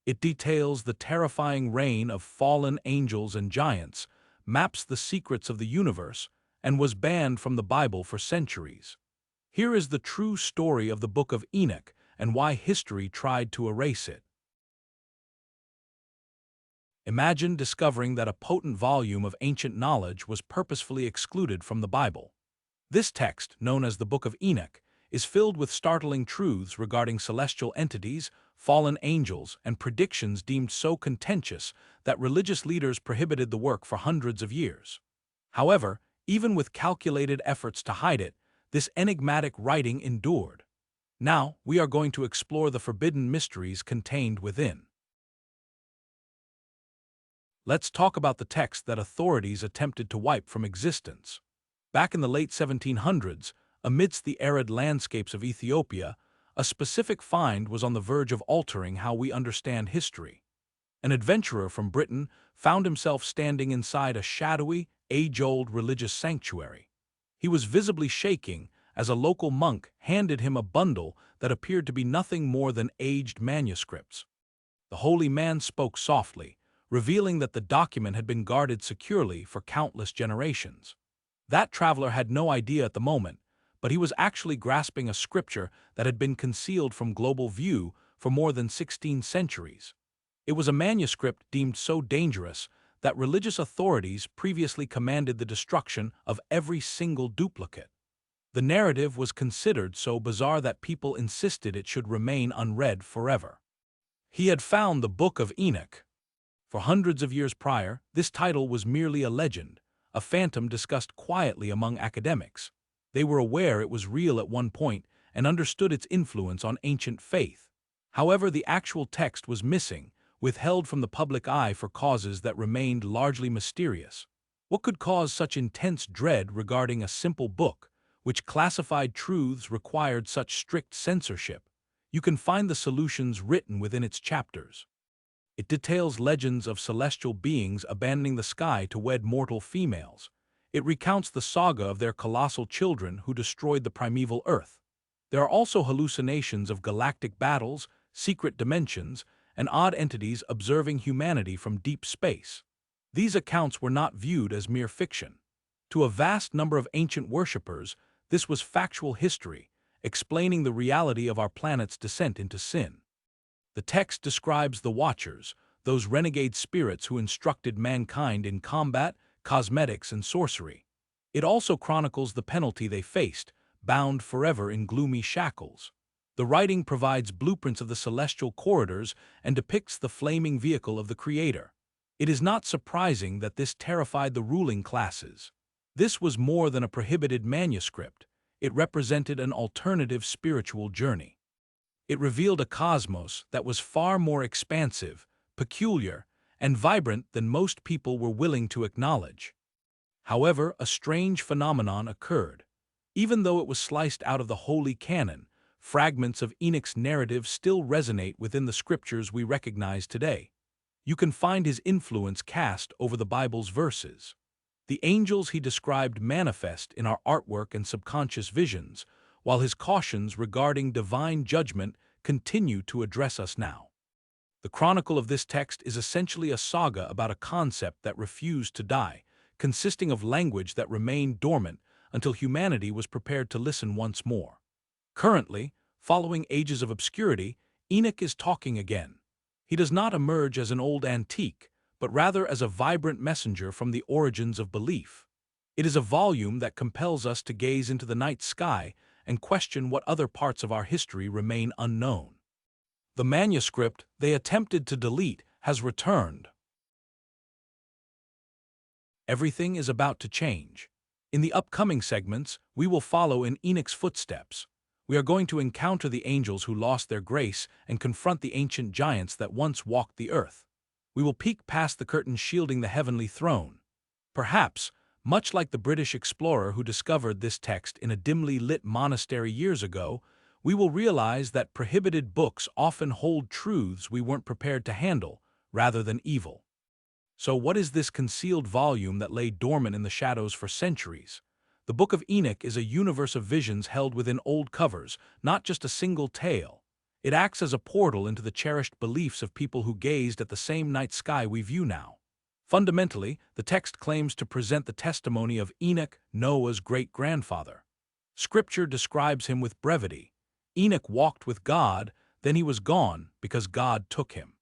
It details the terrifying reign of fallen angels and giants, maps the secrets of the universe, and was banned from the Bible for centuries. Here is the true story of the Book of Enoch and why history tried to erase it. Imagine discovering that a potent volume of ancient knowledge was purposefully excluded from the Bible. This text, known as the Book of Enoch, is filled with startling truths regarding celestial entities, fallen angels, and predictions deemed so contentious that religious leaders prohibited the work for hundreds of years. However, even with calculated efforts to hide it, this enigmatic writing endured. Now, we are going to explore the forbidden mysteries contained within. Let's talk about the text that authorities attempted to wipe from existence. Back in the late 1700s, amidst the arid landscapes of Ethiopia, a specific find was on the verge of altering how we understand history. An adventurer from Britain found himself standing inside a shadowy, age-old religious sanctuary. He was visibly shaking as a local monk handed him a bundle that appeared to be nothing more than aged manuscripts. The holy man spoke softly, revealing that the document had been guarded securely for countless generations. That traveler had no idea at the moment, but he was actually grasping a scripture that had been concealed from global view for more than 16 centuries. It was a manuscript deemed so dangerous that religious authorities previously commanded the destruction of every single duplicate. The narrative was considered so bizarre that people insisted it should remain unread forever. He had found the Book of Enoch. For hundreds of years prior, this title was merely a legend, a phantom discussed quietly among academics. They were aware it was real at one point and understood its influence on ancient faith. However, the actual text was missing, withheld from the public eye for causes that remained largely mysterious. What could cause such intense dread regarding a simple book, which classified truths required such strict censorship? You can find the solutions written within its chapters. It details legends of celestial beings abandoning the sky to wed mortal females. It recounts the saga of their colossal children who destroyed the primeval Earth. There are also hallucinations of galactic battles, secret dimensions, and odd entities observing humanity from deep space. These accounts were not viewed as mere fiction. To a vast number of ancient worshippers, this was factual history, explaining the reality of our planet's descent into sin. The text describes the Watchers, those renegade spirits who instructed mankind in combat, cosmetics, and sorcery. It also chronicles the penalty they faced, bound forever in gloomy shackles. The writing provides blueprints of the celestial corridors and depicts the flaming vehicle of the Creator. It is not surprising that this terrified the ruling classes. This was more than a prohibited manuscript. It represented an alternative spiritual journey. It revealed a cosmos that was far more expansive, peculiar, and vibrant than most people were willing to acknowledge. However, a strange phenomenon occurred. Even though it was sliced out of the holy canon, fragments of Enoch's narrative still resonate within the scriptures we recognize today. You can find his influence cast over the Bible's verses. The angels he described manifest in our artwork and subconscious visions, while his cautions regarding divine judgment continue to address us now. The chronicle of this text is essentially a saga about a concept that refused to die, consisting of language that remained dormant until humanity was prepared to listen once more. Currently, following ages of obscurity, Enoch is talking again. He does not emerge as an old antique, but rather as a vibrant messenger from the origins of belief. It is a volume that compels us to gaze into the night sky and question what other parts of our history remain unknown. The manuscript they attempted to delete has returned. Everything is about to change. In the upcoming segments, we will follow in Enoch's footsteps. We are going to encounter the angels who lost their grace and confront the ancient giants that once walked the earth. We will peek past the curtain shielding the heavenly throne. Perhaps, much like the British explorer who discovered this text in a dimly lit monastery years ago, we will realize that prohibited books often hold truths we weren't prepared to handle, rather than evil. So what is this concealed volume that lay dormant in the shadows for centuries? The Book of Enoch is a universe of visions held within old covers, not just a single tale. It acts as a portal into the cherished beliefs of people who gazed at the same night sky we view now. Fundamentally, the text claims to present the testimony of Enoch, Noah's great-grandfather. Scripture describes him with brevity. Enoch walked with God, then he was gone because God took him.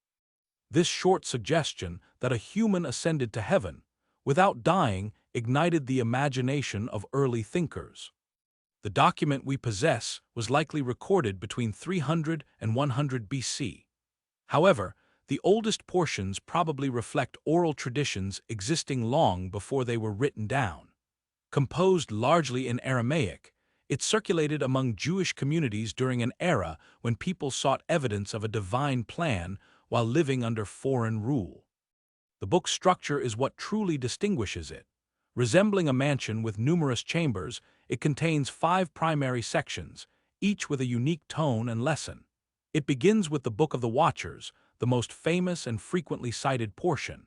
This short suggestion that a human ascended to heaven, without dying, ignited the imagination of early thinkers. The document we possess was likely recorded between 300 and 100 BC. However, the oldest portions probably reflect oral traditions existing long before they were written down. Composed largely in Aramaic, it circulated among Jewish communities during an era when people sought evidence of a divine plan while living under foreign rule. The book's structure is what truly distinguishes it. Resembling a mansion with numerous chambers, it contains 5 primary sections, each with a unique tone and lesson. It begins with the Book of the Watchers, the most famous and frequently cited portion.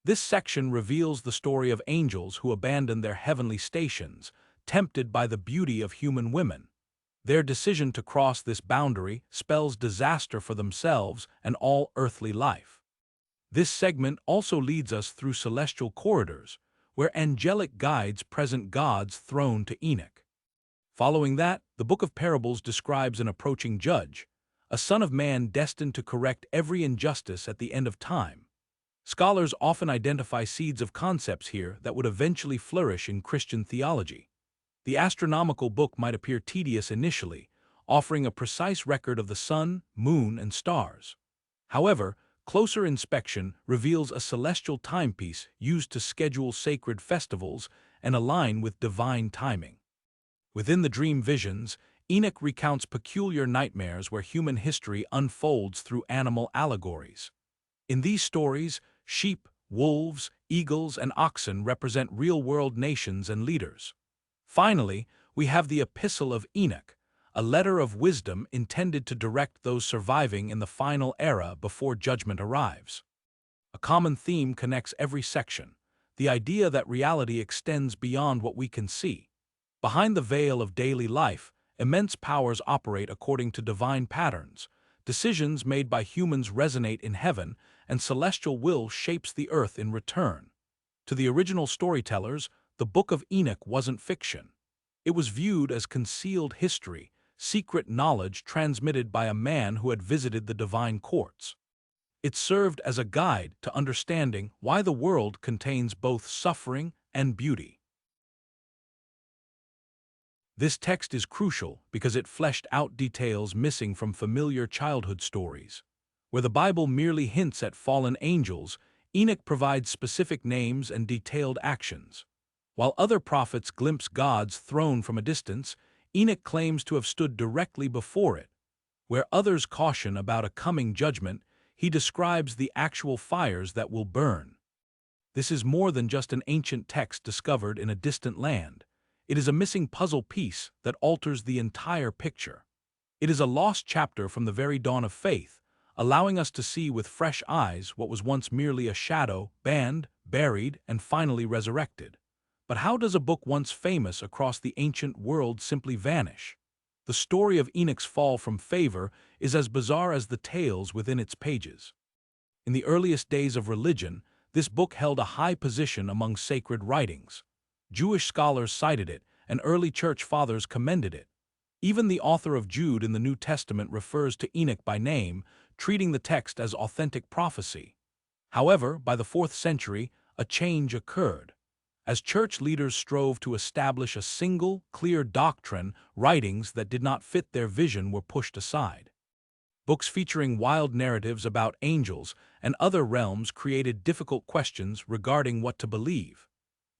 This section reveals the story of angels who abandoned their heavenly stations, tempted by the beauty of human women. Their decision to cross this boundary spells disaster for themselves and all earthly life. This segment also leads us through celestial corridors, where angelic guides present God's throne to Enoch. Following that, the Book of Parables describes an approaching judge, a son of man destined to correct every injustice at the end of time. Scholars often identify seeds of concepts here that would eventually flourish in Christian theology. The astronomical book might appear tedious initially, offering a precise record of the sun, moon, and stars. However, closer inspection reveals a celestial timepiece used to schedule sacred festivals and align with divine timing. Within the dream visions, Enoch recounts peculiar nightmares where human history unfolds through animal allegories. In these stories, sheep, wolves, eagles, and oxen represent real-world nations and leaders. Finally, we have the Epistle of Enoch, a letter of wisdom intended to direct those surviving in the final era before judgment arrives. A common theme connects every section, the idea that reality extends beyond what we can see. Behind the veil of daily life, immense powers operate according to divine patterns. Decisions made by humans resonate in heaven, and celestial will shapes the earth in return. To the original storytellers, the Book of Enoch wasn't fiction. It was viewed as concealed history, secret knowledge transmitted by a man who had visited the divine courts. It served as a guide to understanding why the world contains both suffering and beauty. This text is crucial because it fleshed out details missing from familiar childhood stories. Where the Bible merely hints at fallen angels, Enoch provides specific names and detailed actions. While other prophets glimpse God's throne from a distance, Enoch claims to have stood directly before it. Where others caution about a coming judgment, he describes the actual fires that will burn. This is more than just an ancient text discovered in a distant land. It is a missing puzzle piece that alters the entire picture. It is a lost chapter from the very dawn of faith, allowing us to see with fresh eyes what was once merely a shadow, banned, buried, and finally resurrected. But how does a book once famous across the ancient world simply vanish? The story of Enoch's fall from favor is as bizarre as the tales within its pages. In the earliest days of religion, this book held a high position among sacred writings. Jewish scholars cited it, and early church fathers commended it. Even the author of Jude in the New Testament refers to Enoch by name, treating the text as authentic prophecy. However, by the 4th century, a change occurred. As church leaders strove to establish a single, clear doctrine, writings that did not fit their vision were pushed aside. Books featuring wild narratives about angels and other realms created difficult questions regarding what to believe.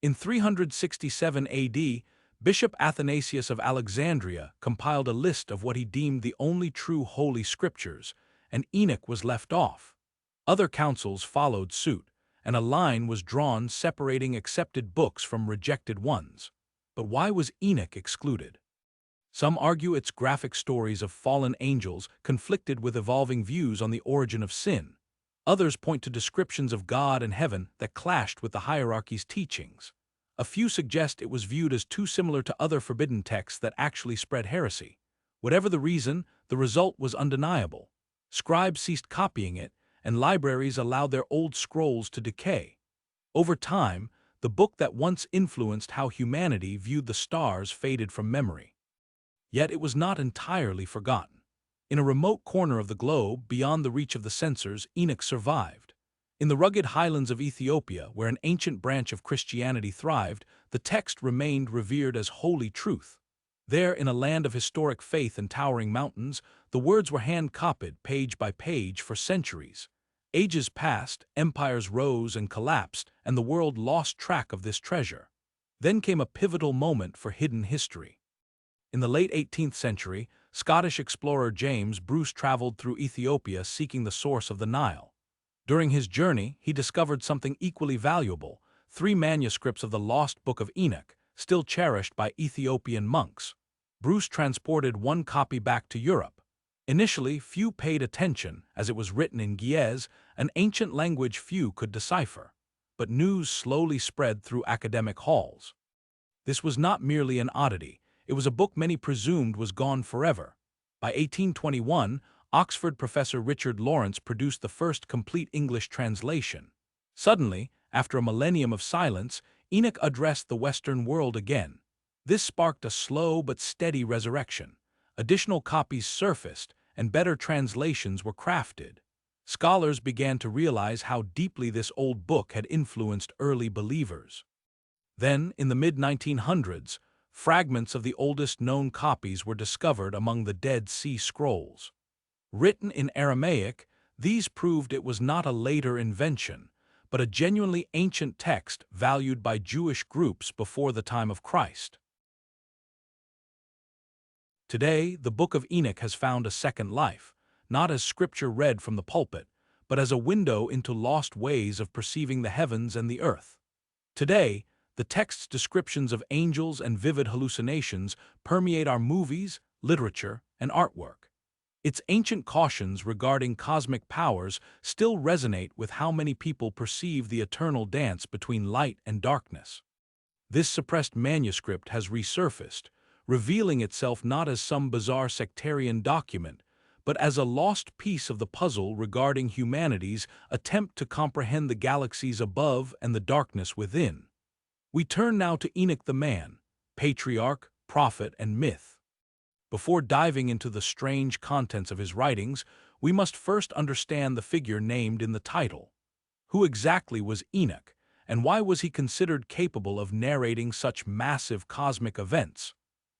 In 367 AD, Bishop Athanasius of Alexandria compiled a list of what he deemed the only true holy scriptures, and Enoch was left off. Other councils followed suit, and a line was drawn separating accepted books from rejected ones. But why was Enoch excluded? Some argue its graphic stories of fallen angels conflicted with evolving views on the origin of sin. Others point to descriptions of God and heaven that clashed with the hierarchy's teachings. A few suggest it was viewed as too similar to other forbidden texts that actually spread heresy. Whatever the reason, the result was undeniable. Scribes ceased copying it, and libraries allowed their old scrolls to decay. Over time, the book that once influenced how humanity viewed the stars faded from memory. Yet it was not entirely forgotten. In a remote corner of the globe, beyond the reach of the censors, Enoch survived. In the rugged highlands of Ethiopia, where an ancient branch of Christianity thrived, the text remained revered as holy truth. There, in a land of historic faith and towering mountains, the words were hand-copied, page by page, for centuries. Ages passed, empires rose and collapsed, and the world lost track of this treasure. Then came a pivotal moment for hidden history. In the late 18th century, Scottish explorer James Bruce traveled through Ethiopia seeking the source of the Nile. During his journey, he discovered something equally valuable: 3 manuscripts of the lost Book of Enoch, still cherished by Ethiopian monks. Bruce transported one copy back to Europe. Initially, few paid attention, as it was written in Ge'ez, an ancient language few could decipher. But news slowly spread through academic halls. This was not merely an oddity. It was a book many presumed was gone forever. By 1821, Oxford professor Richard Lawrence produced the first complete English translation. Suddenly, after a millennium of silence, Enoch addressed the Western world again. This sparked a slow but steady resurrection. Additional copies surfaced, and better translations were crafted. Scholars began to realize how deeply this old book had influenced early believers. Then, in the mid-1900s, fragments of the oldest known copies were discovered among the Dead Sea Scrolls. Written in Aramaic, these proved it was not a later invention, but a genuinely ancient text valued by Jewish groups before the time of Christ. Today, the Book of Enoch has found a second life, not as scripture read from the pulpit, but as a window into lost ways of perceiving the heavens and the earth. Today, the text's descriptions of angels and vivid hallucinations permeate our movies, literature, and artwork. Its ancient cautions regarding cosmic powers still resonate with how many people perceive the eternal dance between light and darkness. This suppressed manuscript has resurfaced, revealing itself not as some bizarre sectarian document, but as a lost piece of the puzzle regarding humanity's attempt to comprehend the galaxies above and the darkness within. We turn now to Enoch the man, patriarch, prophet, and myth. Before diving into the strange contents of his writings, we must first understand the figure named in the title. Who exactly was Enoch, and why was he considered capable of narrating such massive cosmic events?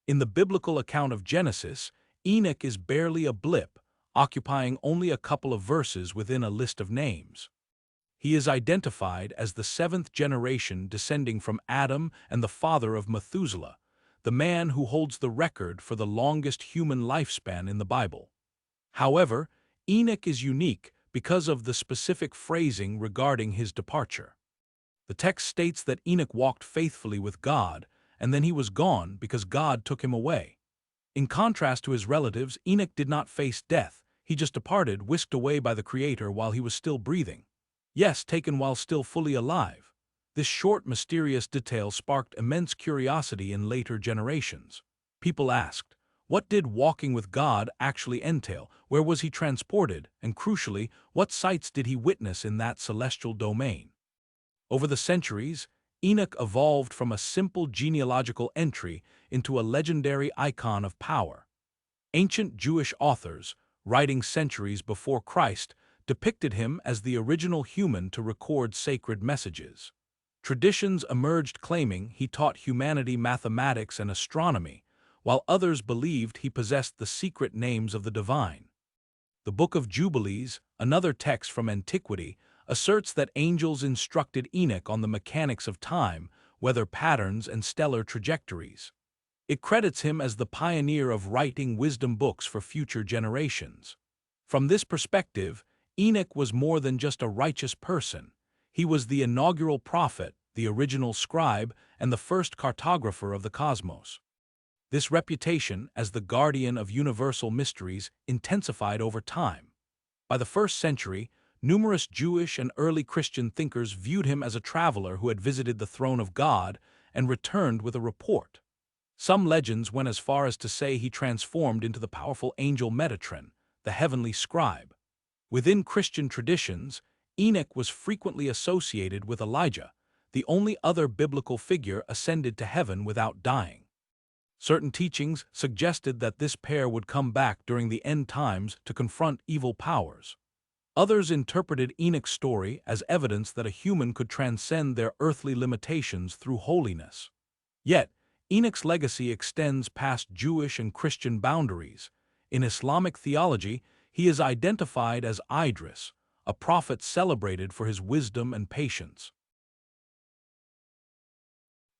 In the biblical account of Genesis, Enoch is barely a blip, occupying only a couple of verses within a list of names. He is identified as the 7th generation descending from Adam and the father of Methuselah, the man who holds the record for the longest human lifespan in the Bible. However, Enoch is unique because of the specific phrasing regarding his departure. The text states that Enoch walked faithfully with God, and then he was gone because God took him away. In contrast to his relatives, Enoch did not face death. He just departed, whisked away by the Creator while he was still breathing. Yes, taken while still fully alive. This short, mysterious detail sparked immense curiosity in later generations. People asked, what did walking with God actually entail? Where was he transported? And crucially, what sights did he witness in that celestial domain? Over the centuries, Enoch evolved from a simple genealogical entry into a legendary icon of power. Ancient Jewish authors, writing centuries before Christ, depicted him as the original human to record sacred messages. Traditions emerged claiming he taught humanity mathematics and astronomy, while others believed he possessed the secret names of the divine. The Book of Jubilees, another text from antiquity, asserts that angels instructed Enoch on the mechanics of time, weather patterns, and stellar trajectories. It credits him as the pioneer of writing wisdom books for future generations. From this perspective, Enoch was more than just a righteous person. He was the inaugural prophet, the original scribe, and the first cartographer of the cosmos. This reputation as the guardian of universal mysteries intensified over time. By the 1st century, numerous Jewish and early Christian thinkers viewed him as a traveler who had visited the throne of God and returned with a report. Some legends went as far as to say he transformed into the powerful angel Metatron, the heavenly scribe. Within Christian traditions, Enoch was frequently associated with Elijah, the only other biblical figure ascended to heaven without dying. Certain teachings suggested that this pair would come back during the end times to confront evil powers. Others interpreted Enoch's story as evidence that a human could transcend their earthly limitations through holiness. Yet, Enoch's legacy extends past Jewish and Christian boundaries. In Islamic theology, he is identified as Idris, a prophet celebrated for his wisdom and patience.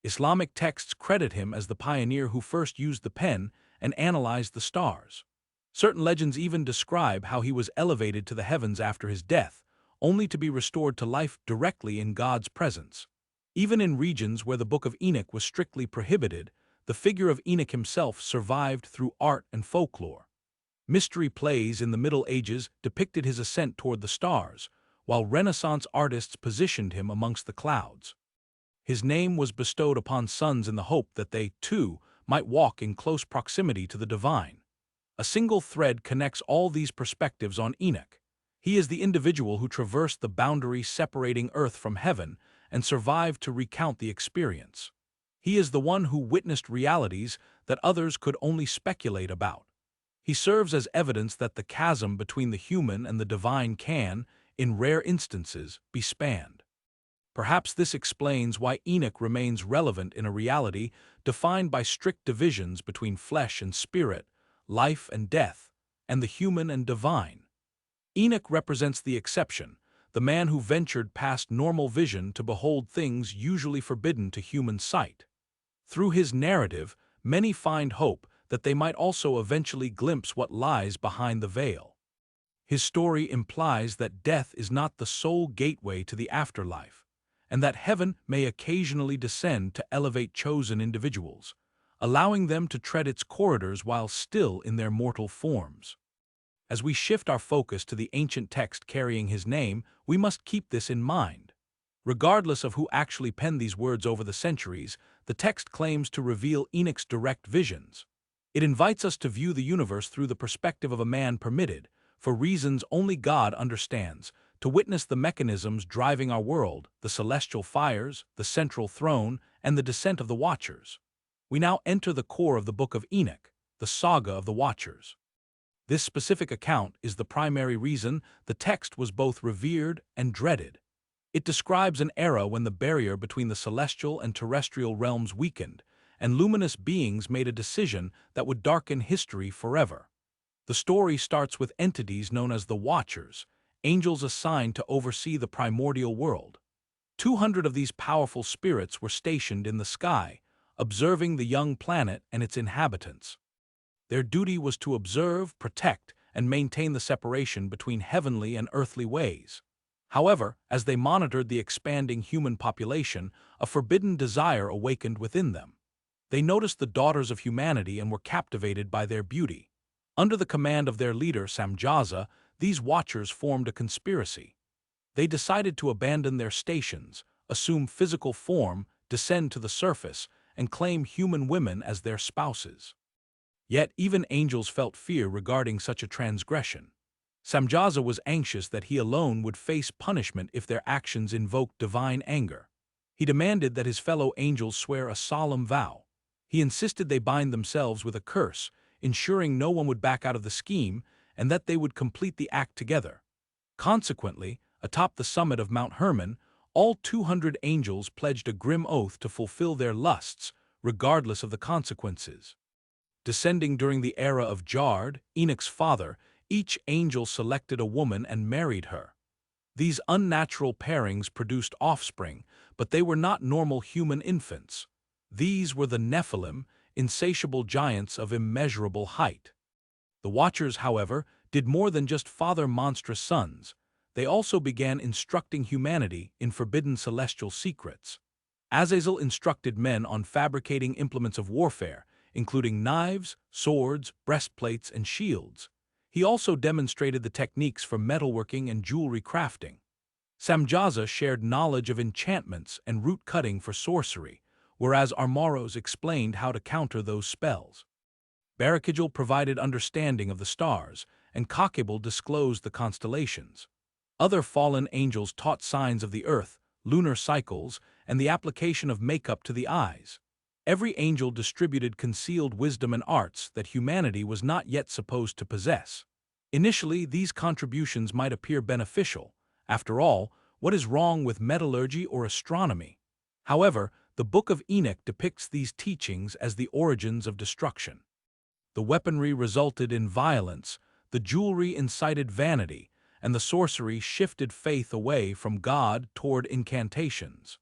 Islamic texts credit him as the pioneer who first used the pen and analyzed the stars. Certain legends even describe how he was elevated to the heavens after his death, only to be restored to life directly in God's presence. Even in regions where the Book of Enoch was strictly prohibited, the figure of Enoch himself survived through art and folklore. Mystery plays in the Middle Ages depicted his ascent toward the stars, while Renaissance artists positioned him amongst the clouds. His name was bestowed upon sons in the hope that they, too, might walk in close proximity to the divine. A single thread connects all these perspectives on Enoch. He is the individual who traversed the boundary separating earth from heaven and survived to recount the experience. He is the one who witnessed realities that others could only speculate about. He serves as evidence that the chasm between the human and the divine can, in rare instances, be spanned. Perhaps this explains why Enoch remains relevant in a reality defined by strict divisions between flesh and spirit, life and death, and the human and divine. Enoch represents the exception, the man who ventured past normal vision to behold things usually forbidden to human sight. Through his narrative, many find hope that they might also eventually glimpse what lies behind the veil. His story implies that death is not the sole gateway to the afterlife, and that heaven may occasionally descend to elevate chosen individuals, allowing them to tread its corridors while still in their mortal forms. As we shift our focus to the ancient text carrying his name, we must keep this in mind. Regardless of who actually penned these words over the centuries, the text claims to reveal Enoch's direct visions. It invites us to view the universe through the perspective of a man permitted, for reasons only God understands, to witness the mechanisms driving our world, the celestial fires, the central throne, and the descent of the Watchers. We now enter the core of the Book of Enoch, the saga of the Watchers. This specific account is the primary reason the text was both revered and dreaded. It describes an era when the barrier between the celestial and terrestrial realms weakened, and luminous beings made a decision that would darken history forever. The story starts with entities known as the Watchers, angels assigned to oversee the primordial world. 200 of these powerful spirits were stationed in the sky, observing the young planet and its inhabitants. Their duty was to observe, protect, and maintain the separation between heavenly and earthly ways. However, as they monitored the expanding human population, a forbidden desire awakened within them. They noticed the daughters of humanity and were captivated by their beauty. Under the command of their leader, Samjaza, these Watchers formed a conspiracy. They decided to abandon their stations, assume physical form, descend to the surface, and claim human women as their spouses. Yet even angels felt fear regarding such a transgression. Samjaza was anxious that he alone would face punishment if their actions invoked divine anger. He demanded that his fellow angels swear a solemn vow. He insisted they bind themselves with a curse, ensuring no one would back out of the scheme and that they would complete the act together. Consequently, atop the summit of Mount Hermon, all 200 angels pledged a grim oath to fulfill their lusts, regardless of the consequences. Descending during the era of Jard, Enoch's father, each angel selected a woman and married her. These unnatural pairings produced offspring, but they were not normal human infants. These were the Nephilim, insatiable giants of immeasurable height. The Watchers, however, did more than just father monstrous sons. They also began instructing humanity in forbidden celestial secrets. Azazel instructed men on fabricating implements of warfare, including knives, swords, breastplates, and shields. He also demonstrated the techniques for metalworking and jewelry crafting. Samjaza shared knowledge of enchantments and root cutting for sorcery, whereas Armoros explained how to counter those spells. Barakigel provided understanding of the stars, and Kakebel disclosed the constellations. Other fallen angels taught signs of the earth, lunar cycles, and the application of makeup to the eyes. Every angel distributed concealed wisdom and arts that humanity was not yet supposed to possess. Initially, these contributions might appear beneficial. After all, what is wrong with metallurgy or astronomy? However, the Book of Enoch depicts these teachings as the origins of destruction. The weaponry resulted in violence, the jewelry incited vanity, and the sorcery shifted faith away from God toward incantations.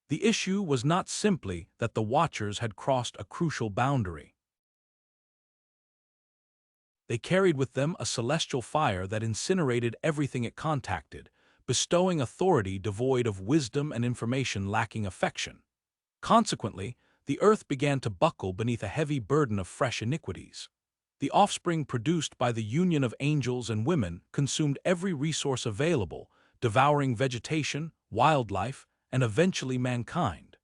The issue was not simply that the Watchers had crossed a crucial boundary. They carried with them a celestial fire that incinerated everything it contacted, bestowing authority devoid of wisdom and information lacking affection. Consequently, the earth began to buckle beneath a heavy burden of fresh iniquities. The offspring produced by the union of angels and women consumed every resource available, devouring vegetation, wildlife, and eventually mankind.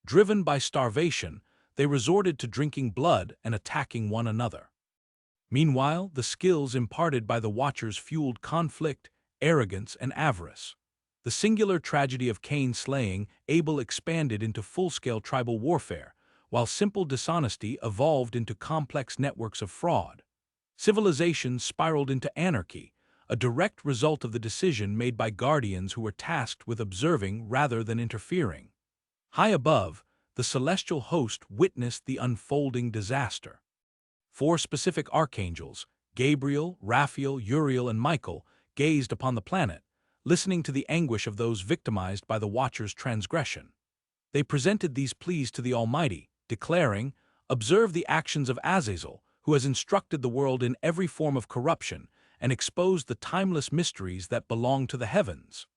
Driven by starvation, they resorted to drinking blood and attacking one another. Meanwhile, the skills imparted by the Watchers fueled conflict, arrogance, and avarice. The singular tragedy of Cain slaying Abel expanded into full-scale tribal warfare, while simple dishonesty evolved into complex networks of fraud. Civilizations spiraled into anarchy, a direct result of the decision made by guardians who were tasked with observing rather than interfering. High above, the celestial host witnessed the unfolding disaster. 4 specific archangels, Gabriel, Raphael, Uriel, and Michael, gazed upon the planet, listening to the anguish of those victimized by the Watchers' transgression. They presented these pleas to the Almighty, declaring, "Observe the actions of Azazel, who has instructed the world in every form of corruption, and exposed the timeless mysteries that belong to the heavens."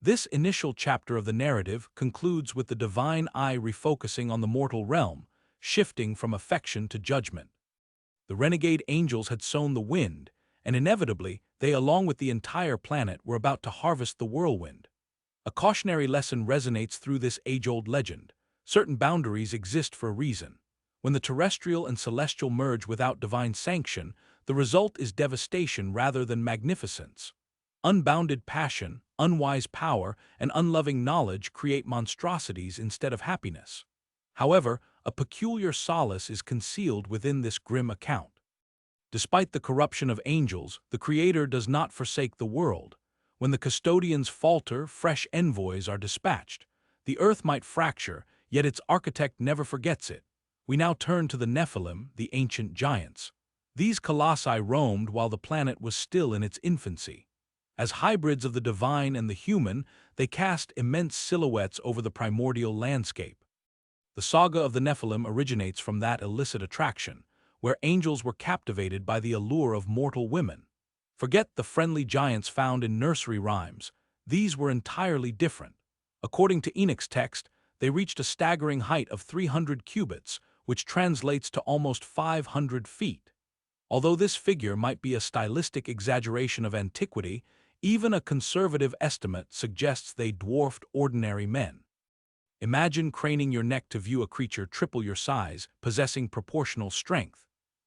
This initial chapter of the narrative concludes with the divine eye refocusing on the mortal realm, shifting from affection to judgment. The renegade angels had sown the wind, and inevitably, they along with the entire planet were about to harvest the whirlwind. A cautionary lesson resonates through this age-old legend. Certain boundaries exist for a reason. When the terrestrial and celestial merge without divine sanction, the result is devastation rather than magnificence. Unbounded passion, unwise power, and unloving knowledge create monstrosities instead of happiness. However, a peculiar solace is concealed within this grim account. Despite the corruption of angels, the Creator does not forsake the world. When the custodians falter, fresh envoys are dispatched. The earth might fracture, yet its architect never forgets it. We now turn to the Nephilim, the ancient giants. These colossi roamed while the planet was still in its infancy. As hybrids of the divine and the human, they cast immense silhouettes over the primordial landscape. The saga of the Nephilim originates from that illicit attraction, where angels were captivated by the allure of mortal women. Forget the friendly giants found in nursery rhymes. These were entirely different. According to Enoch's text, they reached a staggering height of 300 cubits, which translates to almost 500 feet. Although this figure might be a stylistic exaggeration of antiquity, even a conservative estimate suggests they dwarfed ordinary men. Imagine craning your neck to view a creature triple your size, possessing proportional strength.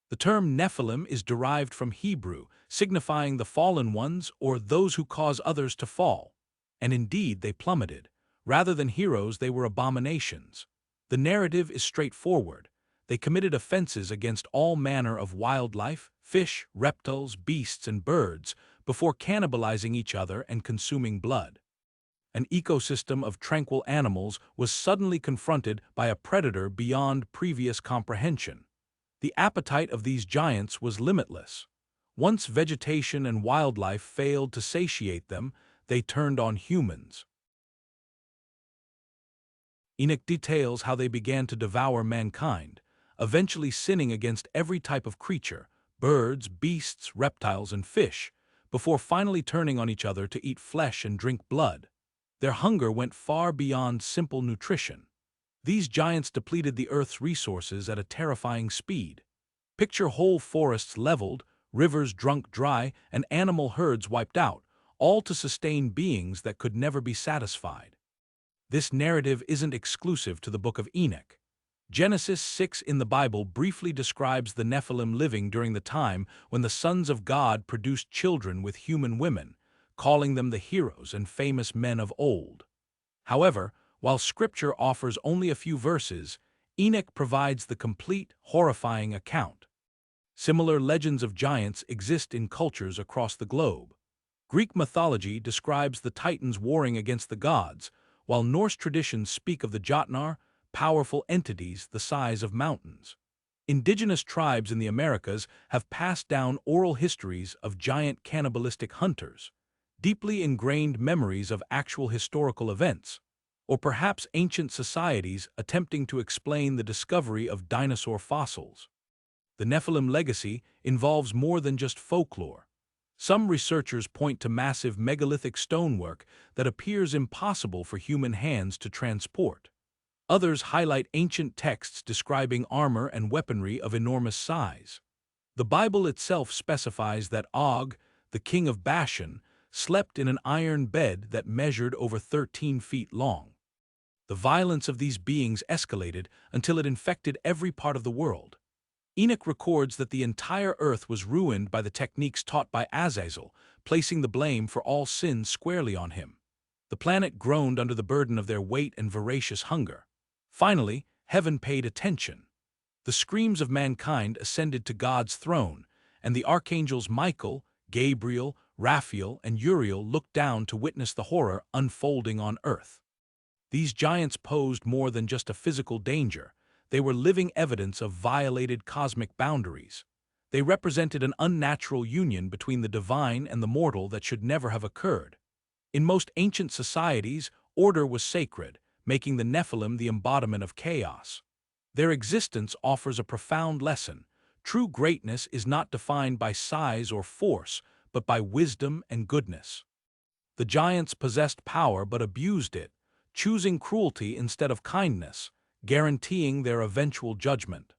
The term Nephilim is derived from Hebrew, signifying the fallen ones or those who cause others to fall. And indeed, they plummeted. Rather than heroes, they were abominations. The narrative is straightforward. They committed offenses against all manner of wildlife, fish, reptiles, beasts, and birds, before cannibalizing each other and consuming blood. An ecosystem of tranquil animals was suddenly confronted by a predator beyond previous comprehension. The appetite of these giants was limitless. Once vegetation and wildlife failed to satiate them, they turned on humans. Enoch details how they began to devour mankind, eventually sinning against every type of creature, birds, beasts, reptiles, and fish, before finally turning on each other to eat flesh and drink blood. Their hunger went far beyond simple nutrition. These giants depleted the Earth's resources at a terrifying speed. Picture whole forests leveled, rivers drunk dry, and animal herds wiped out, all to sustain beings that could never be satisfied. This narrative isn't exclusive to the Book of Enoch. Genesis 6 in the Bible briefly describes the Nephilim living during the time when the sons of God produced children with human women, calling them the heroes and famous men of old. However, while Scripture offers only a few verses, Enoch provides the complete, horrifying account. Similar legends of giants exist in cultures across the globe. Greek mythology describes the Titans warring against the gods, while Norse traditions speak of the Jotnar, powerful entities the size of mountains. Indigenous tribes in the Americas have passed down oral histories of giant cannibalistic hunters, deeply ingrained memories of actual historical events, or perhaps ancient societies attempting to explain the discovery of dinosaur fossils. The Nephilim legacy involves more than just folklore. Some researchers point to massive megalithic stonework that appears impossible for human hands to transport. Others highlight ancient texts describing armor and weaponry of enormous size. The Bible itself specifies that Og, the king of Bashan, slept in an iron bed that measured over 13 feet long. The violence of these beings escalated until it infected every part of the world. Enoch records that the entire earth was ruined by the techniques taught by Azazel, placing the blame for all sins squarely on him. The planet groaned under the burden of their weight and voracious hunger. Finally, heaven paid attention. The screams of mankind ascended to God's throne, and the archangels Michael, Gabriel, Raphael, and Uriel looked down to witness the horror unfolding on earth. These giants posed more than just a physical danger. They were living evidence of violated cosmic boundaries. They represented an unnatural union between the divine and the mortal that should never have occurred. In most ancient societies, order was sacred, making the Nephilim the embodiment of chaos. Their existence offers a profound lesson. True greatness is not defined by size or force, but by wisdom and goodness. The giants possessed power but abused it, choosing cruelty instead of kindness, guaranteeing their eventual judgment.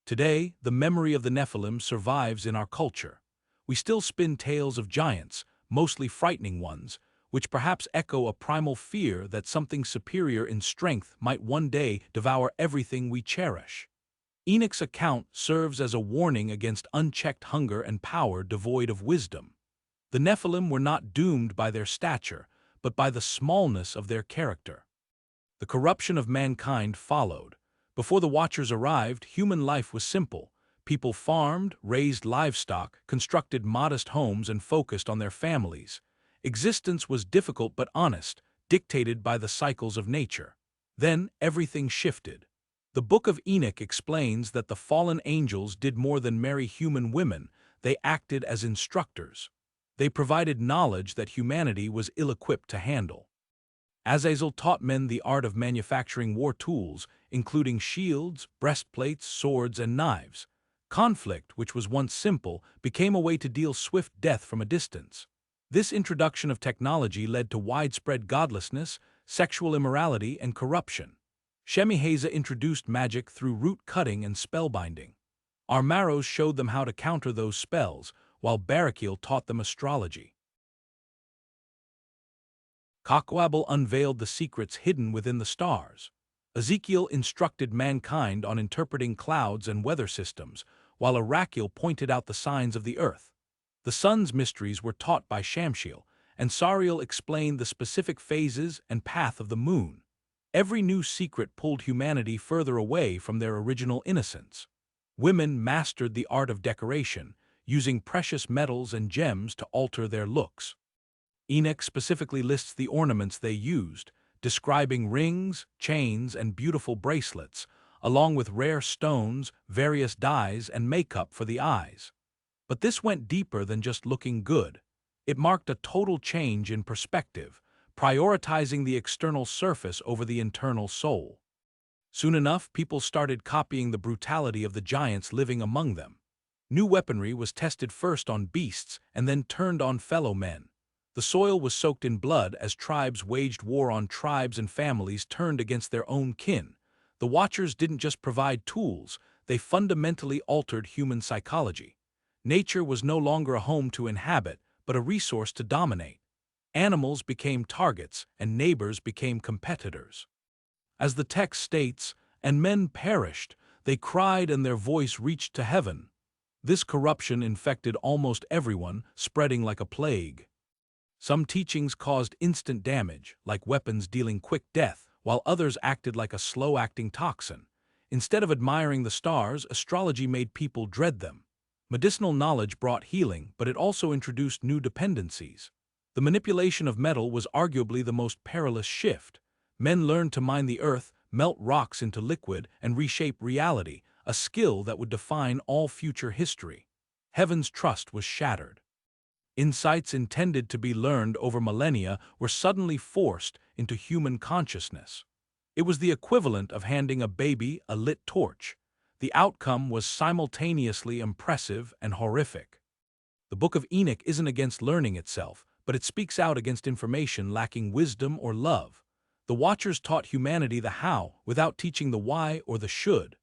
Today, the memory of the Nephilim survives in our culture. We still spin tales of giants, mostly frightening ones, which perhaps echo a primal fear that something superior in strength might one day devour everything we cherish. Enoch's account serves as a warning against unchecked hunger and power devoid of wisdom. The Nephilim were not doomed by their stature, but by the smallness of their character. The corruption of mankind followed. Before the Watchers arrived, human life was simple. People farmed, raised livestock, constructed modest homes, and focused on their families. Existence was difficult but honest, dictated by the cycles of nature. Then everything shifted. The Book of Enoch explains that the fallen angels did more than marry human women. They acted as instructors. They provided knowledge that humanity was ill-equipped to handle. Azazel taught men the art of manufacturing war tools, including shields, breastplates, swords, and knives. Conflict, which was once simple, became a way to deal swift death from a distance. This introduction of technology led to widespread godlessness, sexual immorality, and corruption. Shemiheza introduced magic through root cutting and spellbinding. Armaros showed them how to counter those spells, while Barakiel taught them astrology. Kakawabel unveiled the secrets hidden within the stars. Ezekiel instructed mankind on interpreting clouds and weather systems, while Arakiel pointed out the signs of the earth. The sun's mysteries were taught by Shamshiel, and Sariel explained the specific phases and path of the moon. Every new secret pulled humanity further away from their original innocence. Women mastered the art of decoration, using precious metals and gems to alter their looks. Enoch specifically lists the ornaments they used, describing rings, chains, and beautiful bracelets, along with rare stones, various dyes, and makeup for the eyes. But this went deeper than just looking good. It marked a total change in perspective, prioritizing the external surface over the internal soul. Soon enough, people started copying the brutality of the giants living among them. New weaponry was tested first on beasts and then turned on fellow men. The soil was soaked in blood as tribes waged war on tribes and families turned against their own kin. The Watchers didn't just provide tools, they fundamentally altered human psychology. Nature was no longer a home to inhabit, but a resource to dominate. Animals became targets, and neighbors became competitors. As the text states, "And men perished, they cried and their voice reached to heaven." This corruption infected almost everyone, spreading like a plague. Some teachings caused instant damage, like weapons dealing quick death, while others acted like a slow-acting toxin. Instead of admiring the stars, astrology made people dread them. Medicinal knowledge brought healing, but it also introduced new dependencies. The manipulation of metal was arguably the most perilous shift. Men learned to mine the earth, melt rocks into liquid, and reshape reality, a skill that would define all future history. Heaven's trust was shattered. Insights intended to be learned over millennia were suddenly forced into human consciousness. It was the equivalent of handing a baby a lit torch. The outcome was simultaneously impressive and horrific. The Book of Enoch isn't against learning itself, but it speaks out against information lacking wisdom or love. The Watchers taught humanity the how without teaching the why or the should.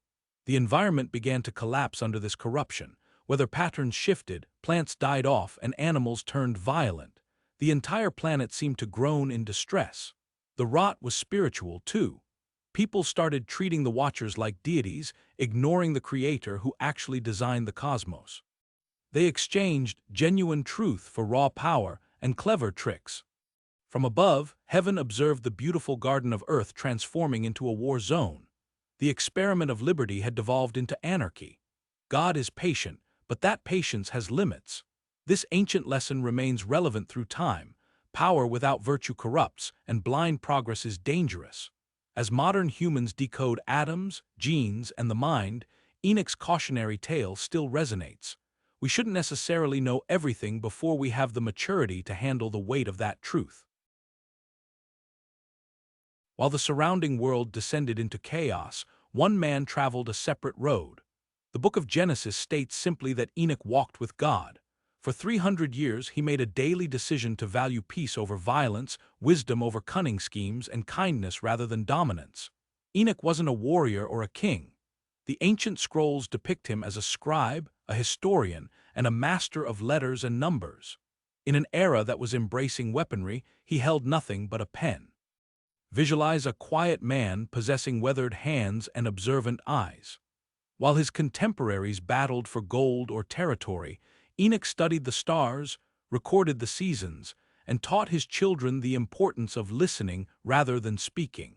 The environment began to collapse under this corruption. Weather patterns shifted, plants died off, and animals turned violent. The entire planet seemed to groan in distress. The rot was spiritual, too. People started treating the Watchers like deities, ignoring the Creator who actually designed the cosmos. They exchanged genuine truth for raw power and clever tricks. From above, heaven observed the beautiful garden of earth transforming into a war zone. The experiment of liberty had devolved into anarchy. God is patient, but that patience has limits. This ancient lesson remains relevant through time. Power without virtue corrupts, and blind progress is dangerous. As modern humans decode atoms, genes, and the mind, Enoch's cautionary tale still resonates. We shouldn't necessarily know everything before we have the maturity to handle the weight of that truth. While the surrounding world descended into chaos, one man traveled a separate road. The Book of Genesis states simply that Enoch walked with God. For 300 years, he made a daily decision to value peace over violence, wisdom over cunning schemes, and kindness rather than dominance. Enoch wasn't a warrior or a king. The ancient scrolls depict him as a scribe, a historian, and a master of letters and numbers. In an era that was embracing weaponry, he held nothing but a pen. Visualize a quiet man possessing weathered hands and observant eyes. While his contemporaries battled for gold or territory, Enoch studied the stars, recorded the seasons, and taught his children the importance of listening rather than speaking.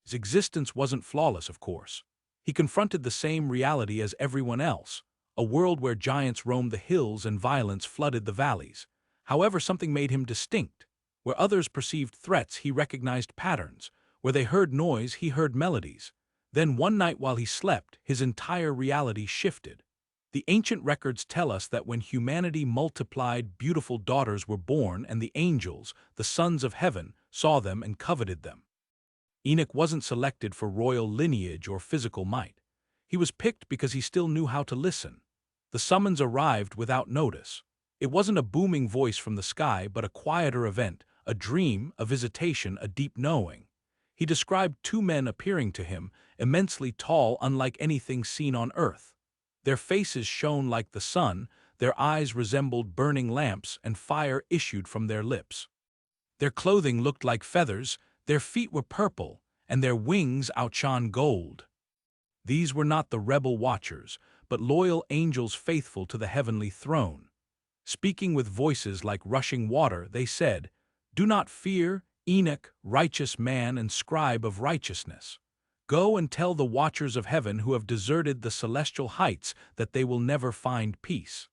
His existence wasn't flawless, of course. He confronted the same reality as everyone else, a world where giants roamed the hills and violence flooded the valleys. However, something made him distinct. Where others perceived threats, he recognized patterns. Where they heard noise, he heard melodies. Then one night while he slept, his entire reality shifted. The ancient records tell us that when humanity multiplied, beautiful daughters were born, and the angels, the sons of heaven, saw them and coveted them. Enoch wasn't selected for royal lineage or physical might. He was picked because he still knew how to listen. The summons arrived without notice. It wasn't a booming voice from the sky, but a quieter event, a dream, a visitation, a deep knowing. He described two men appearing to him, immensely tall, unlike anything seen on earth. Their faces shone like the sun, their eyes resembled burning lamps, and fire issued from their lips. Their clothing looked like feathers, their feet were purple, and their wings outshone gold. These were not the rebel watchers, but loyal angels faithful to the heavenly throne. Speaking with voices like rushing water, they said, "Do not fear, Enoch, righteous man and scribe of righteousness. Go and tell the watchers of heaven who have deserted the celestial heights that they will never find peace."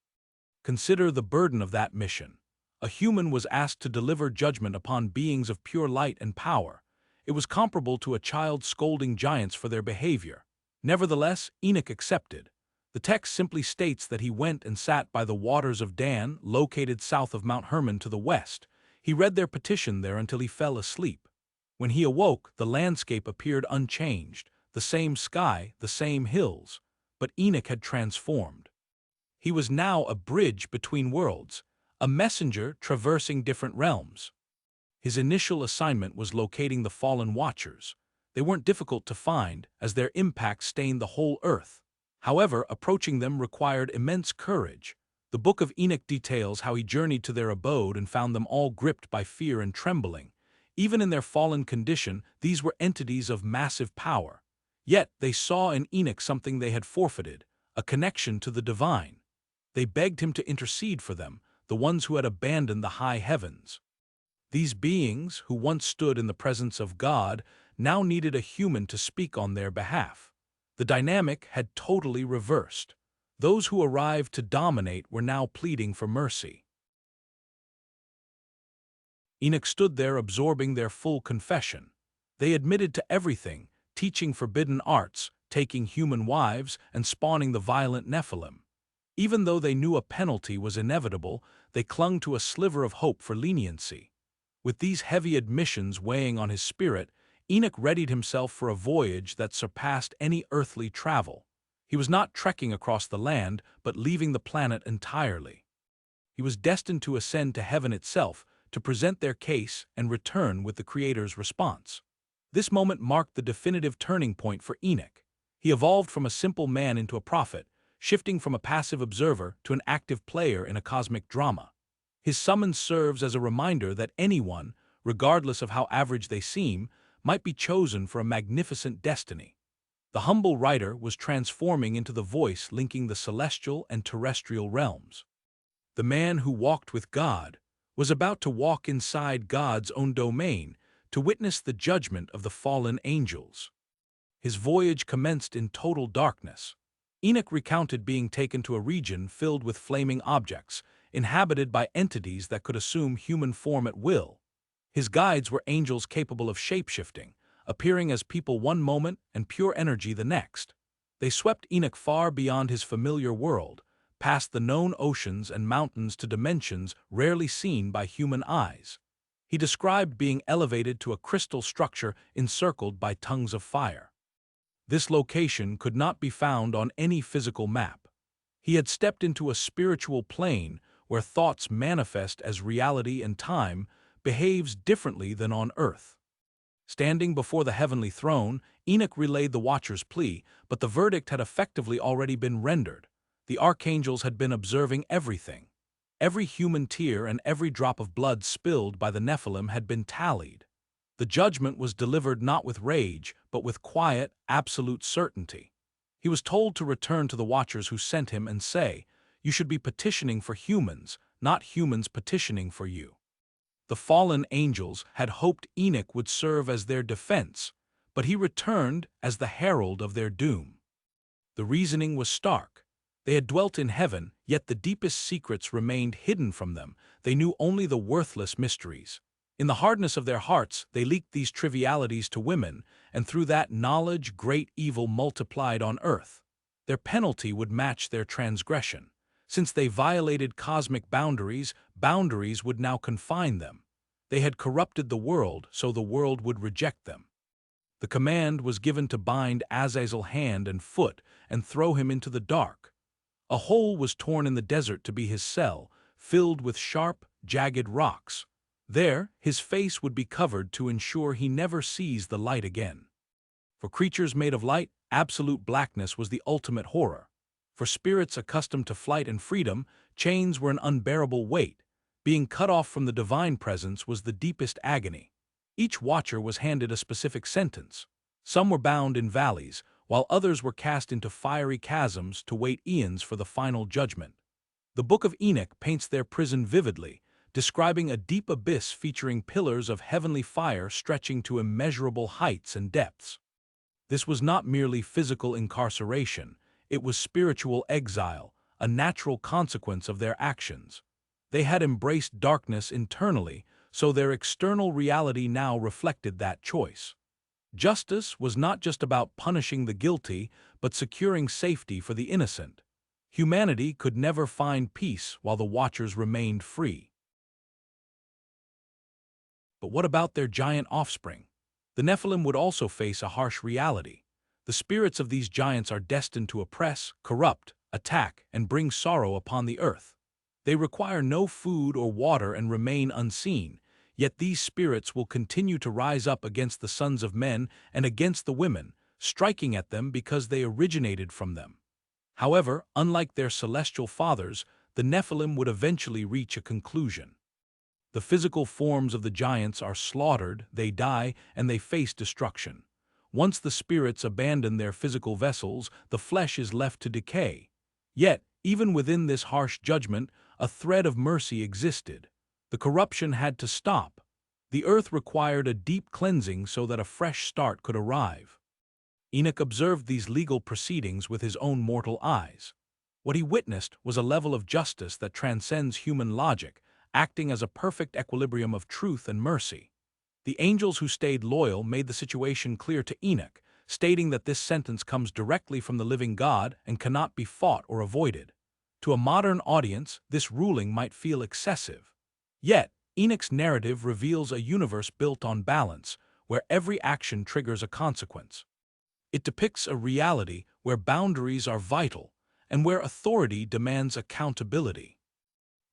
Consider the burden of that mission. A human was asked to deliver judgment upon beings of pure light and power. It was comparable to a child scolding giants for their behavior. Nevertheless, Enoch accepted. The text simply states that he went and sat by the waters of Dan, located south of Mount Hermon to the west. He read their petition there until he fell asleep. When he awoke, the landscape appeared unchanged, the same sky, the same hills, but Enoch had transformed. He was now a bridge between worlds, a messenger traversing different realms. His initial assignment was locating the fallen watchers. They weren't difficult to find, as their impact stained the whole earth. However, approaching them required immense courage. The Book of Enoch details how he journeyed to their abode and found them all gripped by fear and trembling. Even in their fallen condition, these were entities of massive power. Yet they saw in Enoch something they had forfeited, a connection to the divine. They begged him to intercede for them, the ones who had abandoned the high heavens. These beings, who once stood in the presence of God, now needed a human to speak on their behalf. The dynamic had totally reversed. Those who arrived to dominate were now pleading for mercy. Enoch stood there absorbing their full confession. They admitted to everything, teaching forbidden arts, taking human wives, and spawning the violent Nephilim. Even though they knew a penalty was inevitable, they clung to a sliver of hope for leniency. With these heavy admissions weighing on his spirit, Enoch readied himself for a voyage that surpassed any earthly travel. He was not trekking across the land, but leaving the planet entirely. He was destined to ascend to heaven itself, to present their case and return with the Creator's response. This moment marked the definitive turning point for Enoch. He evolved from a simple man into a prophet, shifting from a passive observer to an active player in a cosmic drama. His summons serves as a reminder that anyone, regardless of how average they seem, might be chosen for a magnificent destiny. The humble writer was transforming into the voice linking the celestial and terrestrial realms. The man who walked with God was about to walk inside God's own domain to witness the judgment of the fallen angels. His voyage commenced in total darkness. Enoch recounted being taken to a region filled with flaming objects, inhabited by entities that could assume human form at will. His guides were angels capable of shape-shifting, appearing as people one moment and pure energy the next. They swept Enoch far beyond his familiar world, past the known oceans and mountains to dimensions rarely seen by human eyes. He described being elevated to a crystal structure encircled by tongues of fire. This location could not be found on any physical map. He had stepped into a spiritual plane where thoughts manifest as reality and time behaves differently than on earth. Standing before the heavenly throne, Enoch relayed the Watcher's plea, but the verdict had effectively already been rendered. The archangels had been observing everything. Every human tear and every drop of blood spilled by the Nephilim had been tallied. The judgment was delivered not with rage, but with quiet, absolute certainty. He was told to return to the Watchers who sent him and say, "You should be petitioning for humans, not humans petitioning for you." The fallen angels had hoped Enoch would serve as their defense, but he returned as the herald of their doom. The reasoning was stark. They had dwelt in heaven, yet the deepest secrets remained hidden from them. They knew only the worthless mysteries. In the hardness of their hearts, they leaked these trivialities to women, and through that knowledge great evil multiplied on earth. Their penalty would match their transgression. Since they violated cosmic boundaries, boundaries would now confine them. They had corrupted the world, so the world would reject them. The command was given to bind Azazel hand and foot and throw him into the dark. A hole was torn in the desert to be his cell, filled with sharp, jagged rocks. There, his face would be covered to ensure he never sees the light again. For creatures made of light, absolute blackness was the ultimate horror. For spirits accustomed to flight and freedom, chains were an unbearable weight. Being cut off from the divine presence was the deepest agony. Each watcher was handed a specific sentence. Some were bound in valleys, while others were cast into fiery chasms to wait eons for the final judgment. The Book of Enoch paints their prison vividly, describing a deep abyss featuring pillars of heavenly fire stretching to immeasurable heights and depths. This was not merely physical incarceration, it was spiritual exile, a natural consequence of their actions. They had embraced darkness internally, so their external reality now reflected that choice. Justice was not just about punishing the guilty, but securing safety for the innocent. Humanity could never find peace while the Watchers remained free. But what about their giant offspring? The Nephilim would also face a harsh reality. The spirits of these giants are destined to oppress, corrupt, attack, and bring sorrow upon the earth. They require no food or water and remain unseen, yet these spirits will continue to rise up against the sons of men and against the women, striking at them because they originated from them. However, unlike their celestial fathers, the Nephilim would eventually reach a conclusion. The physical forms of the giants are slaughtered, they die, and they face destruction. Once the spirits abandon their physical vessels, the flesh is left to decay. Yet, even within this harsh judgment, a thread of mercy existed. The corruption had to stop. The earth required a deep cleansing so that a fresh start could arrive. Enoch observed these legal proceedings with his own mortal eyes. What he witnessed was a level of justice that transcends human logic, acting as a perfect equilibrium of truth and mercy. The angels who stayed loyal made the situation clear to Enoch, stating that this sentence comes directly from the living God and cannot be fought or avoided. To a modern audience, this ruling might feel excessive. Yet, Enoch's narrative reveals a universe built on balance, where every action triggers a consequence. It depicts a reality where boundaries are vital and where authority demands accountability.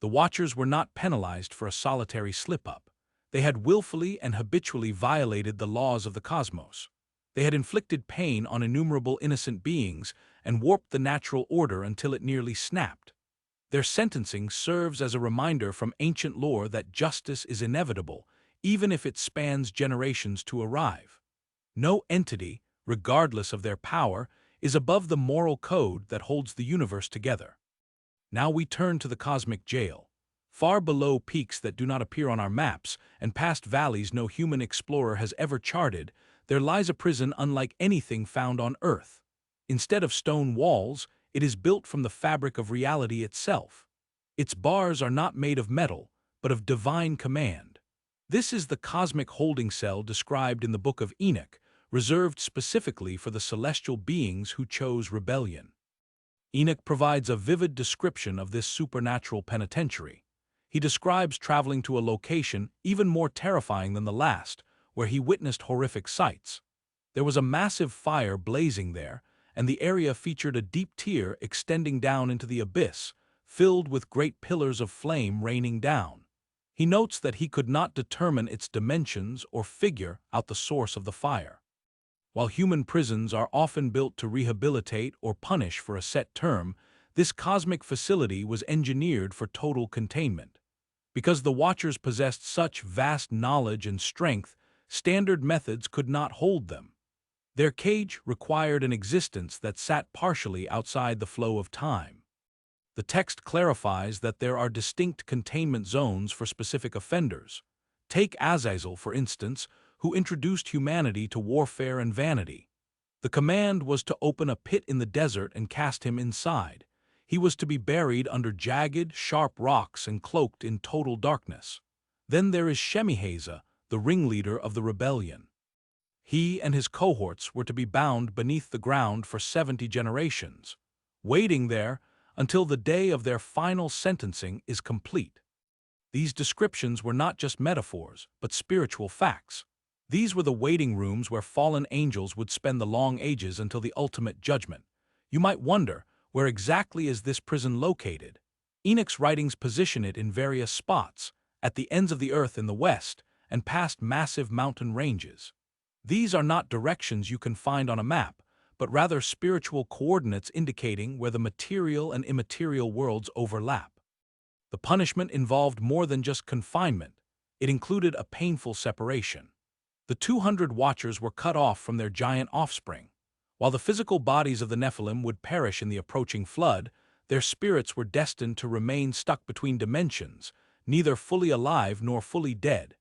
The Watchers were not penalized for a solitary slip-up. They had willfully and habitually violated the laws of the cosmos. They had inflicted pain on innumerable innocent beings and warped the natural order until it nearly snapped. Their sentencing serves as a reminder from ancient lore that justice is inevitable, even if it spans generations to arrive. No entity, regardless of their power, is above the moral code that holds the universe together. Now we turn to the cosmic jail. Far below peaks that do not appear on our maps and past valleys no human explorer has ever charted, there lies a prison unlike anything found on Earth. Instead of stone walls, it is built from the fabric of reality itself. Its bars are not made of metal, but of divine command. This is the cosmic holding cell described in the Book of Enoch, reserved specifically for the celestial beings who chose rebellion. Enoch provides a vivid description of this supernatural penitentiary. He describes traveling to a location even more terrifying than the last, where he witnessed horrific sights. There was a massive fire blazing there, and the area featured a deep tier extending down into the abyss, filled with great pillars of flame raining down. He notes that he could not determine its dimensions or figure out the source of the fire. While human prisons are often built to rehabilitate or punish for a set term, this cosmic facility was engineered for total containment. Because the Watchers possessed such vast knowledge and strength, standard methods could not hold them. Their cage required an existence that sat partially outside the flow of time. The text clarifies that there are distinct containment zones for specific offenders. Take Azazel, for instance, who introduced humanity to warfare and vanity. The command was to open a pit in the desert and cast him inside. He was to be buried under jagged, sharp rocks and cloaked in total darkness. Then there is Shemiheza, the ringleader of the rebellion. He and his cohorts were to be bound beneath the ground for 70 generations, waiting there until the day of their final sentencing is complete. These descriptions were not just metaphors, but spiritual facts. These were the waiting rooms where fallen angels would spend the long ages until the ultimate judgment. You might wonder, where exactly is this prison located? Enoch's writings position it in various spots, at the ends of the earth in the west, and past massive mountain ranges. These are not directions you can find on a map, but rather spiritual coordinates indicating where the material and immaterial worlds overlap. The punishment involved more than just confinement. It included a painful separation. The 200 Watchers were cut off from their giant offspring. While the physical bodies of the Nephilim would perish in the approaching flood, their spirits were destined to remain stuck between dimensions, neither fully alive nor fully dead.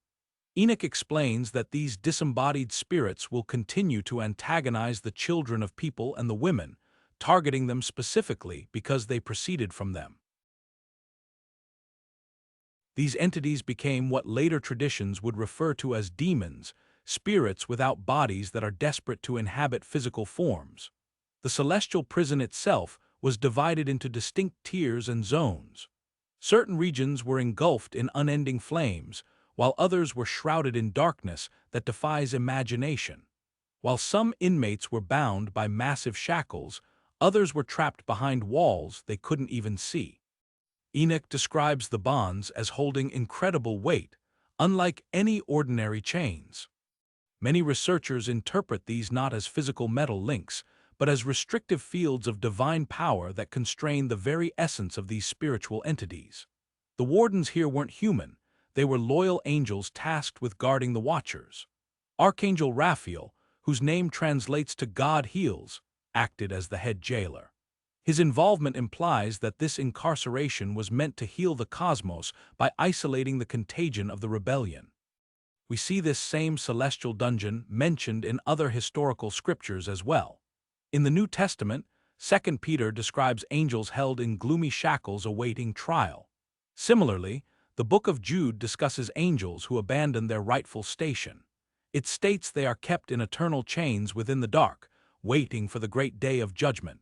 Enoch explains that these disembodied spirits will continue to antagonize the children of people and the women, targeting them specifically because they proceeded from them. These entities became what later traditions would refer to as demons, spirits without bodies that are desperate to inhabit physical forms. The celestial prison itself was divided into distinct tiers and zones. Certain regions were engulfed in unending flames, while others were shrouded in darkness that defies imagination. While some inmates were bound by massive shackles, others were trapped behind walls they couldn't even see. Enoch describes the bonds as holding incredible weight, unlike any ordinary chains. Many researchers interpret these not as physical metal links, but as restrictive fields of divine power that constrain the very essence of these spiritual entities. The wardens here weren't human, they were loyal angels tasked with guarding the watchers. Archangel Raphael, whose name translates to God heals, acted as the head jailer. His involvement implies that this incarceration was meant to heal the cosmos by isolating the contagion of the rebellion. We see this same celestial dungeon mentioned in other historical scriptures as well. In the New Testament, 2 Peter describes angels held in gloomy shackles awaiting trial. Similarly, the Book of Jude discusses angels who abandon their rightful station. It states they are kept in eternal chains within the dark, waiting for the great day of judgment.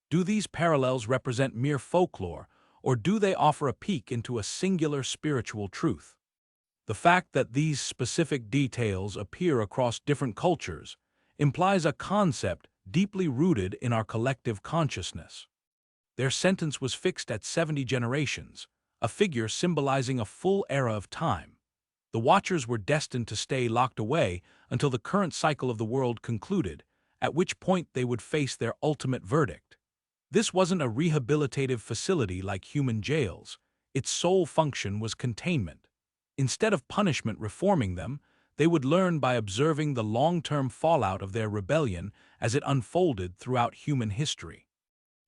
Do these parallels represent mere folklore, or do they offer a peek into a singular spiritual truth? The fact that these specific details appear across different cultures implies a concept deeply rooted in our collective consciousness. Their sentence was fixed at 70 generations, a figure symbolizing a full era of time. The Watchers were destined to stay locked away until the current cycle of the world concluded, at which point they would face their ultimate verdict. This wasn't a rehabilitative facility like human jails. Its sole function was containment. Instead of punishment reforming them, they would learn by observing the long-term fallout of their rebellion as it unfolded throughout human history.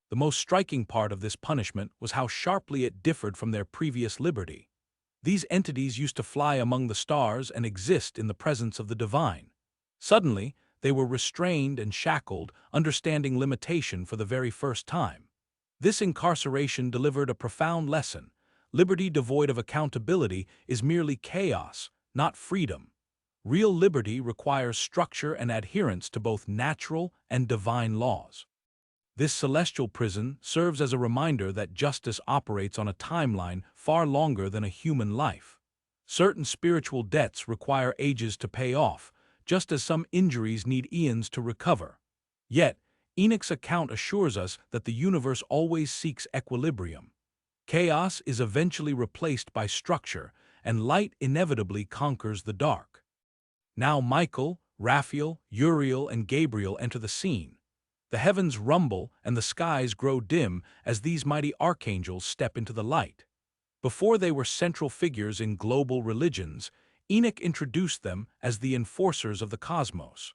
The most striking part of this punishment was how sharply it differed from their previous liberty. These entities used to fly among the stars and exist in the presence of the divine. Suddenly, they were restrained and shackled, understanding limitation for the very first time. This incarceration delivered a profound lesson. Liberty devoid of accountability is merely chaos, not freedom. Real liberty requires structure and adherence to both natural and divine laws. This celestial prison serves as a reminder that justice operates on a timeline far longer than a human life. Certain spiritual debts require ages to pay off, just as some injuries need eons to recover. Yet, Enoch's account assures us that the universe always seeks equilibrium. Chaos is eventually replaced by structure, and light inevitably conquers the dark. Now Michael, Raphael, Uriel, and Gabriel enter the scene. The heavens rumble and the skies grow dim as these mighty archangels step into the light. Before they were central figures in global religions, Enoch introduced them as the enforcers of the cosmos.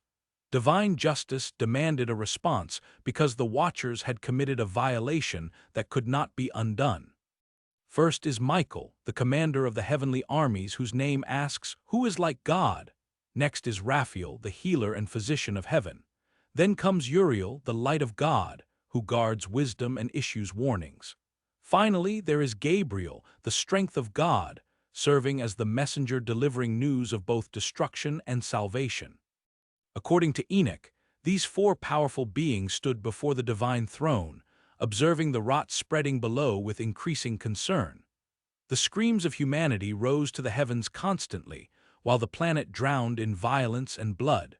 Divine justice demanded a response because the Watchers had committed a violation that could not be undone. First is Michael, the commander of the heavenly armies whose name asks, "Who is like God?" Next is Raphael, the healer and physician of heaven. Then comes Uriel, the light of God, who guards wisdom and issues warnings. Finally, there is Gabriel, the strength of God, serving as the messenger delivering news of both destruction and salvation. According to Enoch, these four powerful beings stood before the divine throne, observing the rot spreading below with increasing concern. The screams of humanity rose to the heavens constantly, while the planet drowned in violence and blood.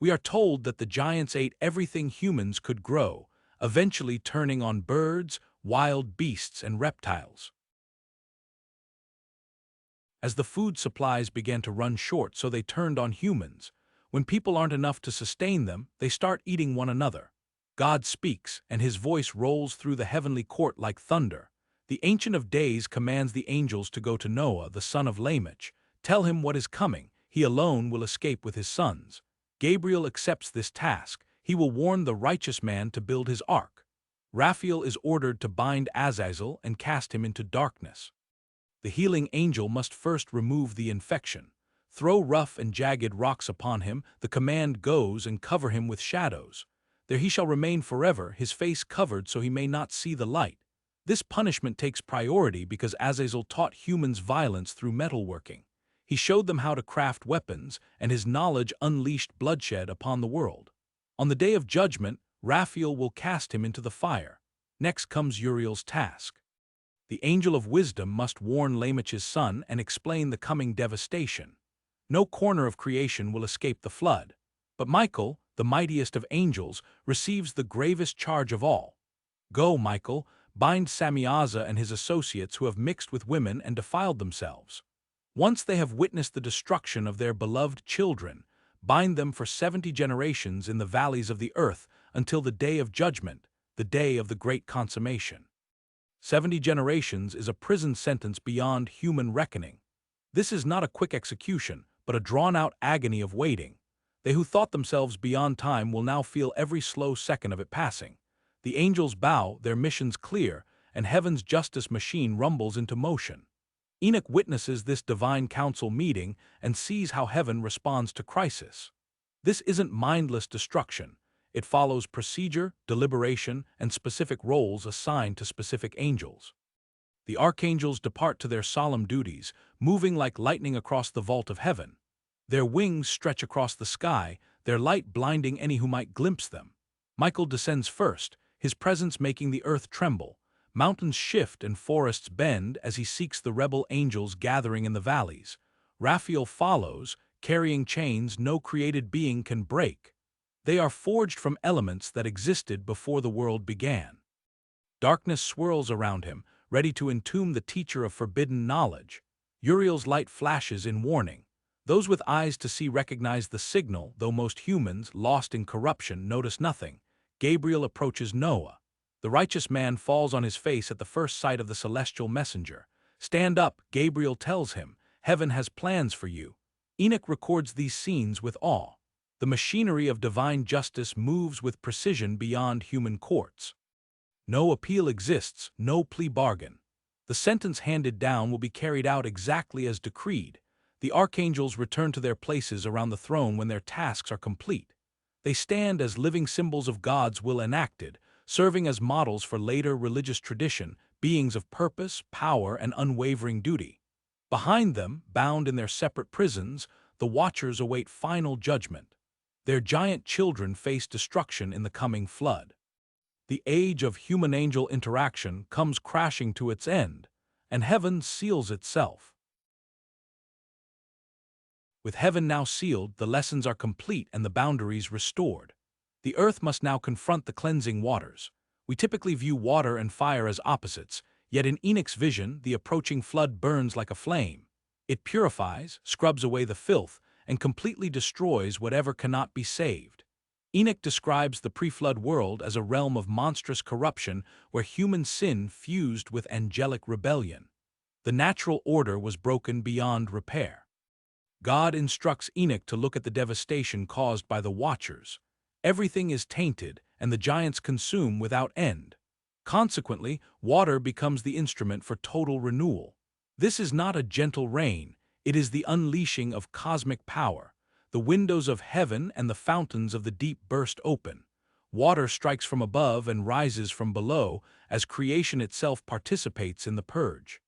We are told that the giants ate everything humans could grow, eventually turning on birds, wild beasts, and reptiles. As the food supplies began to run short, so they turned on humans. When people aren't enough to sustain them, they start eating one another. God speaks, and his voice rolls through the heavenly court like thunder. The Ancient of Days commands the angels to go to Noah, the son of Lamech. Tell him what is coming. He alone will escape with his sons. Gabriel accepts this task. He will warn the righteous man to build his ark. Raphael is ordered to bind Azazel and cast him into darkness. The healing angel must first remove the infection. Throw rough and jagged rocks upon him, the command goes, and cover him with shadows. There he shall remain forever, his face covered so he may not see the light. This punishment takes priority because Azazel taught humans violence through metalworking. He showed them how to craft weapons, and his knowledge unleashed bloodshed upon the world. On the day of judgment, Raphael will cast him into the fire. Next comes Uriel's task. The angel of wisdom must warn Lamech's son and explain the coming devastation. No corner of creation will escape the flood. But Michael, the mightiest of angels, receives the gravest charge of all. Go, Michael, bind Samyaza and his associates who have mixed with women and defiled themselves. Once they have witnessed the destruction of their beloved children, bind them for 70 generations in the valleys of the earth until the day of judgment, the day of the great consummation. 70 generations is a prison sentence beyond human reckoning. This is not a quick execution, but a drawn-out agony of waiting. They who thought themselves beyond time will now feel every slow second of it passing. The angels bow, their missions clear, and heaven's justice machine rumbles into motion. Enoch witnesses this divine council meeting and sees how heaven responds to crisis. This isn't mindless destruction. It follows procedure, deliberation, and specific roles assigned to specific angels. The archangels depart to their solemn duties, moving like lightning across the vault of heaven. Their wings stretch across the sky, their light blinding any who might glimpse them. Michael descends first, his presence making the earth tremble. Mountains shift and forests bend as he seeks the rebel angels gathering in the valleys. Raphael follows, carrying chains no created being can break. They are forged from elements that existed before the world began. Darkness swirls around him, ready to entomb the teacher of forbidden knowledge. Uriel's light flashes in warning. Those with eyes to see recognize the signal, though most humans, lost in corruption, notice nothing. Gabriel approaches Noah. The righteous man falls on his face at the first sight of the celestial messenger. "Stand up," Gabriel tells him. "Heaven has plans for you." Enoch records these scenes with awe. The machinery of divine justice moves with precision beyond human courts. No appeal exists, no plea bargain. The sentence handed down will be carried out exactly as decreed. The archangels return to their places around the throne when their tasks are complete. They stand as living symbols of God's will enacted, serving as models for later religious tradition, beings of purpose, power, and unwavering duty. Behind them, bound in their separate prisons, the watchers await final judgment. Their giant children face destruction in the coming flood. The age of human-angel interaction comes crashing to its end, and heaven seals itself. With heaven now sealed, the lessons are complete and the boundaries restored. The earth must now confront the cleansing waters. We typically view water and fire as opposites, yet in Enoch's vision, the approaching flood burns like a flame. It purifies, scrubs away the filth, and completely destroys whatever cannot be saved. Enoch describes the pre-flood world as a realm of monstrous corruption where human sin fused with angelic rebellion. The natural order was broken beyond repair. God instructs Enoch to look at the devastation caused by the Watchers. Everything is tainted, and the giants consume without end. Consequently, water becomes the instrument for total renewal. This is not a gentle rain, it is the unleashing of cosmic power. The windows of heaven and the fountains of the deep burst open. Water strikes from above and rises from below as creation itself participates in the purge.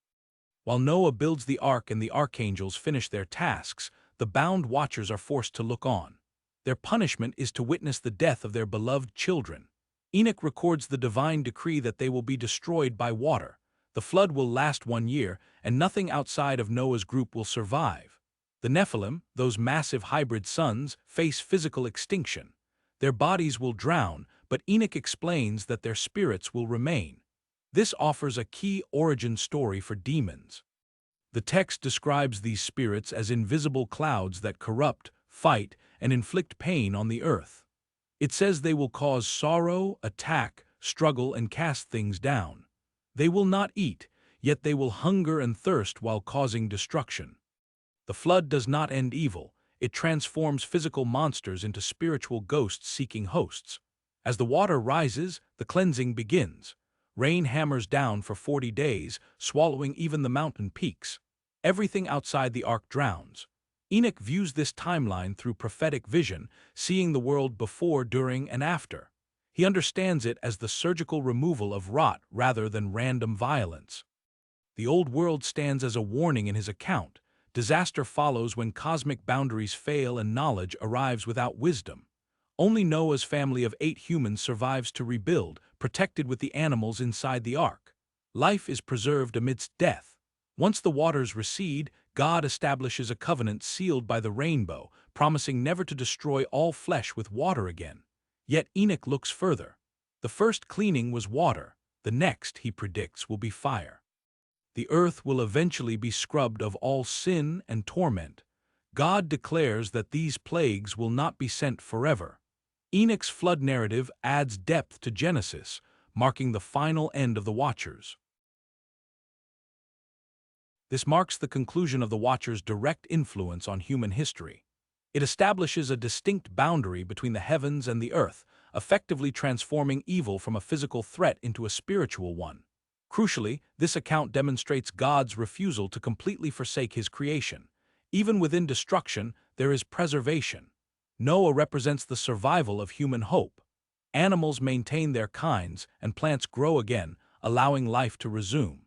While Noah builds the ark and the archangels finish their tasks, the bound watchers are forced to look on. Their punishment is to witness the death of their beloved children. Enoch records the divine decree that they will be destroyed by water. The flood will last 1 year, and nothing outside of Noah's group will survive. The Nephilim, those massive hybrid sons, face physical extinction. Their bodies will drown, but Enoch explains that their spirits will remain. This offers a key origin story for demons. The text describes these spirits as invisible clouds that corrupt, fight, and inflict pain on the earth. It says they will cause sorrow, attack, struggle, and cast things down. They will not eat, yet they will hunger and thirst while causing destruction. The flood does not end evil, it transforms physical monsters into spiritual ghosts seeking hosts. As the water rises, the cleansing begins. Rain hammers down for 40 days, swallowing even the mountain peaks. Everything outside the ark drowns. Enoch views this timeline through prophetic vision, seeing the world before, during, and after. He understands it as the surgical removal of rot rather than random violence. The old world stands as a warning in his account. Disaster follows when cosmic boundaries fail and knowledge arrives without wisdom. Only Noah's family of 8 humans survives to rebuild, protected with the animals inside the ark. Life is preserved amidst death. Once the waters recede, God establishes a covenant sealed by the rainbow, promising never to destroy all flesh with water again. Yet Enoch looks further. The first cleaning was water. The next, he predicts, will be fire. The earth will eventually be scrubbed of all sin and torment. God declares that these plagues will not be sent forever. Enoch's flood narrative adds depth to Genesis, marking the final end of the Watchers. This marks the conclusion of the Watchers' direct influence on human history. It establishes a distinct boundary between the heavens and the earth, effectively transforming evil from a physical threat into a spiritual one. Crucially, this account demonstrates God's refusal to completely forsake his creation. Even within destruction, there is preservation. Noah represents the survival of human hope. Animals maintain their kinds, and plants grow again, allowing life to resume.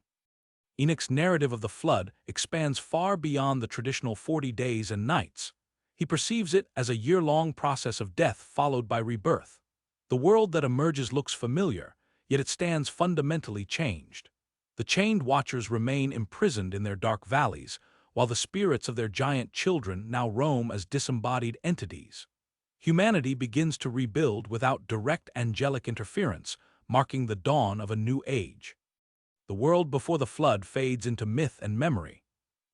Enoch's narrative of the flood expands far beyond the traditional 40 days and nights. He perceives it as a year-long process of death followed by rebirth. The world that emerges looks familiar, yet it stands fundamentally changed. The chained Watchers remain imprisoned in their dark valleys, while the spirits of their giant children now roam as disembodied entities. Humanity begins to rebuild without direct angelic interference, marking the dawn of a new age. The world before the flood fades into myth and memory.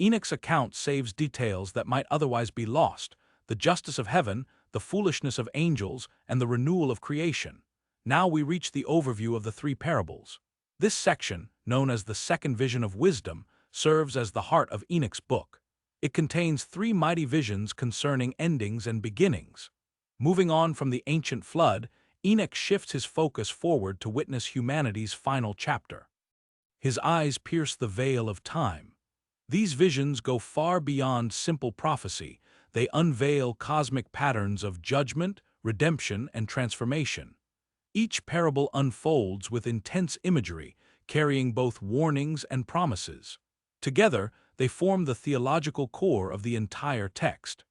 Enoch's account saves details that might otherwise be lost: the justice of heaven, the foolishness of angels, and the renewal of creation. Now we reach the overview of the three parables. This section, known as the second vision of wisdom, serves as the heart of Enoch's book. It contains three mighty visions concerning endings and beginnings. Moving on from the ancient flood, Enoch shifts his focus forward to witness humanity's final chapter. His eyes pierce the veil of time. These visions go far beyond simple prophecy. They unveil cosmic patterns of judgment, redemption, and transformation. Each parable unfolds with intense imagery, carrying both warnings and promises. Together, they form the theological core of the entire text.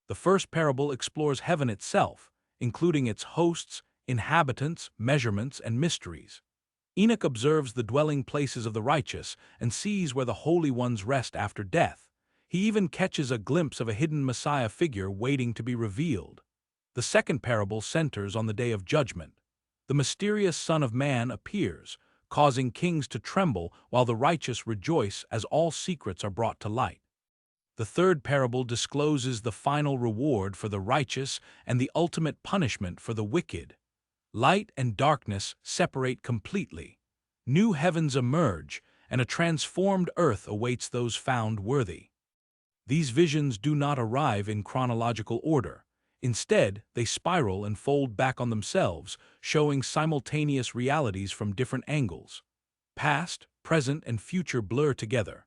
The first parable explores heaven itself, including its hosts, inhabitants, measurements, and mysteries. Enoch observes the dwelling places of the righteous and sees where the holy ones rest after death. He even catches a glimpse of a hidden Messiah figure waiting to be revealed. The second parable centers on the day of judgment. The mysterious Son of Man appears, causing kings to tremble while the righteous rejoice as all secrets are brought to light. The third parable discloses the final reward for the righteous and the ultimate punishment for the wicked. Light and darkness separate completely. New heavens emerge, and a transformed earth awaits those found worthy. These visions do not arrive in chronological order. Instead, they spiral and fold back on themselves, showing simultaneous realities from different angles. Past, present, and future blur together.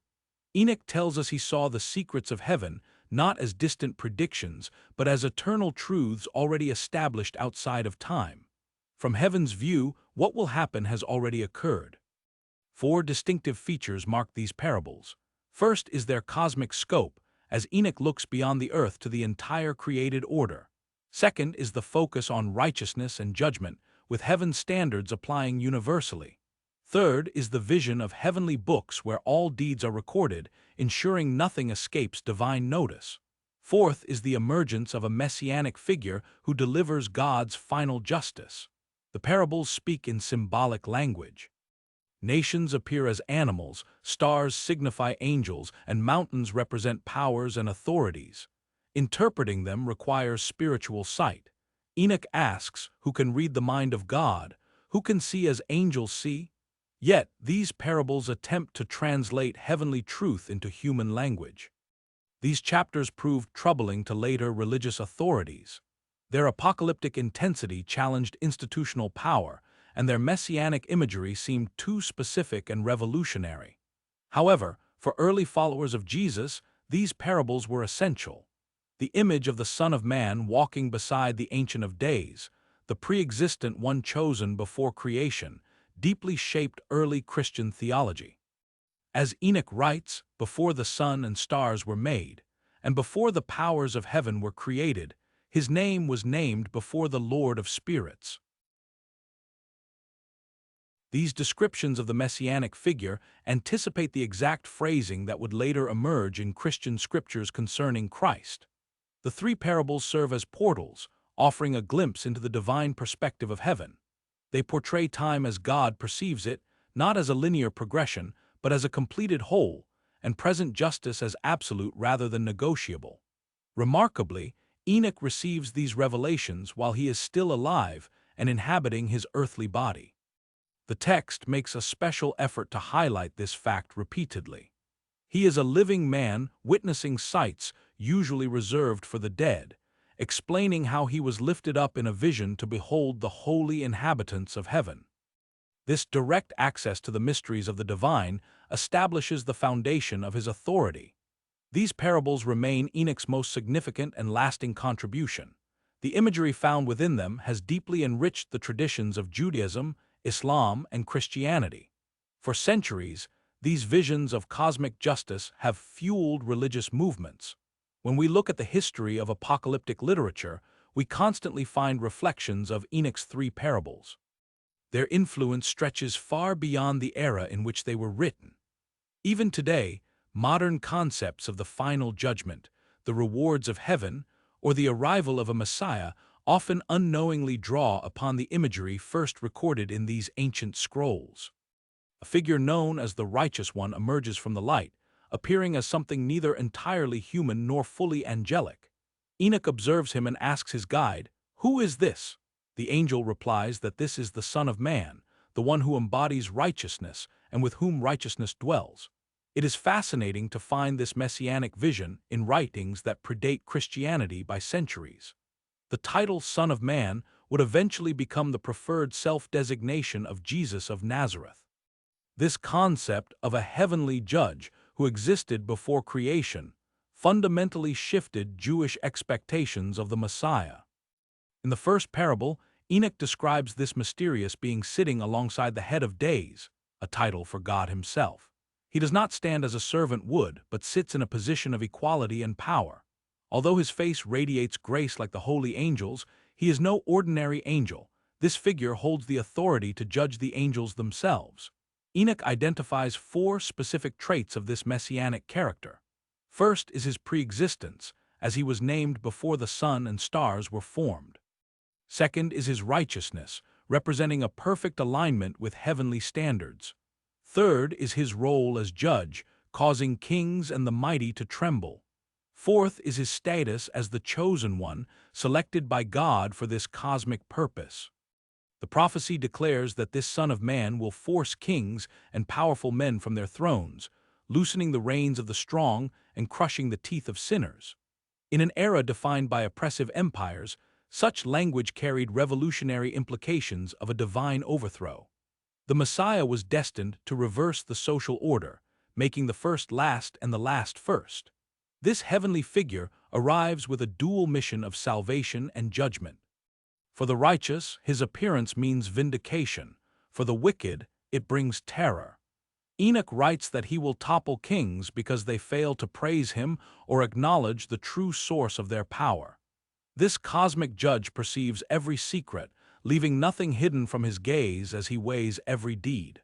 Enoch tells us he saw the secrets of heaven not as distant predictions, but as eternal truths already established outside of time. From heaven's view, what will happen has already occurred. Four distinctive features mark these parables. First is their cosmic scope, as Enoch looks beyond the earth to the entire created order. Second is the focus on righteousness and judgment, with heaven's standards applying universally. Third is the vision of heavenly books where all deeds are recorded, ensuring nothing escapes divine notice. Fourth is the emergence of a messianic figure who delivers God's final justice. The parables speak in symbolic language. Nations appear as animals, stars signify angels, and mountains represent powers and authorities. Interpreting them requires spiritual sight. Enoch asks, who can read the mind of God? Who can see as angels see? Yet, these parables attempt to translate heavenly truth into human language. These chapters proved troubling to later religious authorities. Their apocalyptic intensity challenged institutional power, and their messianic imagery seemed too specific and revolutionary. However, for early followers of Jesus, these parables were essential. The image of the Son of Man walking beside the Ancient of Days, the pre-existent one chosen before creation, deeply shaped early Christian theology. As Enoch writes, before the sun and stars were made, and before the powers of heaven were created, his name was named before the Lord of Spirits. These descriptions of the messianic figure anticipate the exact phrasing that would later emerge in Christian scriptures concerning Christ. The three parables serve as portals, offering a glimpse into the divine perspective of heaven. They portray time as God perceives it, not as a linear progression, but as a completed whole, and present justice as absolute rather than negotiable. Remarkably, Enoch receives these revelations while he is still alive and inhabiting his earthly body. The text makes a special effort to highlight this fact repeatedly. He is a living man witnessing sights usually reserved for the dead, explaining how he was lifted up in a vision to behold the holy inhabitants of heaven. This direct access to the mysteries of the divine establishes the foundation of his authority. These parables remain Enoch's most significant and lasting contribution. The imagery found within them has deeply enriched the traditions of Judaism, Islam, and Christianity. For centuries, these visions of cosmic justice have fueled religious movements. When we look at the history of apocalyptic literature, we constantly find reflections of Enoch's three parables. Their influence stretches far beyond the era in which they were written. Even today, modern concepts of the final judgment, the rewards of heaven, or the arrival of a Messiah often unknowingly draw upon the imagery first recorded in these ancient scrolls. A figure known as the Righteous One emerges from the light, appearing as something neither entirely human nor fully angelic. Enoch observes him and asks his guide, "Who is this?" The angel replies that this is the Son of Man, the one who embodies righteousness and with whom righteousness dwells. It is fascinating to find this messianic vision in writings that predate Christianity by centuries. The title Son of Man would eventually become the preferred self-designation of Jesus of Nazareth. This concept of a heavenly judge who existed before creation fundamentally shifted Jewish expectations of the Messiah. In the first parable, Enoch describes this mysterious being sitting alongside the head of days, a title for God himself. He does not stand as a servant would, but sits in a position of equality and power. Although his face radiates grace like the holy angels, he is no ordinary angel. This figure holds the authority to judge the angels themselves. Enoch identifies four specific traits of this messianic character. First is his pre-existence, as he was named before the sun and stars were formed. Second is his righteousness, representing a perfect alignment with heavenly standards. Third is his role as judge, causing kings and the mighty to tremble. Fourth is his status as the chosen one, selected by God for this cosmic purpose. The prophecy declares that this Son of Man will force kings and powerful men from their thrones, loosening the reins of the strong and crushing the teeth of sinners. In an era defined by oppressive empires, such language carried revolutionary implications of a divine overthrow. The Messiah was destined to reverse the social order, making the first last and the last first. This heavenly figure arrives with a dual mission of salvation and judgment. For the righteous, his appearance means vindication. For the wicked, it brings terror. Enoch writes that he will topple kings because they fail to praise him or acknowledge the true source of their power. This cosmic judge perceives every secret, leaving nothing hidden from his gaze as he weighs every deed.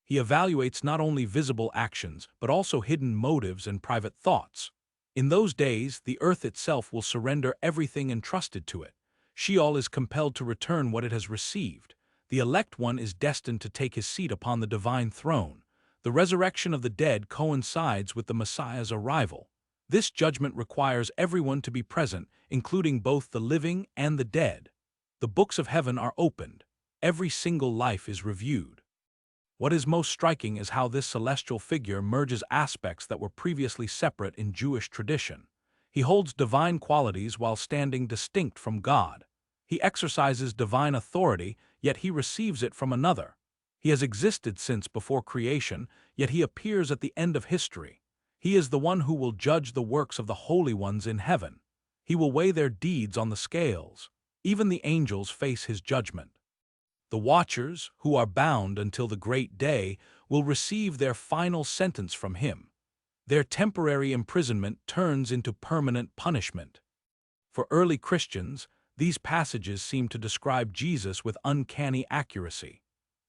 He evaluates not only visible actions, but also hidden motives and private thoughts. In those days, the earth itself will surrender everything entrusted to it. Sheol is compelled to return what it has received. The elect one is destined to take his seat upon the divine throne. The resurrection of the dead coincides with the Messiah's arrival. This judgment requires everyone to be present, including both the living and the dead. The books of heaven are opened. Every single life is reviewed. What is most striking is how this celestial figure merges aspects that were previously separate in Jewish tradition. He holds divine qualities while standing distinct from God. He exercises divine authority, yet he receives it from another. He has existed since before creation, yet he appears at the end of history. He is the one who will judge the works of the holy ones in heaven. He will weigh their deeds on the scales. Even the angels face his judgment. The watchers, who are bound until the great day, will receive their final sentence from him. Their temporary imprisonment turns into permanent punishment. For early Christians, these passages seem to describe Jesus with uncanny accuracy.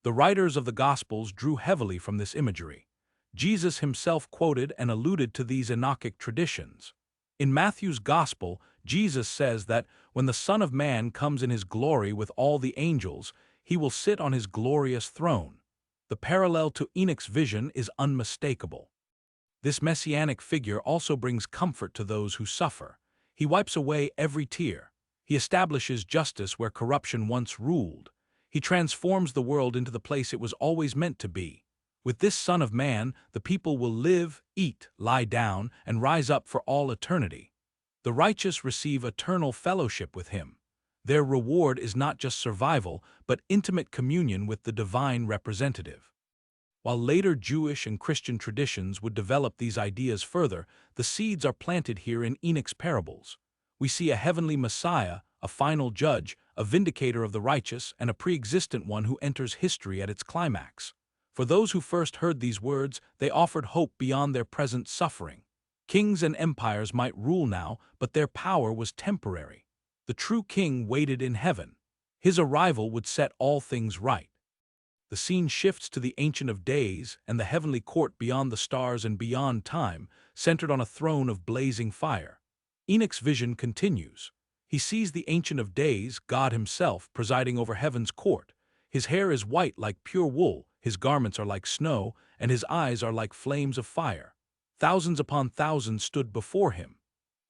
The writers of the Gospels drew heavily from this imagery. Jesus himself quoted and alluded to these Enochic traditions. In Matthew's Gospel, Jesus says that when the Son of Man comes in his glory with all the angels, he will sit on his glorious throne. The parallel to Enoch's vision is unmistakable. This messianic figure also brings comfort to those who suffer. He wipes away every tear. He establishes justice where corruption once ruled. He transforms the world into the place it was always meant to be. With this Son of Man, the people will live, eat, lie down, and rise up for all eternity. The righteous receive eternal fellowship with him. Their reward is not just survival, but intimate communion with the divine representative. While later Jewish and Christian traditions would develop these ideas further, the seeds are planted here in Enoch's parables. We see a heavenly Messiah, a final judge, a vindicator of the righteous, and a pre-existent one who enters history at its climax. For those who first heard these words, they offered hope beyond their present suffering. Kings and empires might rule now, but their power was temporary. The true king waited in heaven. His arrival would set all things right. The scene shifts to the Ancient of Days and the heavenly court beyond the stars and beyond time, centered on a throne of blazing fire. Enoch's vision continues. He sees the Ancient of Days, God himself, presiding over heaven's court. His hair is white like pure wool, his garments are like snow, and his eyes are like flames of fire. Thousands upon thousands stood before him.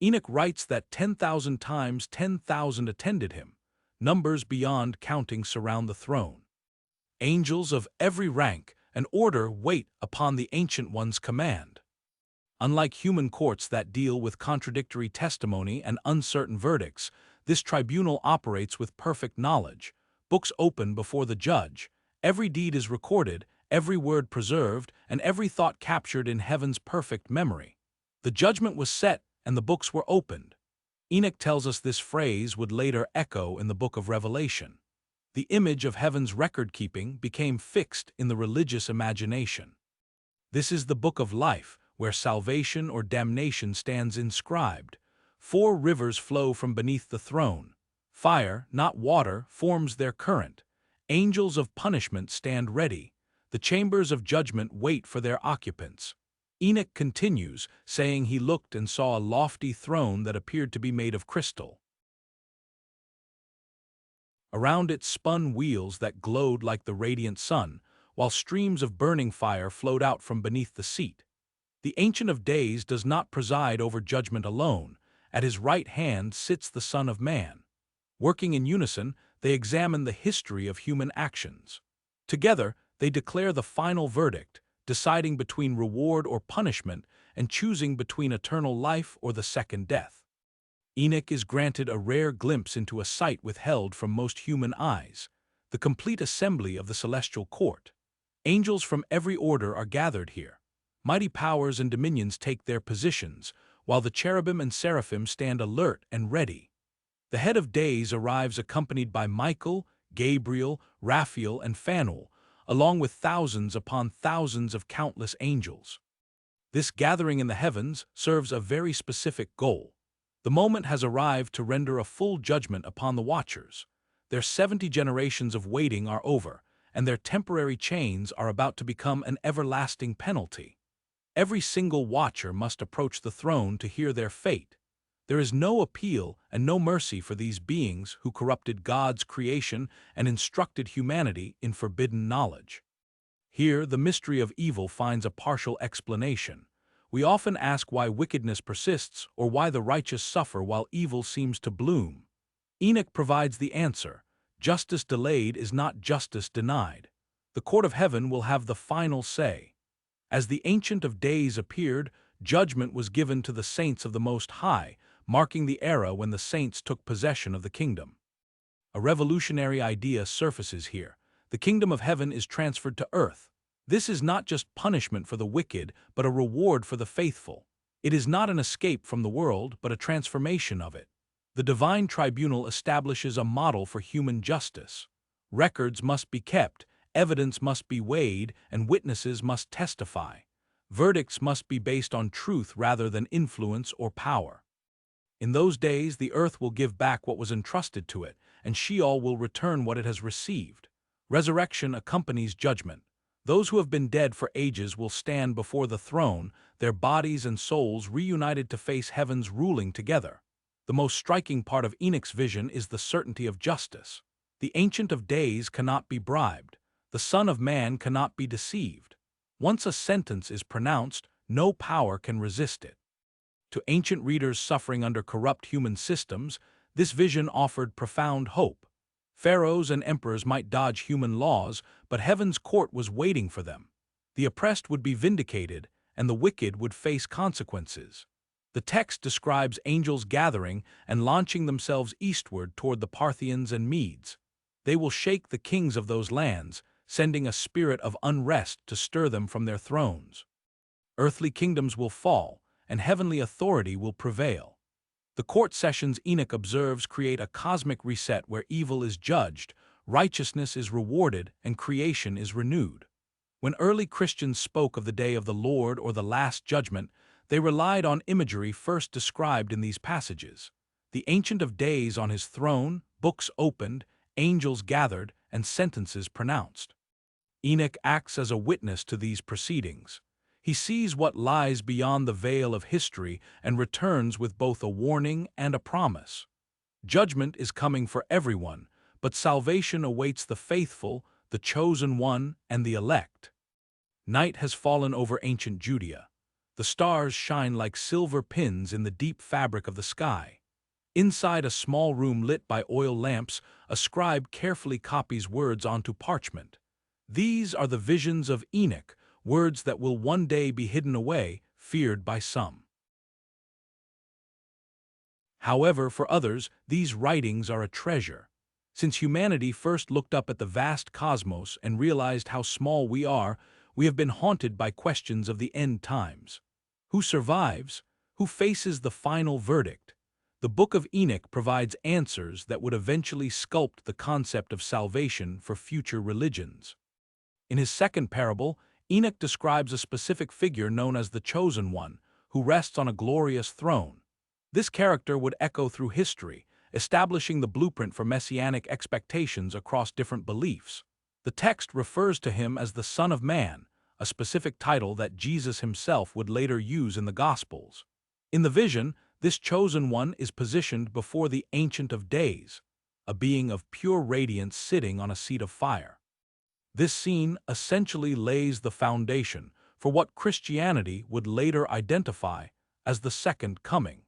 Enoch writes that 10,000 times 10,000 attended him. Numbers beyond counting surround the throne. Angels of every rank and order wait upon the Ancient One's command. Unlike human courts that deal with contradictory testimony and uncertain verdicts, this tribunal operates with perfect knowledge. Books open before the judge. Every deed is recorded, every word preserved, and every thought captured in heaven's perfect memory. The judgment was set, and the books were opened. Enoch tells us this phrase would later echo in the Book of Revelation. The image of heaven's record-keeping became fixed in the religious imagination. This is the Book of Life, where salvation or damnation stands inscribed. 4 rivers flow from beneath the throne. Fire, not water, forms their current. Angels of punishment stand ready. The chambers of judgment wait for their occupants. Enoch continues, saying he looked and saw a lofty throne that appeared to be made of crystal. Around it spun wheels that glowed like the radiant sun, while streams of burning fire flowed out from beneath the seat. The Ancient of Days does not preside over judgment alone. At his right hand sits the Son of Man. Working in unison, they examine the history of human actions. Together, they declare the final verdict, deciding between reward or punishment and choosing between eternal life or the second death. Enoch is granted a rare glimpse into a sight withheld from most human eyes, the complete assembly of the celestial court. Angels from every order are gathered here. Mighty powers and dominions take their positions, while the cherubim and seraphim stand alert and ready. The head of days arrives accompanied by Michael, Gabriel, Raphael, and Phanuel, along with thousands upon thousands of countless angels. This gathering in the heavens serves a very specific goal. The moment has arrived to render a full judgment upon the watchers. Their 70 generations of waiting are over, and their temporary chains are about to become an everlasting penalty. Every single watcher must approach the throne to hear their fate. There is no appeal and no mercy for these beings who corrupted God's creation and instructed humanity in forbidden knowledge. Here, the mystery of evil finds a partial explanation. We often ask why wickedness persists or why the righteous suffer while evil seems to bloom. Enoch provides the answer. Justice delayed is not justice denied. The court of heaven will have the final say. As the Ancient of Days appeared, judgment was given to the saints of the Most High, marking the era when the saints took possession of the kingdom. A revolutionary idea surfaces here. The kingdom of heaven is transferred to earth. This is not just punishment for the wicked, but a reward for the faithful. It is not an escape from the world, but a transformation of it. The divine tribunal establishes a model for human justice. Records must be kept, evidence must be weighed, and witnesses must testify. Verdicts must be based on truth rather than influence or power. In those days, the earth will give back what was entrusted to it, and Sheol will return what it has received. Resurrection accompanies judgment. Those who have been dead for ages will stand before the throne, their bodies and souls reunited to face heaven's ruling together. The most striking part of Enoch's vision is the certainty of justice. The Ancient of Days cannot be bribed. The Son of Man cannot be deceived. Once a sentence is pronounced, no power can resist it. To ancient readers suffering under corrupt human systems, this vision offered profound hope. Pharaohs and emperors might dodge human laws, but heaven's court was waiting for them. The oppressed would be vindicated, and the wicked would face consequences. The text describes angels gathering and launching themselves eastward toward the Parthians and Medes. They will shake the kings of those lands, sending a spirit of unrest to stir them from their thrones. Earthly kingdoms will fall, and heavenly authority will prevail. The court sessions Enoch observes create a cosmic reset where evil is judged, righteousness is rewarded, and creation is renewed. When early Christians spoke of the day of the Lord or the Last Judgment, they relied on imagery first described in these passages. The Ancient of Days on his throne, books opened, angels gathered, and sentences pronounced. Enoch acts as a witness to these proceedings. He sees what lies beyond the veil of history and returns with both a warning and a promise. Judgment is coming for everyone, but salvation awaits the faithful, the chosen one, and the elect. Night has fallen over ancient Judea. The stars shine like silver pins in the deep fabric of the sky. Inside a small room lit by oil lamps, a scribe carefully copies words onto parchment. These are the visions of Enoch, words that will one day be hidden away, feared by some. However, for others, these writings are a treasure. Since humanity first looked up at the vast cosmos and realized how small we are, we have been haunted by questions of the end times. Who survives? Who faces the final verdict? The Book of Enoch provides answers that would eventually sculpt the concept of salvation for future religions. In his second parable, Enoch describes a specific figure known as the Chosen One, who rests on a glorious throne. This character would echo through history, establishing the blueprint for messianic expectations across different beliefs. The text refers to him as the Son of Man, a specific title that Jesus himself would later use in the Gospels. In the vision, this Chosen One is positioned before the Ancient of Days, a being of pure radiance sitting on a seat of fire. This scene essentially lays the foundation for what Christianity would later identify as the Second Coming.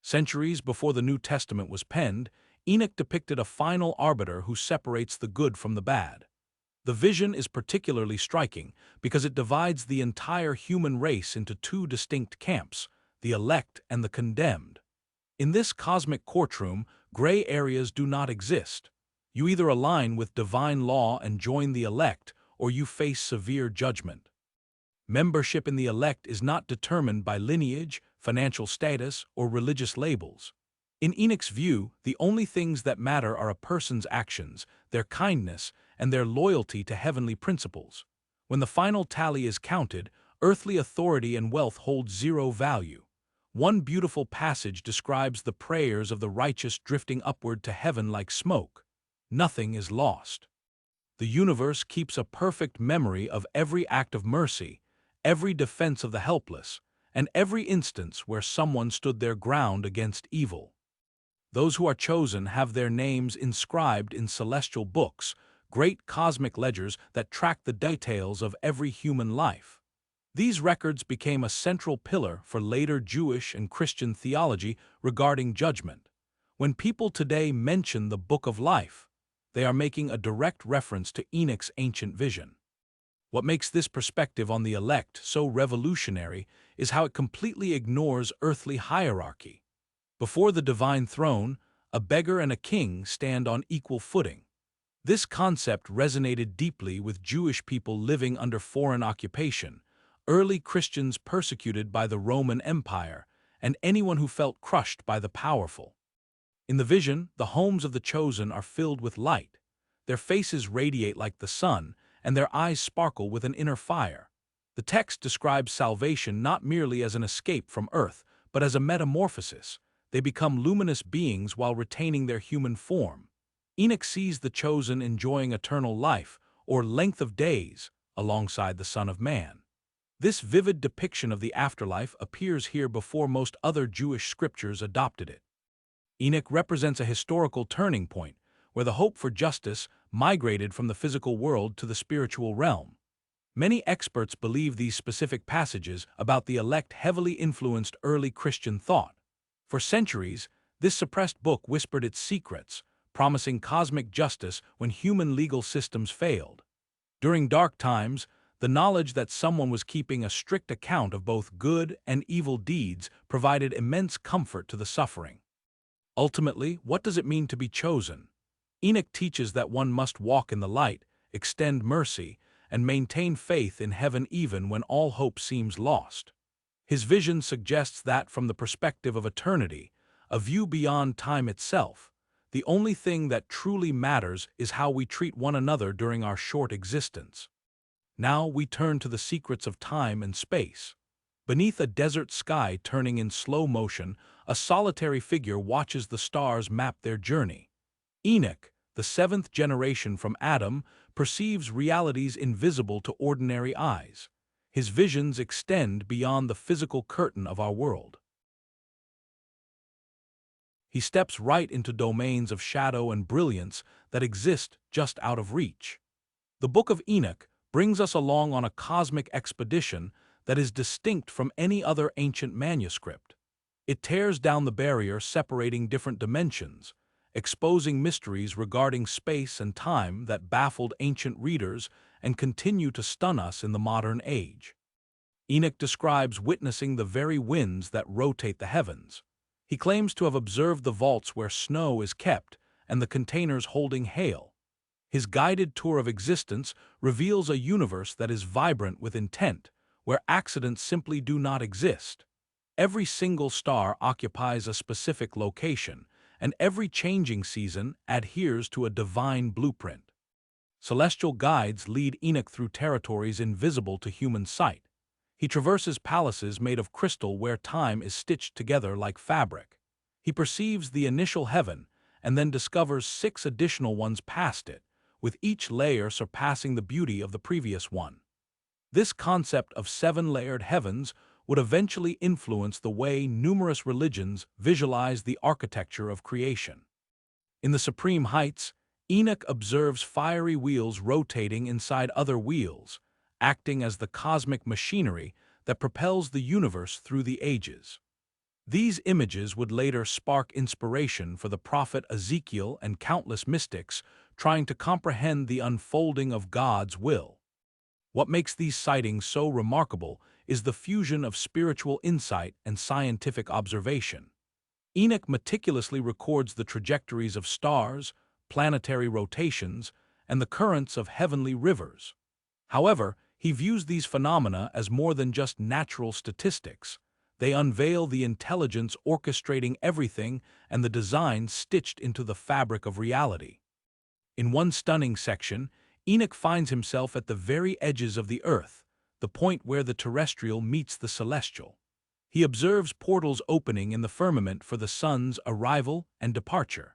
Centuries before the New Testament was penned, Enoch depicted a final arbiter who separates the good from the bad. The vision is particularly striking because it divides the entire human race into two distinct camps, the elect and the condemned. In this cosmic courtroom, gray areas do not exist. You either align with divine law and join the elect, or you face severe judgment. Membership in the elect is not determined by lineage, financial status, or religious labels. In Enoch's view, the only things that matter are a person's actions, their kindness, and their loyalty to heavenly principles. When the final tally is counted, earthly authority and wealth hold zero value. One beautiful passage describes the prayers of the righteous drifting upward to heaven like smoke. Nothing is lost. The universe keeps a perfect memory of every act of mercy, every defense of the helpless, and every instance where someone stood their ground against evil. Those who are chosen have their names inscribed in celestial books, great cosmic ledgers that track the details of every human life. These records became a central pillar for later Jewish and Christian theology regarding judgment. When people today mention the Book of Life, they are making a direct reference to Enoch's ancient vision. What makes this perspective on the elect so revolutionary is how it completely ignores earthly hierarchy. Before the divine throne, a beggar and a king stand on equal footing. This concept resonated deeply with Jewish people living under foreign occupation, early Christians persecuted by the Roman Empire, and anyone who felt crushed by the powerful. In the vision, the homes of the chosen are filled with light. Their faces radiate like the sun, and their eyes sparkle with an inner fire. The text describes salvation not merely as an escape from earth, but as a metamorphosis. They become luminous beings while retaining their human form. Enoch sees the chosen enjoying eternal life, or length of days, alongside the Son of Man. This vivid depiction of the afterlife appears here before most other Jewish scriptures adopted it. Enoch represents a historical turning point, where the hope for justice migrated from the physical world to the spiritual realm. Many experts believe these specific passages about the elect heavily influenced early Christian thought. For centuries, this suppressed book whispered its secrets, promising cosmic justice when human legal systems failed. During dark times, the knowledge that someone was keeping a strict account of both good and evil deeds provided immense comfort to the suffering. Ultimately, what does it mean to be chosen? Enoch teaches that one must walk in the light, extend mercy, and maintain faith in heaven even when all hope seems lost. His vision suggests that from the perspective of eternity, a view beyond time itself, the only thing that truly matters is how we treat one another during our short existence. Now we turn to the secrets of time and space. Beneath a desert sky turning in slow motion, a solitary figure watches the stars map their journey. Enoch, the seventh generation from Adam, perceives realities invisible to ordinary eyes. His visions extend beyond the physical curtain of our world. He steps right into domains of shadow and brilliance that exist just out of reach. The Book of Enoch brings us along on a cosmic expedition that is distinct from any other ancient manuscript. It tears down the barrier separating different dimensions, exposing mysteries regarding space and time that baffled ancient readers and continue to stun us in the modern age. Enoch describes witnessing the very winds that rotate the heavens. He claims to have observed the vaults where snow is kept and the containers holding hail. His guided tour of existence reveals a universe that is vibrant with intent, where accidents simply do not exist. Every single star occupies a specific location, and every changing season adheres to a divine blueprint. Celestial guides lead Enoch through territories invisible to human sight. He traverses palaces made of crystal where time is stitched together like fabric. He perceives the initial heaven and then discovers 6 additional ones past it, with each layer surpassing the beauty of the previous one. This concept of 7-layered heavens would eventually influence the way numerous religions visualize the architecture of creation. In the supreme heights, Enoch observes fiery wheels rotating inside other wheels, acting as the cosmic machinery that propels the universe through the ages. These images would later spark inspiration for the prophet Ezekiel and countless mystics trying to comprehend the unfolding of God's will. What makes these sightings so remarkable is the fusion of spiritual insight and scientific observation. Enoch meticulously records the trajectories of stars, planetary rotations, and the currents of heavenly rivers. However, he views these phenomena as more than just natural statistics. They unveil the intelligence orchestrating everything and the design stitched into the fabric of reality. In one stunning section, Enoch finds himself at the very edges of the earth, the point where the terrestrial meets the celestial. He observes portals opening in the firmament for the sun's arrival and departure.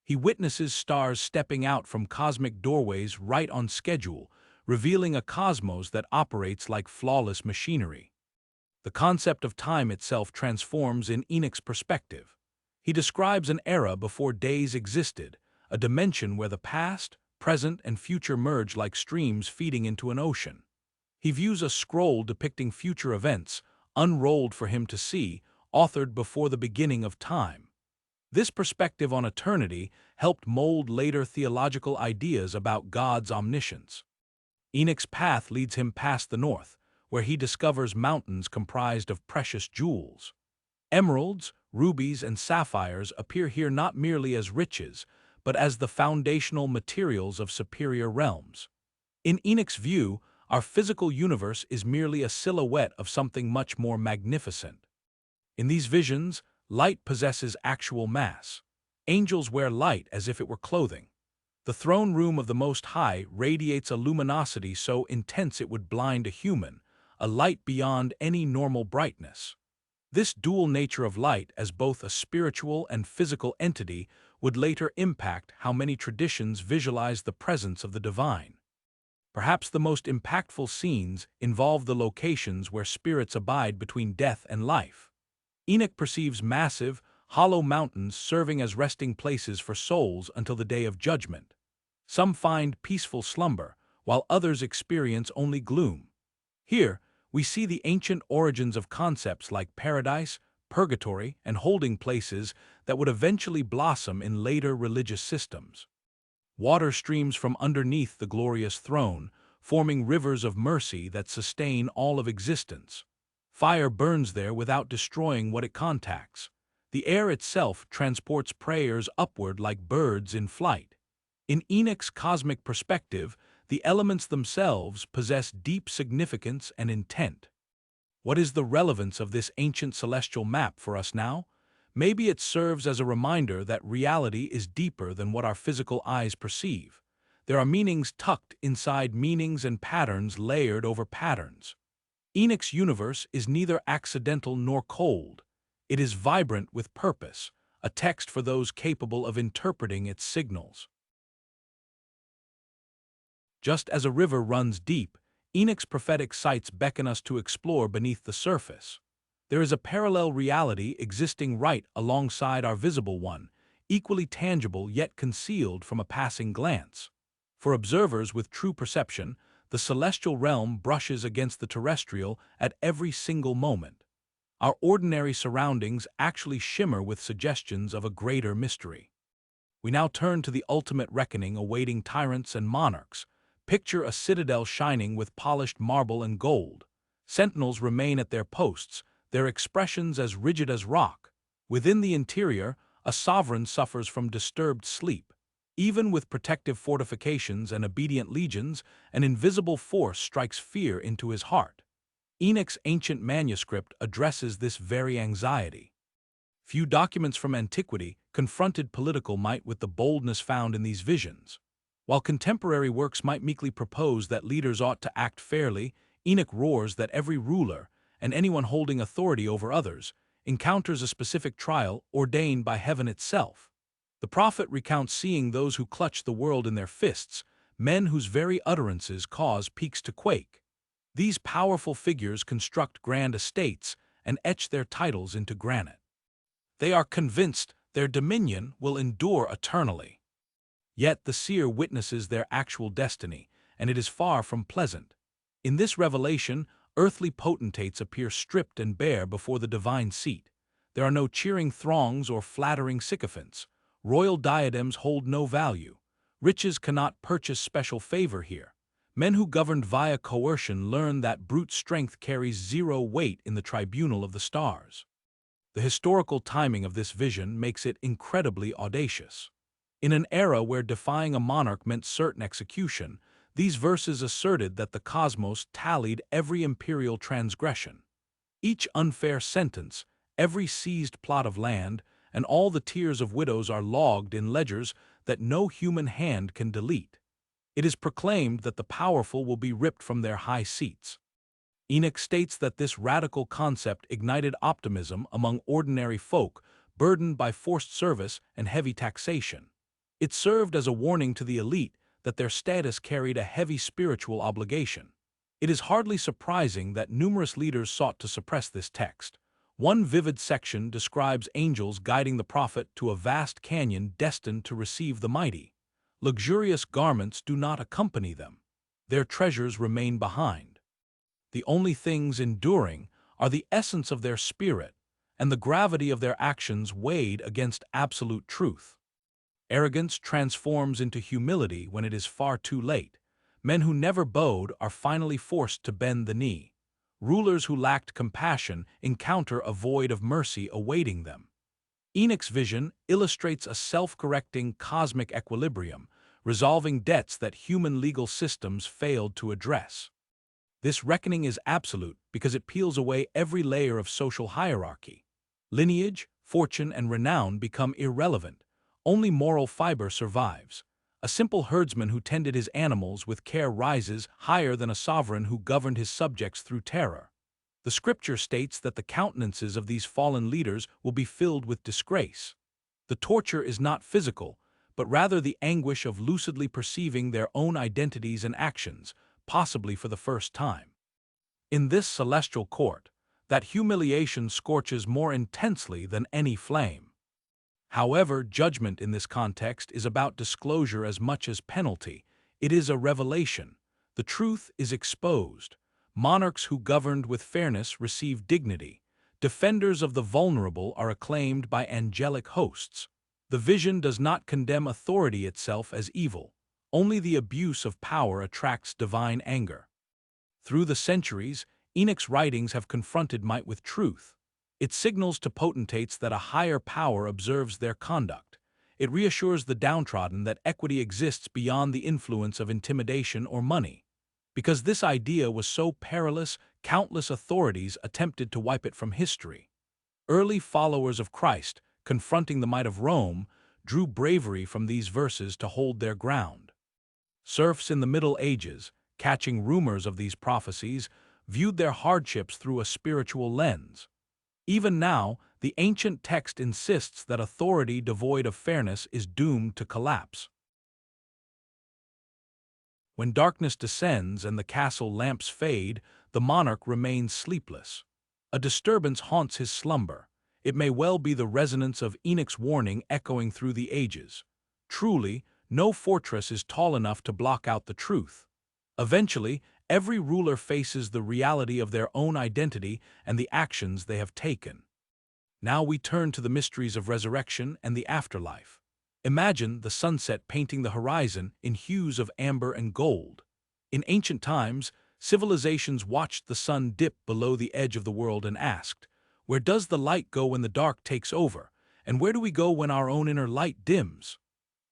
He witnesses stars stepping out from cosmic doorways right on schedule, revealing a cosmos that operates like flawless machinery. The concept of time itself transforms in Enoch's perspective. He describes an era before days existed, a dimension where the past, present, and future merge like streams feeding into an ocean. He views a scroll depicting future events, unrolled for him to see, authored before the beginning of time. This perspective on eternity helped mold later theological ideas about God's omniscience. Enoch's path leads him past the north, where he discovers mountains comprised of precious jewels. Emeralds, rubies, and sapphires appear here not merely as riches, but as the foundational materials of superior realms. In Enoch's view, our physical universe is merely a silhouette of something much more magnificent. In these visions, light possesses actual mass. Angels wear light as if it were clothing. The throne room of the Most High radiates a luminosity so intense it would blind a human, a light beyond any normal brightness. This dual nature of light as both a spiritual and physical entity would later impact how many traditions visualize the presence of the divine. Perhaps the most impactful scenes involve the locations where spirits abide between death and life. Enoch perceives massive, hollow mountains serving as resting places for souls until the day of judgment. Some find peaceful slumber, while others experience only gloom. Here, we see the ancient origins of concepts like paradise, purgatory, and holding places that would eventually blossom in later religious systems. Water streams from underneath the glorious throne, forming rivers of mercy that sustain all of existence. Fire burns there without destroying what it contacts. The air itself transports prayers upward like birds in flight. In Enoch's cosmic perspective, the elements themselves possess deep significance and intent. What is the relevance of this ancient celestial map for us now? Maybe it serves as a reminder that reality is deeper than what our physical eyes perceive. There are meanings tucked inside meanings and patterns layered over patterns. Enoch's universe is neither accidental nor cold. It is vibrant with purpose, a text for those capable of interpreting its signals. Just as a river runs deep, Enoch's prophetic sights beckon us to explore beneath the surface. There is a parallel reality existing right alongside our visible one, equally tangible yet concealed from a passing glance. For observers with true perception, the celestial realm brushes against the terrestrial at every single moment. Our ordinary surroundings actually shimmer with suggestions of a greater mystery. We now turn to the ultimate reckoning awaiting tyrants and monarchs. Picture a citadel shining with polished marble and gold. Sentinels remain at their posts, their expressions as rigid as rock. Within the interior, a sovereign suffers from disturbed sleep. Even with protective fortifications and obedient legions, an invisible force strikes fear into his heart. Enoch's ancient manuscript addresses this very anxiety. Few documents from antiquity confronted political might with the boldness found in these visions. While contemporary works might meekly propose that leaders ought to act fairly, Enoch roars that every ruler, and anyone holding authority over others, encounters a specific trial ordained by heaven itself. The prophet recounts seeing those who clutch the world in their fists, men whose very utterances cause peaks to quake. These powerful figures construct grand estates and etch their titles into granite. They are convinced their dominion will endure eternally. Yet the seer witnesses their actual destiny, and it is far from pleasant. In this revelation, earthly potentates appear stripped and bare before the divine seat. There are no cheering throngs or flattering sycophants. Royal diadems hold no value. Riches cannot purchase special favor here. Men who governed via coercion learn that brute strength carries zero weight in the tribunal of the stars. The historical timing of this vision makes it incredibly audacious. In an era where defying a monarch meant certain execution, these verses asserted that the cosmos tallied every imperial transgression. Each unfair sentence, every seized plot of land, and all the tears of widows are logged in ledgers that no human hand can delete. It is proclaimed that the powerful will be ripped from their high seats. Enoch states that this radical concept ignited optimism among ordinary folk burdened by forced service and heavy taxation. It served as a warning to the elite that their status carried a heavy spiritual obligation. It is hardly surprising that numerous leaders sought to suppress this text. One vivid section describes angels guiding the prophet to a vast canyon destined to receive the mighty. Luxurious garments do not accompany them. Their treasures remain behind. The only things enduring are the essence of their spirit and the gravity of their actions weighed against absolute truth. Arrogance transforms into humility when it is far too late. Men who never bowed are finally forced to bend the knee. Rulers who lacked compassion encounter a void of mercy awaiting them. Enoch's vision illustrates a self-correcting cosmic equilibrium, resolving debts that human legal systems failed to address. This reckoning is absolute because it peels away every layer of social hierarchy. Lineage, fortune, and renown become irrelevant. Only moral fiber survives. A simple herdsman who tended his animals with care rises higher than a sovereign who governed his subjects through terror. The scripture states that the countenances of these fallen leaders will be filled with disgrace. The torture is not physical, but rather the anguish of lucidly perceiving their own identities and actions, possibly for the first time. In this celestial court, that humiliation scorches more intensely than any flame. However, judgment in this context is about disclosure as much as penalty. It is a revelation. The truth is exposed. Monarchs who governed with fairness receive dignity. Defenders of the vulnerable are acclaimed by angelic hosts. The vision does not condemn authority itself as evil. Only the abuse of power attracts divine anger. Through the centuries, Enoch's writings have confronted might with truth. It signals to potentates that a higher power observes their conduct. It reassures the downtrodden that equity exists beyond the influence of intimidation or money. Because this idea was so perilous, countless authorities attempted to wipe it from history. Early followers of Christ, confronting the might of Rome, drew bravery from these verses to hold their ground. Serfs in the Middle Ages, catching rumors of these prophecies, viewed their hardships through a spiritual lens. Even now, the ancient text insists that authority devoid of fairness is doomed to collapse. When darkness descends and the castle lamps fade, the monarch remains sleepless. A disturbance haunts his slumber. It may well be the resonance of Enoch's warning echoing through the ages. Truly, no fortress is tall enough to block out the truth. Eventually, every ruler faces the reality of their own identity and the actions they have taken. Now we turn to the mysteries of resurrection and the afterlife. Imagine the sunset painting the horizon in hues of amber and gold. In ancient times, civilizations watched the sun dip below the edge of the world and asked, "Where does the light go when the dark takes over? And where do we go when our own inner light dims?"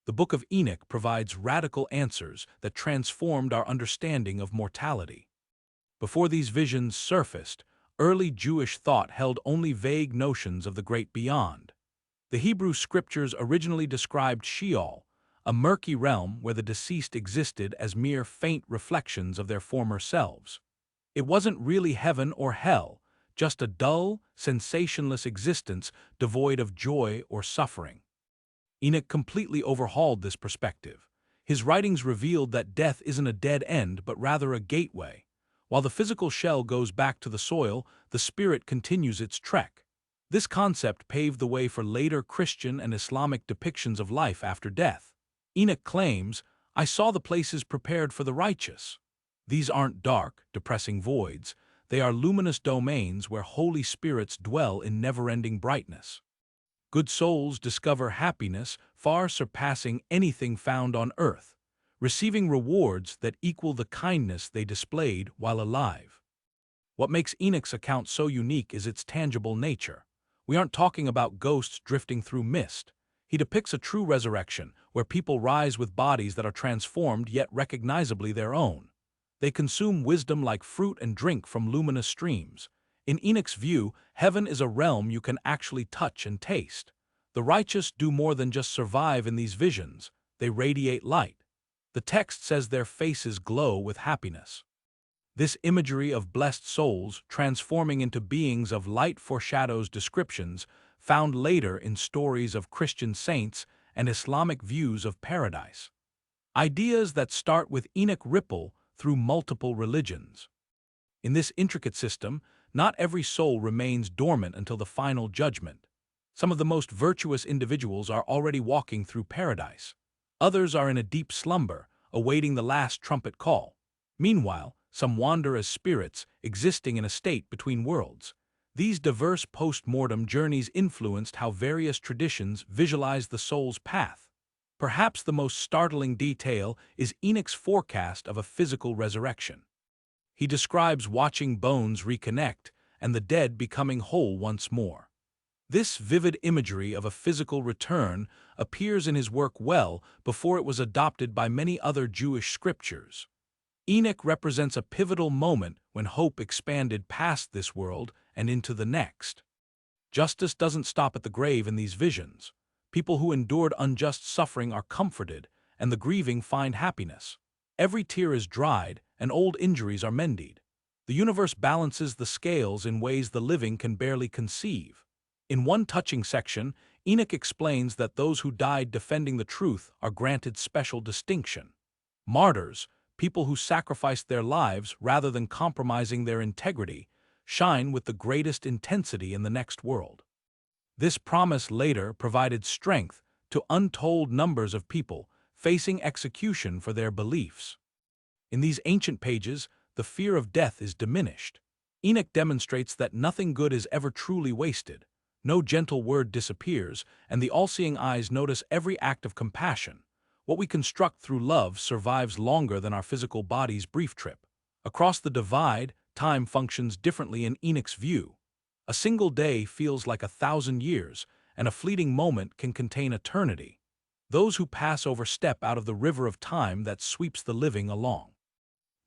The Book of Enoch provides radical answers that transformed our understanding of mortality. Before these visions surfaced, early Jewish thought held only vague notions of the great beyond. The Hebrew scriptures originally described Sheol, a murky realm where the deceased existed as mere faint reflections of their former selves. It wasn't really heaven or hell, just a dull, sensationless existence devoid of joy or suffering. Enoch completely overhauled this perspective. His writings revealed that death isn't a dead end but rather a gateway. While the physical shell goes back to the soil, the spirit continues its trek. This concept paved the way for later Christian and Islamic depictions of life after death. Enoch claims, "I saw the places prepared for the righteous." These aren't dark, depressing voids. They are luminous domains where holy spirits dwell in never-ending brightness. Good souls discover happiness far surpassing anything found on earth, receiving rewards that equal the kindness they displayed while alive. What makes Enoch's account so unique is its tangible nature. We aren't talking about ghosts drifting through mist. He depicts a true resurrection, where people rise with bodies that are transformed yet recognizably their own. They consume wisdom like fruit and drink from luminous streams. In Enoch's view, heaven is a realm you can actually touch and taste. The righteous do more than just survive in these visions, they radiate light. The text says their faces glow with happiness. This imagery of blessed souls transforming into beings of light foreshadows descriptions found later in stories of Christian saints and Islamic views of paradise. Ideas that start with Enoch ripple through multiple religions. In this intricate system, not every soul remains dormant until the final judgment. Some of the most virtuous individuals are already walking through paradise. Others are in a deep slumber, awaiting the last trumpet call. Meanwhile, some wander as spirits, existing in a state between worlds. These diverse post-mortem journeys influenced how various traditions visualize the soul's path. Perhaps the most startling detail is Enoch's forecast of a physical resurrection. He describes watching bones reconnect and the dead becoming whole once more. This vivid imagery of a physical return appears in his work well before it was adopted by many other Jewish scriptures. Enoch represents a pivotal moment when hope expanded past this world and into the next. Justice doesn't stop at the grave in these visions. People who endured unjust suffering are comforted, and the grieving find happiness. Every tear is dried, and old injuries are mended. The universe balances the scales in ways the living can barely conceive. In one touching section, Enoch explains that those who died defending the truth are granted special distinction. Martyrs, people who sacrificed their lives rather than compromising their integrity, shine with the greatest intensity in the next world. This promise later provided strength to untold numbers of people facing execution for their beliefs. In these ancient pages, the fear of death is diminished. Enoch demonstrates that nothing good is ever truly wasted. No gentle word disappears, and the all-seeing eyes notice every act of compassion. What we construct through love survives longer than our physical body's brief trip. Across the divide, time functions differently in Enoch's view. A single day feels like 1,000 years, and a fleeting moment can contain eternity. Those who pass over step out of the river of time that sweeps the living along.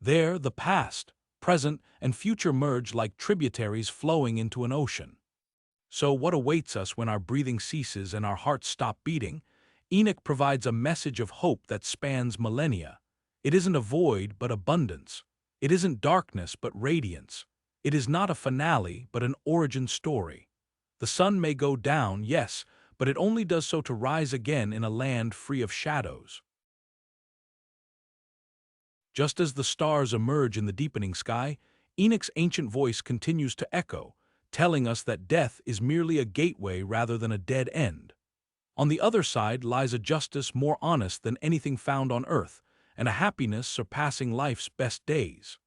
There, the past, present, and future merge like tributaries flowing into an ocean. So what awaits us when our breathing ceases and our hearts stop beating? Enoch provides a message of hope that spans millennia. It isn't a void, but abundance. It isn't darkness, but radiance. It is not a finale, but an origin story. The sun may go down, yes, but it only does so to rise again in a land free of shadows. Just as the stars emerge in the deepening sky, Enoch's ancient voice continues to echo, telling us that death is merely a gateway rather than a dead end. On the other side lies a justice more honest than anything found on earth, and a happiness surpassing life's best days.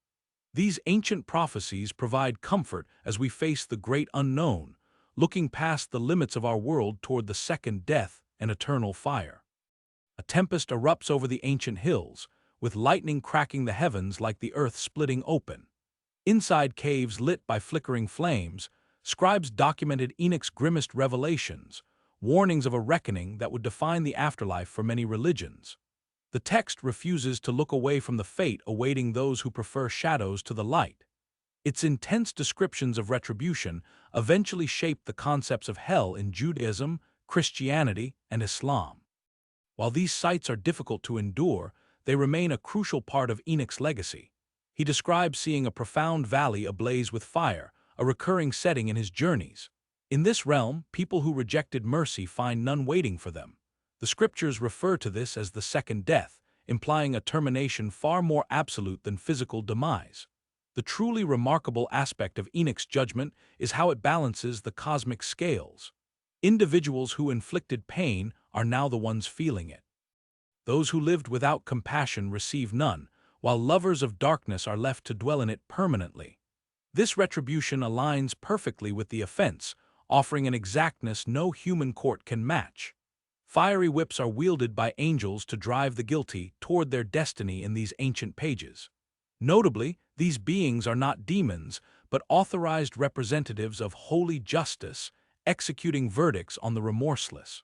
These ancient prophecies provide comfort as we face the great unknown, looking past the limits of our world toward the second death and eternal fire. A tempest erupts over the ancient hills, with lightning cracking the heavens like the earth splitting open. Inside caves lit by flickering flames, scribes documented Enoch's grimmest revelations, warnings of a reckoning that would define the afterlife for many religions. The text refuses to look away from the fate awaiting those who prefer shadows to the light. Its intense descriptions of retribution eventually shaped the concepts of hell in Judaism, Christianity, and Islam. While these sights are difficult to endure, they remain a crucial part of Enoch's legacy. He describes seeing a profound valley ablaze with fire, a recurring setting in his journeys. In this realm, people who rejected mercy find none waiting for them. The scriptures refer to this as the second death, implying a termination far more absolute than physical demise. The truly remarkable aspect of Enoch's judgment is how it balances the cosmic scales. Individuals who inflicted pain are now the ones feeling it. Those who lived without compassion receive none, while lovers of darkness are left to dwell in it permanently. This retribution aligns perfectly with the offense, offering an exactness no human court can match. Fiery whips are wielded by angels to drive the guilty toward their destiny in these ancient pages. Notably, these beings are not demons, but authorized representatives of holy justice, executing verdicts on the remorseless.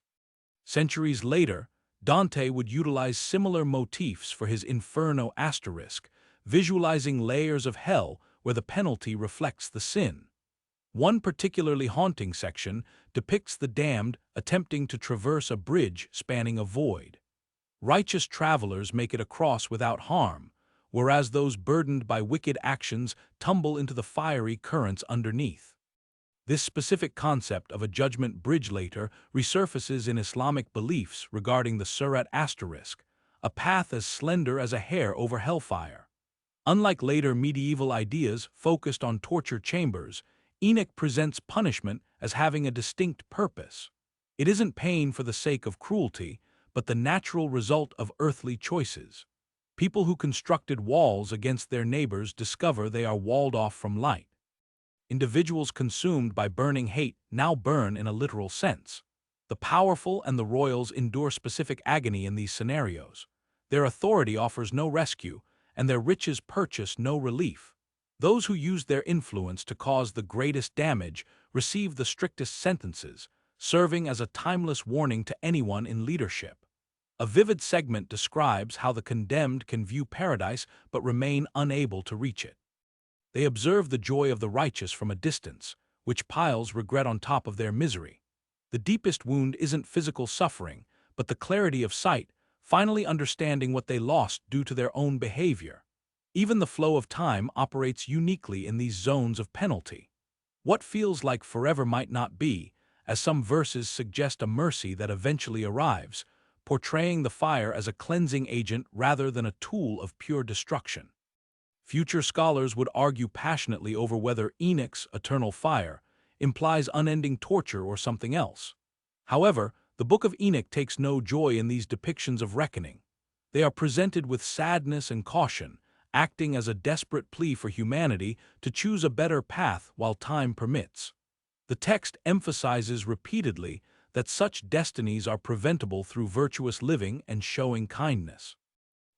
Centuries later, Dante would utilize similar motifs for his Inferno asterisk, visualizing layers of hell where the penalty reflects the sin. One particularly haunting section depicts the damned attempting to traverse a bridge spanning a void. Righteous travelers make it across without harm, whereas those burdened by wicked actions tumble into the fiery currents underneath. This specific concept of a judgment bridge later resurfaces in Islamic beliefs regarding the Surat asterisk, a path as slender as a hair over hellfire. Unlike later medieval ideas focused on torture chambers, Enoch presents punishment as having a distinct purpose. It isn't pain for the sake of cruelty, but the natural result of earthly choices. People who constructed walls against their neighbors discover they are walled off from light. Individuals consumed by burning hate now burn in a literal sense. The powerful and the royals endure specific agony in these scenarios. Their authority offers no rescue, and their riches purchase no relief. Those who use their influence to cause the greatest damage receive the strictest sentences, serving as a timeless warning to anyone in leadership. A vivid segment describes how the condemned can view paradise but remain unable to reach it. They observe the joy of the righteous from a distance, which piles regret on top of their misery. The deepest wound isn't physical suffering, but the clarity of sight, finally understanding what they lost due to their own behavior. Even the flow of time operates uniquely in these zones of penalty. What feels like forever might not be, as some verses suggest a mercy that eventually arrives, portraying the fire as a cleansing agent rather than a tool of pure destruction. Future scholars would argue passionately over whether Enoch's eternal fire implies unending torture or something else. However, the Book of Enoch takes no joy in these depictions of reckoning. They are presented with sadness and caution, acting as a desperate plea for humanity to choose a better path while time permits. The text emphasizes repeatedly that such destinies are preventable through virtuous living and showing kindness.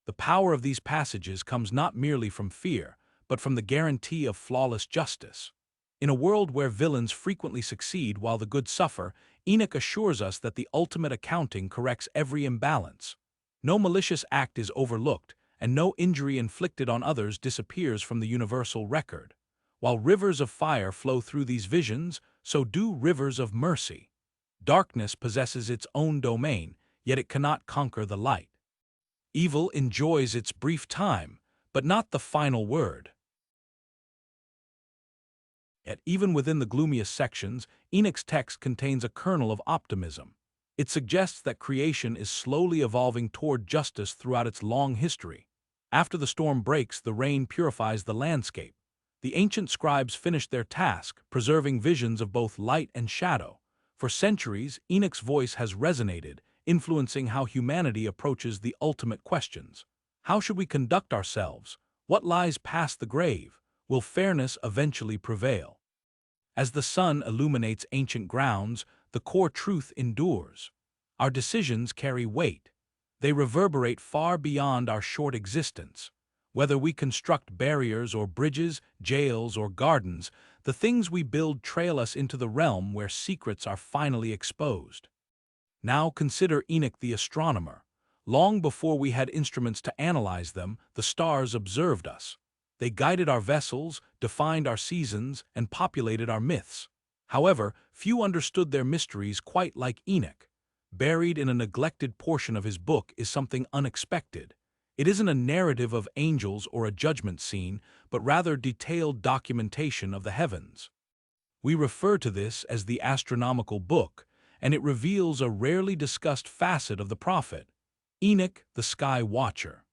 The power of these passages comes not merely from fear, but from the guarantee of flawless justice. In a world where villains frequently succeed while the good suffer, Enoch assures us that the ultimate accounting corrects every imbalance. No malicious act is overlooked, and no injury inflicted on others disappears from the universal record. While rivers of fire flow through these visions, so do rivers of mercy. Darkness possesses its own domain, yet it cannot conquer the light. Evil enjoys its brief time, but not the final word. Yet even within the gloomiest sections, Enoch's text contains a kernel of optimism. It suggests that creation is slowly evolving toward justice throughout its long history. After the storm breaks, the rain purifies the landscape. The ancient scribes finished their task, preserving visions of both light and shadow. For centuries, Enoch's voice has resonated, influencing how humanity approaches the ultimate questions. How should we conduct ourselves? What lies past the grave? Will fairness eventually prevail? As the sun illuminates ancient grounds, the core truth endures. Our decisions carry weight. They reverberate far beyond our short existence. Whether we construct barriers or bridges, jails or gardens, the things we build trail us into the realm where secrets are finally exposed. Now consider Enoch the Astronomer. Long before we had instruments to analyze them, the stars observed us. They guided our vessels, defined our seasons, and populated our myths. However, few understood their mysteries quite like Enoch. Buried in a neglected portion of his book is something unexpected. It isn't a narrative of angels or a judgment scene, but rather detailed documentation of the heavens. We refer to this as the astronomical book, and it reveals a rarely discussed facet of the prophet, Enoch the Sky Watcher.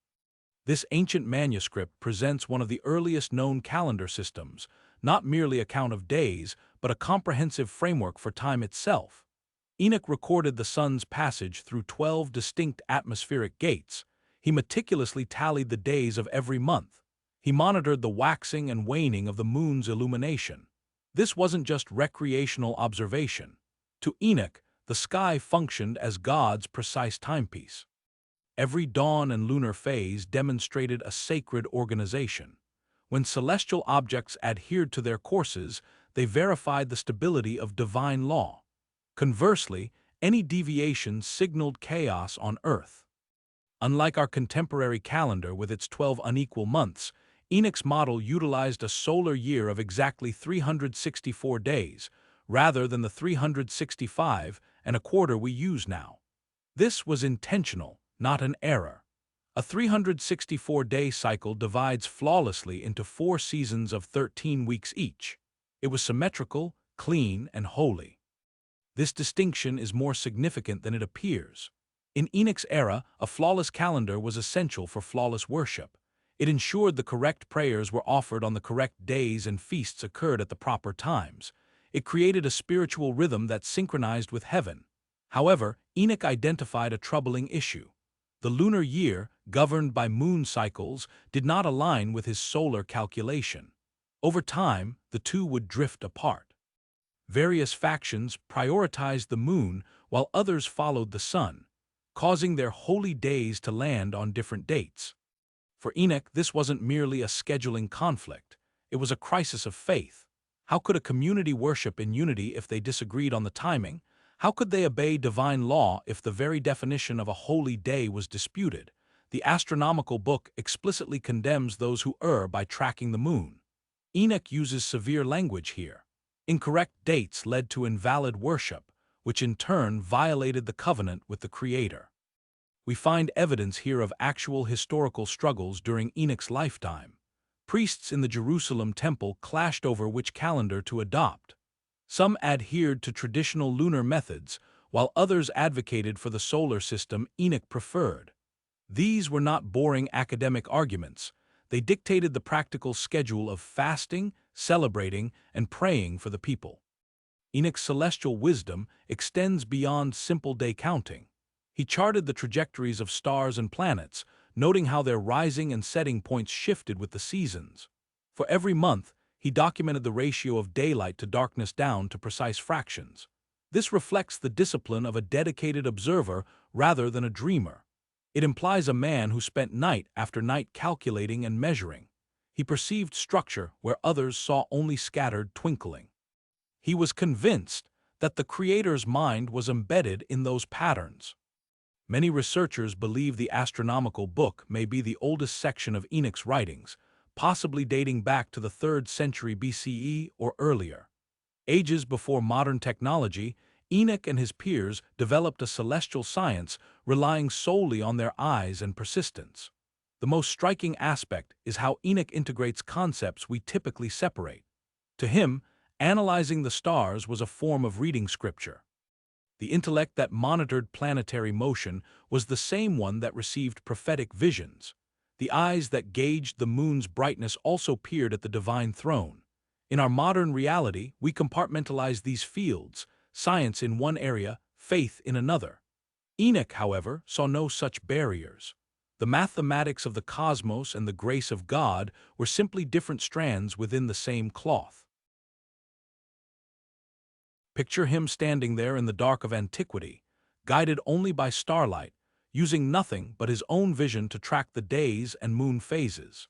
This ancient manuscript presents one of the earliest known calendar systems, not merely a count of days, but a comprehensive framework for time itself. Enoch recorded the sun's passage through 12 distinct atmospheric gates. He meticulously tallied the days of every month. He monitored the waxing and waning of the moon's illumination. This wasn't just recreational observation. To Enoch, the sky functioned as God's precise timepiece. Every dawn and lunar phase demonstrated a sacred organization. When celestial objects adhered to their courses, they verified the stability of divine law. Conversely, any deviation signaled chaos on Earth. Unlike our contemporary calendar with its 12 unequal months, Enoch's model utilized a solar year of exactly 364 days, rather than the 365 and a quarter we use now. This was intentional, not an error. A 364-day cycle divides flawlessly into 4 seasons of 13 weeks each. It was symmetrical, clean, and holy. This distinction is more significant than it appears. In Enoch's era, a flawless calendar was essential for flawless worship. It ensured the correct prayers were offered on the correct days and feasts occurred at the proper times. It created a spiritual rhythm that synchronized with heaven. However, Enoch identified a troubling issue. The lunar year, governed by moon cycles, did not align with his solar calculation. Over time, the two would drift apart. Various factions prioritized the moon while others followed the sun, causing their holy days to land on different dates. For Enoch, this wasn't merely a scheduling conflict. It was a crisis of faith. How could a community worship in unity if they disagreed on the timing? How could they obey divine law if the very definition of a holy day was disputed? The astronomical book explicitly condemns those who err by tracking the moon. Enoch uses severe language here. Incorrect dates led to invalid worship, which in turn violated the covenant with the Creator. We find evidence here of actual historical struggles during Enoch's lifetime. Priests in the Jerusalem temple clashed over which calendar to adopt. Some adhered to traditional lunar methods, while others advocated for the solar system Enoch preferred. These were not boring academic arguments. They dictated the practical schedule of fasting, celebrating, and praying for the people. Enoch's celestial wisdom extends beyond simple day counting. He charted the trajectories of stars and planets, noting how their rising and setting points shifted with the seasons. For every month, he documented the ratio of daylight to darkness down to precise fractions. This reflects the discipline of a dedicated observer rather than a dreamer. It implies a man who spent night after night calculating and measuring. He perceived structure where others saw only scattered twinkling. He was convinced that the Creator's mind was embedded in those patterns. Many researchers believe the astronomical book may be the oldest section of Enoch's writings, possibly dating back to the 3rd century BCE or earlier. Ages before modern technology, Enoch and his peers developed a celestial science relying solely on their eyes and persistence. The most striking aspect is how Enoch integrates concepts we typically separate. To him, analyzing the stars was a form of reading scripture. The intellect that monitored planetary motion was the same one that received prophetic visions. The eyes that gauged the moon's brightness also peered at the divine throne. In our modern reality, we compartmentalize these fields, science in one area, faith in another. Enoch, however, saw no such barriers. The mathematics of the cosmos and the grace of God were simply different strands within the same cloth. Picture him standing there in the dark of antiquity, guided only by starlight, using nothing but his own vision to track the days and moon phases.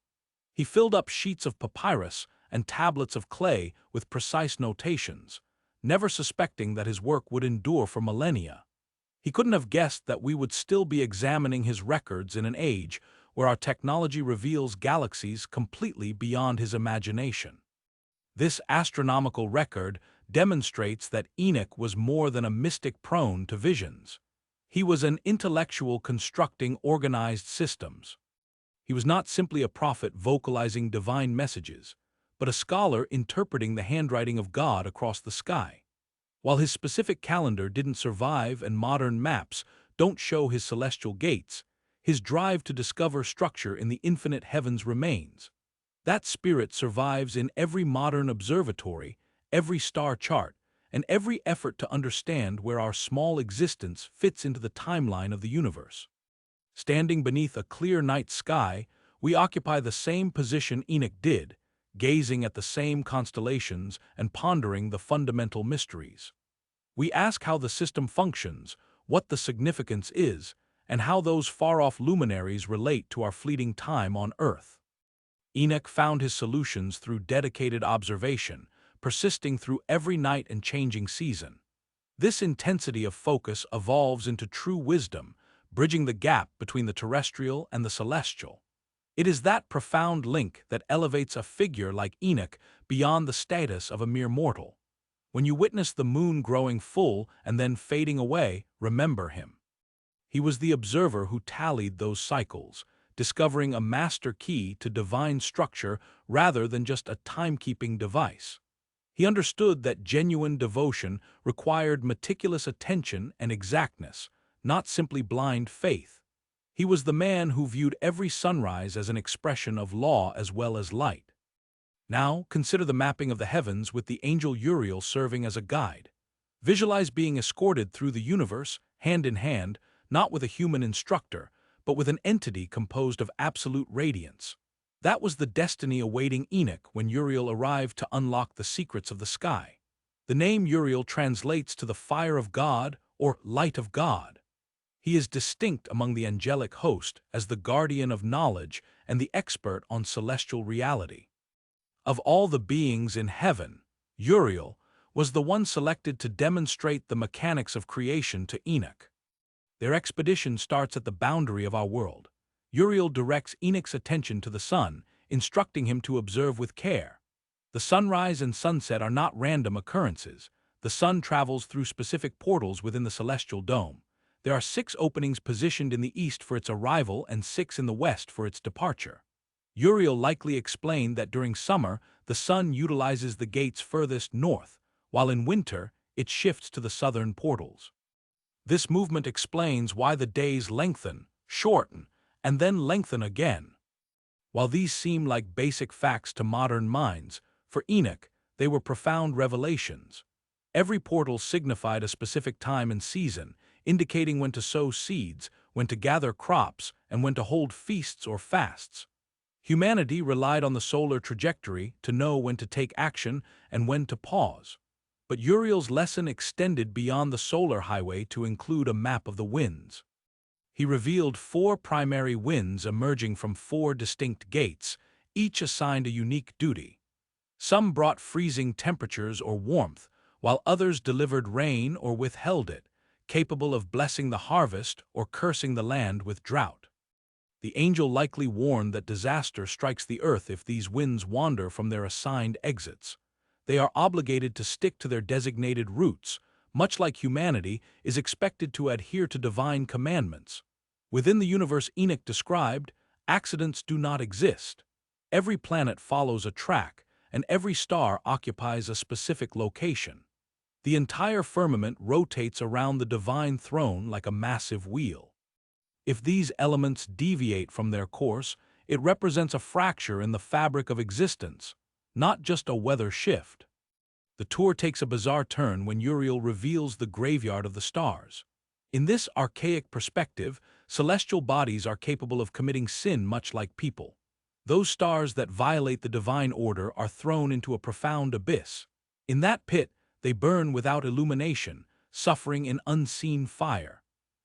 He filled up sheets of papyrus and tablets of clay with precise notations, never suspecting that his work would endure for millennia. He couldn't have guessed that we would still be examining his records in an age where our technology reveals galaxies completely beyond his imagination. This astronomical record demonstrates that Enoch was more than a mystic prone to visions. He was an intellectual constructing organized systems. He was not simply a prophet vocalizing divine messages, but a scholar interpreting the handwriting of God across the sky. While his specific calendar didn't survive and modern maps don't show his celestial gates, his drive to discover structure in the infinite heavens remains. That spirit survives in every modern observatory, every star chart, and every effort to understand where our small existence fits into the timeline of the universe. Standing beneath a clear night sky, we occupy the same position Enoch did, gazing at the same constellations and pondering the fundamental mysteries. We ask how the system functions, what the significance is, and how those far-off luminaries relate to our fleeting time on Earth. Enoch found his solutions through dedicated observation, persisting through every night and changing season. This intensity of focus evolves into true wisdom, bridging the gap between the terrestrial and the celestial. It is that profound link that elevates a figure like Enoch beyond the status of a mere mortal. When you witness the moon growing full and then fading away, remember him. He was the observer who tallied those cycles, discovering a master key to divine structure rather than just a timekeeping device. He understood that genuine devotion required meticulous attention and exactness, not simply blind faith. He was the man who viewed every sunrise as an expression of law as well as light. Now, consider the mapping of the heavens with the angel Uriel serving as a guide. Visualize being escorted through the universe, hand in hand, not with a human instructor, but with an entity composed of absolute radiance. That was the destiny awaiting Enoch when Uriel arrived to unlock the secrets of the sky. The name Uriel translates to the fire of God or light of God. He is distinct among the angelic host as the guardian of knowledge and the expert on celestial reality. Of all the beings in heaven, Uriel was the one selected to demonstrate the mechanics of creation to Enoch. Their expedition starts at the boundary of our world. Uriel directs Enoch's attention to the sun, instructing him to observe with care. The sunrise and sunset are not random occurrences. The sun travels through specific portals within the celestial dome. There are 6 openings positioned in the east for its arrival and 6 in the west for its departure. Uriel likely explained that during summer, the sun utilizes the gates furthest north, while in winter, it shifts to the southern portals. This movement explains why the days lengthen, shorten, and then lengthen again. While these seem like basic facts to modern minds, for Enoch, they were profound revelations. Every portal signified a specific time and season, indicating when to sow seeds, when to gather crops, and when to hold feasts or fasts. Humanity relied on the solar trajectory to know when to take action and when to pause. But Uriel's lesson extended beyond the solar highway to include a map of the winds. He revealed 4 primary winds emerging from 4 distinct gates, each assigned a unique duty. Some brought freezing temperatures or warmth, while others delivered rain or withheld it, capable of blessing the harvest or cursing the land with drought. The angel likely warned that disaster strikes the earth if these winds wander from their assigned exits. They are obligated to stick to their designated routes, much like humanity is expected to adhere to divine commandments. Within the universe Enoch described, accidents do not exist. Every planet follows a track, and every star occupies a specific location. The entire firmament rotates around the divine throne like a massive wheel. If these elements deviate from their course, it represents a fracture in the fabric of existence, not just a weather shift. The tour takes a bizarre turn when Uriel reveals the graveyard of the stars. In this archaic perspective, celestial bodies are capable of committing sin much like people. Those stars that violate the divine order are thrown into a profound abyss. In that pit, they burn without illumination, suffering in unseen fire.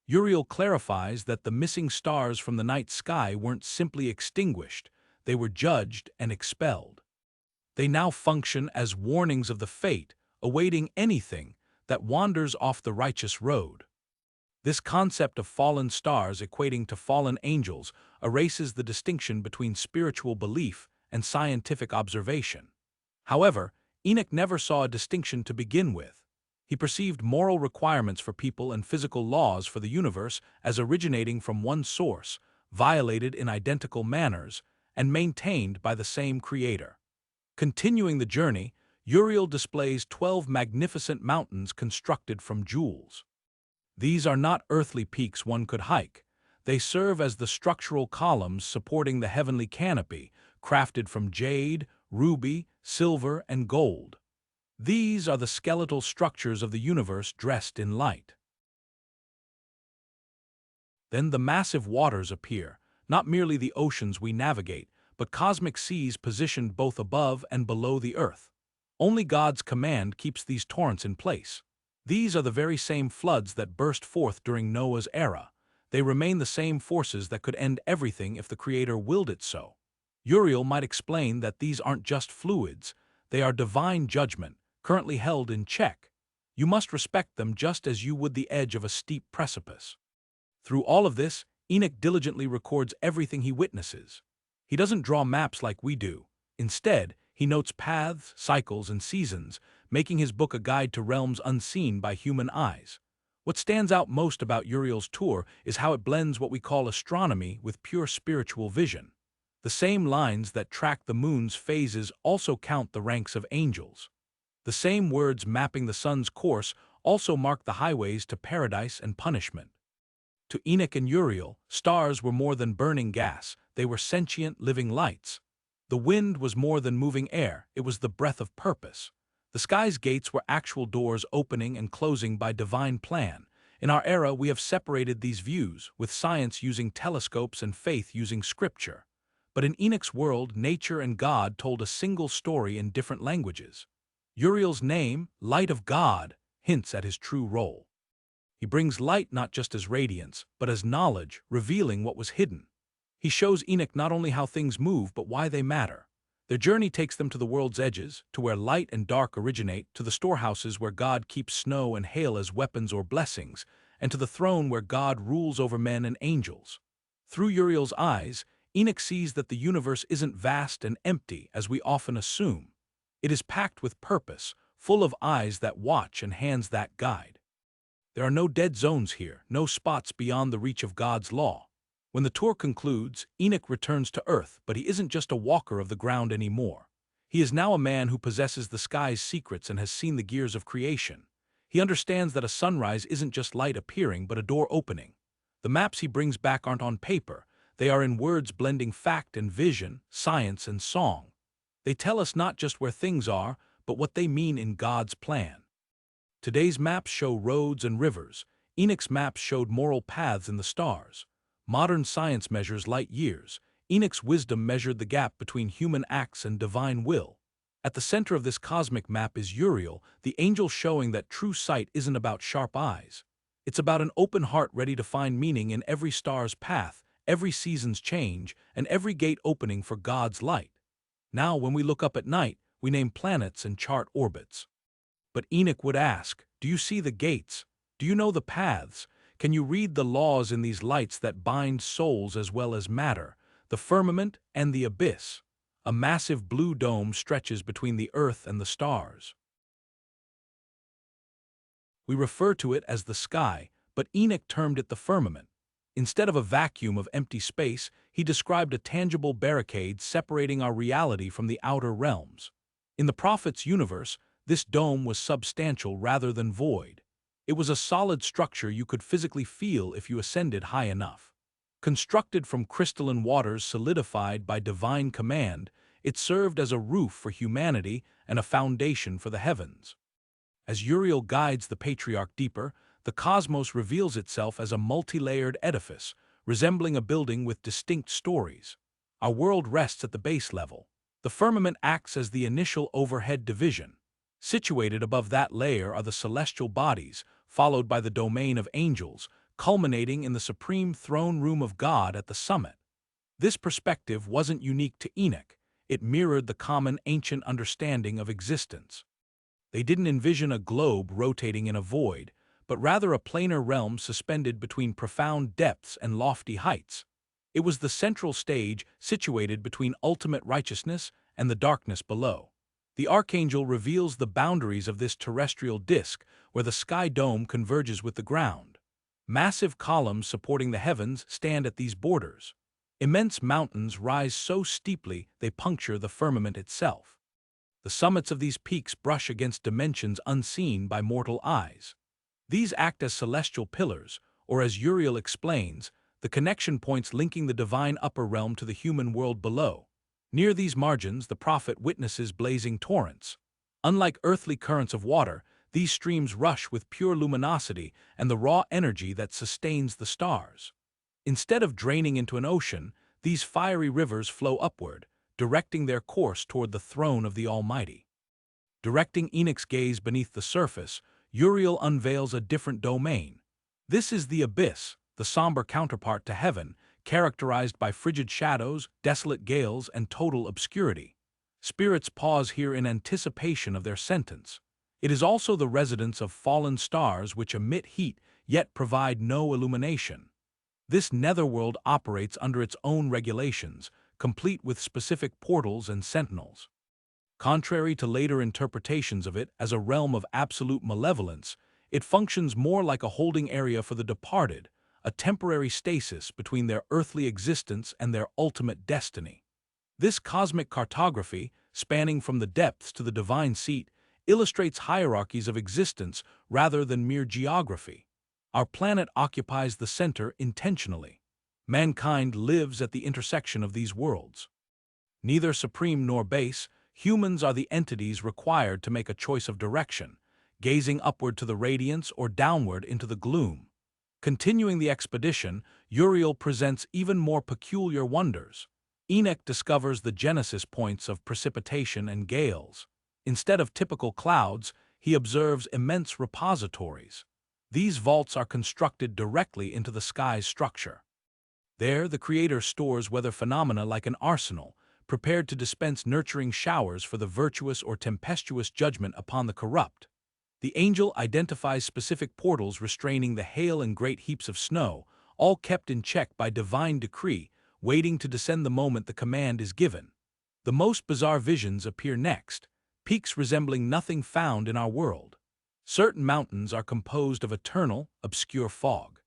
Uriel clarifies that the missing stars from the night sky weren't simply extinguished, they were judged and expelled. They now function as warnings of the fate awaiting anything that wanders off the righteous road. This concept of fallen stars equating to fallen angels erases the distinction between spiritual belief and scientific observation. However, Enoch never saw a distinction to begin with. He perceived moral requirements for people and physical laws for the universe as originating from one source, violated in identical manners, and maintained by the same creator. Continuing the journey, Uriel displays 12 magnificent mountains constructed from jewels. These are not earthly peaks one could hike. They serve as the structural columns supporting the heavenly canopy, crafted from jade, ruby, silver, and gold. These are the skeletal structures of the universe dressed in light. Then the massive waters appear, not merely the oceans we navigate, but cosmic seas positioned both above and below the earth. Only God's command keeps these torrents in place. These are the very same floods that burst forth during Noah's era. They remain the same forces that could end everything if the Creator willed it so. Uriel might explain that these aren't just fluids, they are divine judgment, currently held in check. You must respect them just as you would the edge of a steep precipice. Through all of this, Enoch diligently records everything he witnesses. He doesn't draw maps like we do. Instead, he notes paths, cycles, and seasons, making his book a guide to realms unseen by human eyes. What stands out most about Uriel's tour is how it blends what we call astronomy with pure spiritual vision. The same lines that track the moon's phases also count the ranks of angels. The same words mapping the sun's course also mark the highways to paradise and punishment. To Enoch and Uriel, stars were more than burning gas, they were sentient, living lights. The wind was more than moving air, it was the breath of purpose. The sky's gates were actual doors opening and closing by divine plan. In our era, we have separated these views, with science using telescopes and faith using scripture. But in Enoch's world, nature and God told a single story in different languages. Uriel's name, Light of God, hints at his true role. He brings light not just as radiance, but as knowledge, revealing what was hidden. He shows Enoch not only how things move, but why they matter. Their journey takes them to the world's edges, to where light and dark originate, to the storehouses where God keeps snow and hail as weapons or blessings, and to the throne where God rules over men and angels. Through Uriel's eyes, Enoch sees that the universe isn't vast and empty as we often assume. It is packed with purpose, full of eyes that watch and hands that guide. There are no dead zones here, no spots beyond the reach of God's law. When the tour concludes, Enoch returns to Earth, but he isn't just a walker of the ground anymore. He is now a man who possesses the sky's secrets and has seen the gears of creation. He understands that a sunrise isn't just light appearing, but a door opening. The maps he brings back aren't on paper. They are in words blending fact and vision, science and song. They tell us not just where things are, but what they mean in God's plan. Today's maps show roads and rivers. Enoch's maps showed moral paths in the stars. Modern science measures light years. Enoch's wisdom measured the gap between human acts and divine will. At the center of this cosmic map is Uriel, the angel showing that true sight isn't about sharp eyes. It's about an open heart ready to find meaning in every star's path, every season's change, and every gate opening for God's light. Now, when we look up at night, we name planets and chart orbits. But Enoch would ask, do you see the gates? Do you know the paths? Can you read the laws in these lights that bind souls as well as matter, the firmament and the abyss? A massive blue dome stretches between the earth and the stars. We refer to it as the sky, but Enoch termed it the firmament. Instead of a vacuum of empty space, he described a tangible barricade separating our reality from the outer realms. In the prophet's universe, this dome was substantial rather than void. It was a solid structure you could physically feel if you ascended high enough. Constructed from crystalline waters solidified by divine command, it served as a roof for humanity and a foundation for the heavens. As Uriel guides the Patriarch deeper, the cosmos reveals itself as a multi-layered edifice, resembling a building with distinct stories. Our world rests at the base level. The firmament acts as the initial overhead division. Situated above that layer are the celestial bodies, followed by the domain of angels, culminating in the supreme throne room of God at the summit. This perspective wasn't unique to Enoch. It mirrored the common ancient understanding of existence. They didn't envision a globe rotating in a void, but rather a planar realm suspended between profound depths and lofty heights. It was the central stage situated between ultimate righteousness and the darkness below. The archangel reveals the boundaries of this terrestrial disk where the sky dome converges with the ground. Massive columns supporting the heavens stand at these borders. Immense mountains rise so steeply they puncture the firmament itself. The summits of these peaks brush against dimensions unseen by mortal eyes. These act as celestial pillars, or as Uriel explains, the connection points linking the divine upper realm to the human world below. Near these margins, the prophet witnesses blazing torrents. Unlike earthly currents of water, these streams rush with pure luminosity and the raw energy that sustains the stars. Instead of draining into an ocean, these fiery rivers flow upward, directing their course toward the throne of the Almighty. Directing Enoch's gaze beneath the surface, Uriel unveils a different domain. This is the abyss, the somber counterpart to heaven, characterized by frigid shadows, desolate gales, and total obscurity. Spirits pause here in anticipation of their sentence. It is also the residence of fallen stars which emit heat yet provide no illumination. This netherworld operates under its own regulations, complete with specific portals and sentinels. Contrary to later interpretations of it as a realm of absolute malevolence, it functions more like a holding area for the departed, a temporary stasis between their earthly existence and their ultimate destiny. This cosmic cartography, spanning from the depths to the divine seat, illustrates hierarchies of existence rather than mere geography. Our planet occupies the center intentionally. Mankind lives at the intersection of these worlds. Neither supreme nor base, humans are the entities required to make a choice of direction, gazing upward to the radiance or downward into the gloom. Continuing the expedition, Uriel presents even more peculiar wonders. Enoch discovers the genesis points of precipitation and gales. Instead of typical clouds, he observes immense repositories. These vaults are constructed directly into the sky's structure. There, the Creator stores weather phenomena like an arsenal, prepared to dispense nurturing showers for the virtuous or tempestuous judgment upon the corrupt. The angel identifies specific portals restraining the hail and great heaps of snow, all kept in check by divine decree, waiting to descend the moment the command is given. The most bizarre visions appear next, peaks resembling nothing found in our world. Certain mountains are composed of eternal, obscure fog.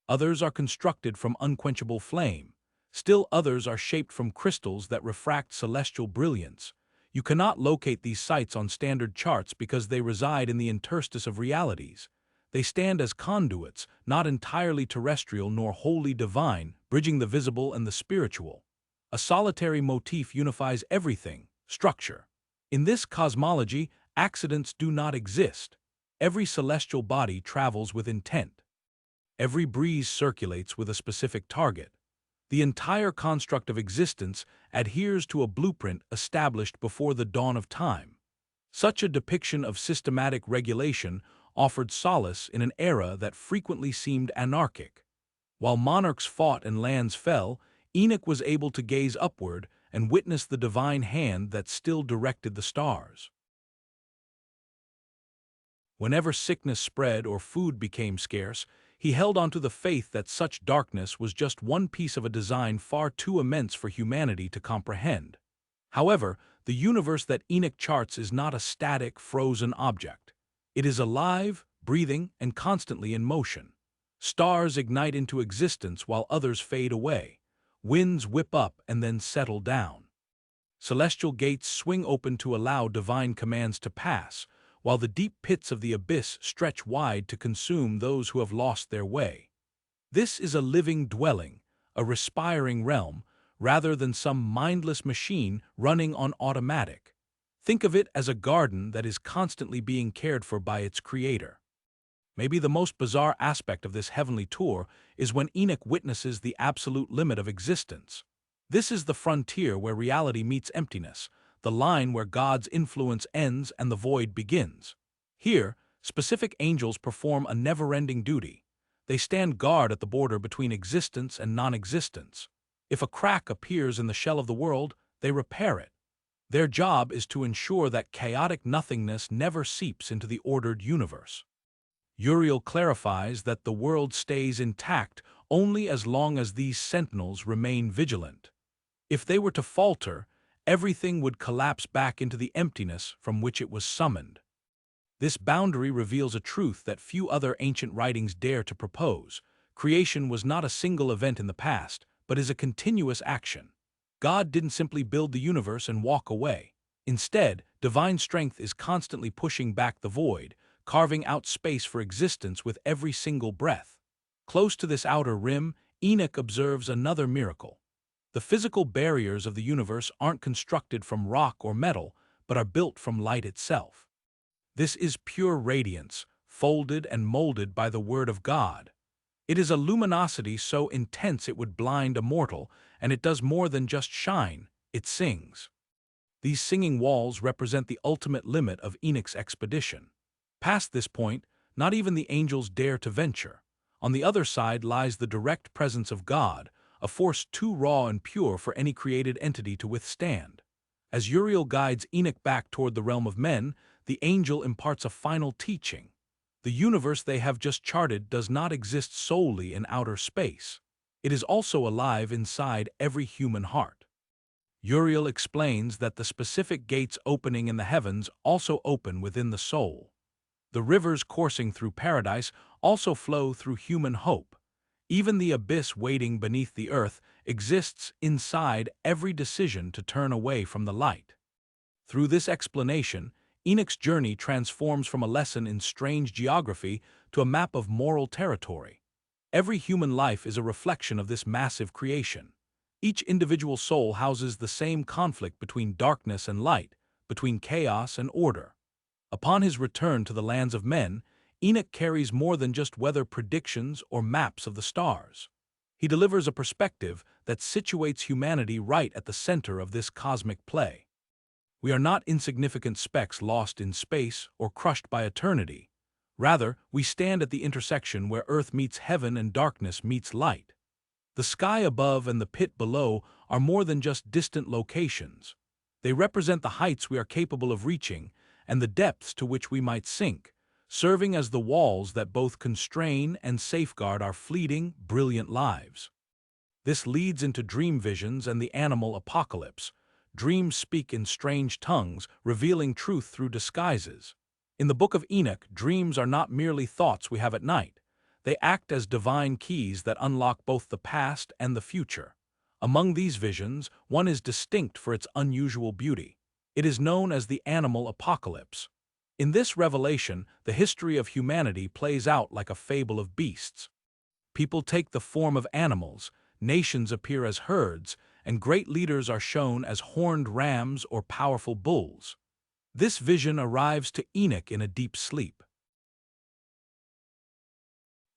Others are constructed from unquenchable flame. Still others are shaped from crystals that refract celestial brilliance. You cannot locate these sites on standard charts because they reside in the interstice of realities. They stand as conduits, not entirely terrestrial nor wholly divine, bridging the visible and the spiritual. A solitary motif unifies everything: structure. In this cosmology, accidents do not exist. Every celestial body travels with intent. Every breeze circulates with a specific target. The entire construct of existence adheres to a blueprint established before the dawn of time. Such a depiction of systematic regulation offered solace in an era that frequently seemed anarchic. While monarchs fought and lands fell, Enoch was able to gaze upward and witness the divine hand that still directed the stars. Whenever sickness spread or food became scarce, he held onto the faith that such darkness was just one piece of a design far too immense for humanity to comprehend. However, the universe that Enoch charts is not a static, frozen object. It is alive, breathing, and constantly in motion. Stars ignite into existence while others fade away. Winds whip up and then settle down. Celestial gates swing open to allow divine commands to pass, while the deep pits of the abyss stretch wide to consume those who have lost their way. This is a living dwelling, a respiring realm, rather than some mindless machine running on automatic. Think of it as a garden that is constantly being cared for by its creator. Maybe the most bizarre aspect of this heavenly tour is when Enoch witnesses the absolute limit of existence. This is the frontier where reality meets emptiness, the line where God's influence ends and the void begins. Here, specific angels perform a never-ending duty. They stand guard at the border between existence and non-existence. If a crack appears in the shell of the world, they repair it. Their job is to ensure that chaotic nothingness never seeps into the ordered universe. Uriel clarifies that the world stays intact only as long as these sentinels remain vigilant. If they were to falter, everything would collapse back into the emptiness from which it was summoned. This boundary reveals a truth that few other ancient writings dare to propose. Creation was not a single event in the past, but is a continuous action. God didn't simply build the universe and walk away. Instead, divine strength is constantly pushing back the void, carving out space for existence with every single breath. Close to this outer rim, Enoch observes another miracle. The physical barriers of the universe aren't constructed from rock or metal, but are built from light itself. This is pure radiance, folded and molded by the Word of God. It is a luminosity so intense it would blind a mortal, and it does more than just shine, it sings. These singing walls represent the ultimate limit of Enoch's expedition. Past this point, not even the angels dare to venture. On the other side lies the direct presence of God, a force too raw and pure for any created entity to withstand. As Uriel guides Enoch back toward the realm of men, the angel imparts a final teaching. The universe they have just charted does not exist solely in outer space. It is also alive inside every human heart. Uriel explains that the specific gates opening in the heavens also open within the soul. The rivers coursing through paradise also flow through human hope. Even the abyss waiting beneath the earth exists inside every decision to turn away from the light. Through this explanation, Enoch's journey transforms from a lesson in strange geography to a map of moral territory. Every human life is a reflection of this massive creation. Each individual soul houses the same conflict between darkness and light, between chaos and order. Upon his return to the lands of men, Enoch carries more than just weather predictions or maps of the stars. He delivers a perspective that situates humanity right at the center of this cosmic play. We are not insignificant specks lost in space or crushed by eternity. Rather, we stand at the intersection where earth meets heaven and darkness meets light. The sky above and the pit below are more than just distant locations. They represent the heights we are capable of reaching and the depths to which we might sink, serving as the walls that both constrain and safeguard our fleeting, brilliant lives. This leads into dream visions and the animal apocalypse. Dreams speak in strange tongues, revealing truth through disguises. In the Book of Enoch, dreams are not merely thoughts we have at night. They act as divine keys that unlock both the past and the future. Among these visions, one is distinct for its unusual beauty. It is known as the animal apocalypse. In this revelation, the history of humanity plays out like a fable of beasts. People take the form of animals, nations appear as herds, and great leaders are shown as horned rams or powerful bulls. This vision arrives to Enoch in a deep sleep.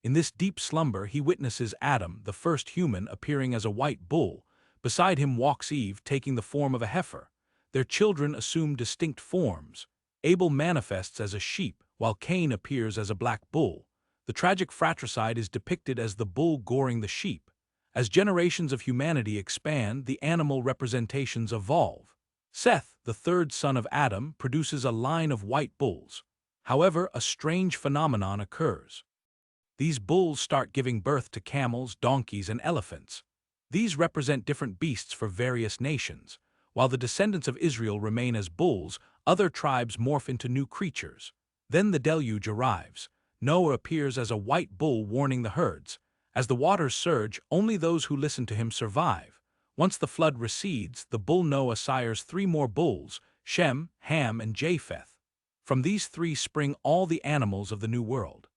In this deep slumber he witnesses Adam, the first human, appearing as a white bull. Beside him walks Eve, taking the form of a heifer. Their children assume distinct forms. Abel manifests as a sheep, while Cain appears as a black bull. The tragic fratricide is depicted as the bull goring the sheep. As generations of humanity expand, the animal representations evolve. Seth, the third son of Adam, produces a line of white bulls. However, a strange phenomenon occurs. These bulls start giving birth to camels, donkeys, and elephants. These represent different beasts for various nations. While the descendants of Israel remain as bulls, other tribes morph into new creatures. Then the deluge arrives. Noah appears as a white bull warning the herds. As the waters surge, only those who listen to him survive. Once the flood recedes, the bull Noah sires 3 more bulls, Shem, Ham, and Japheth. From these 3 spring all the animals of the New World.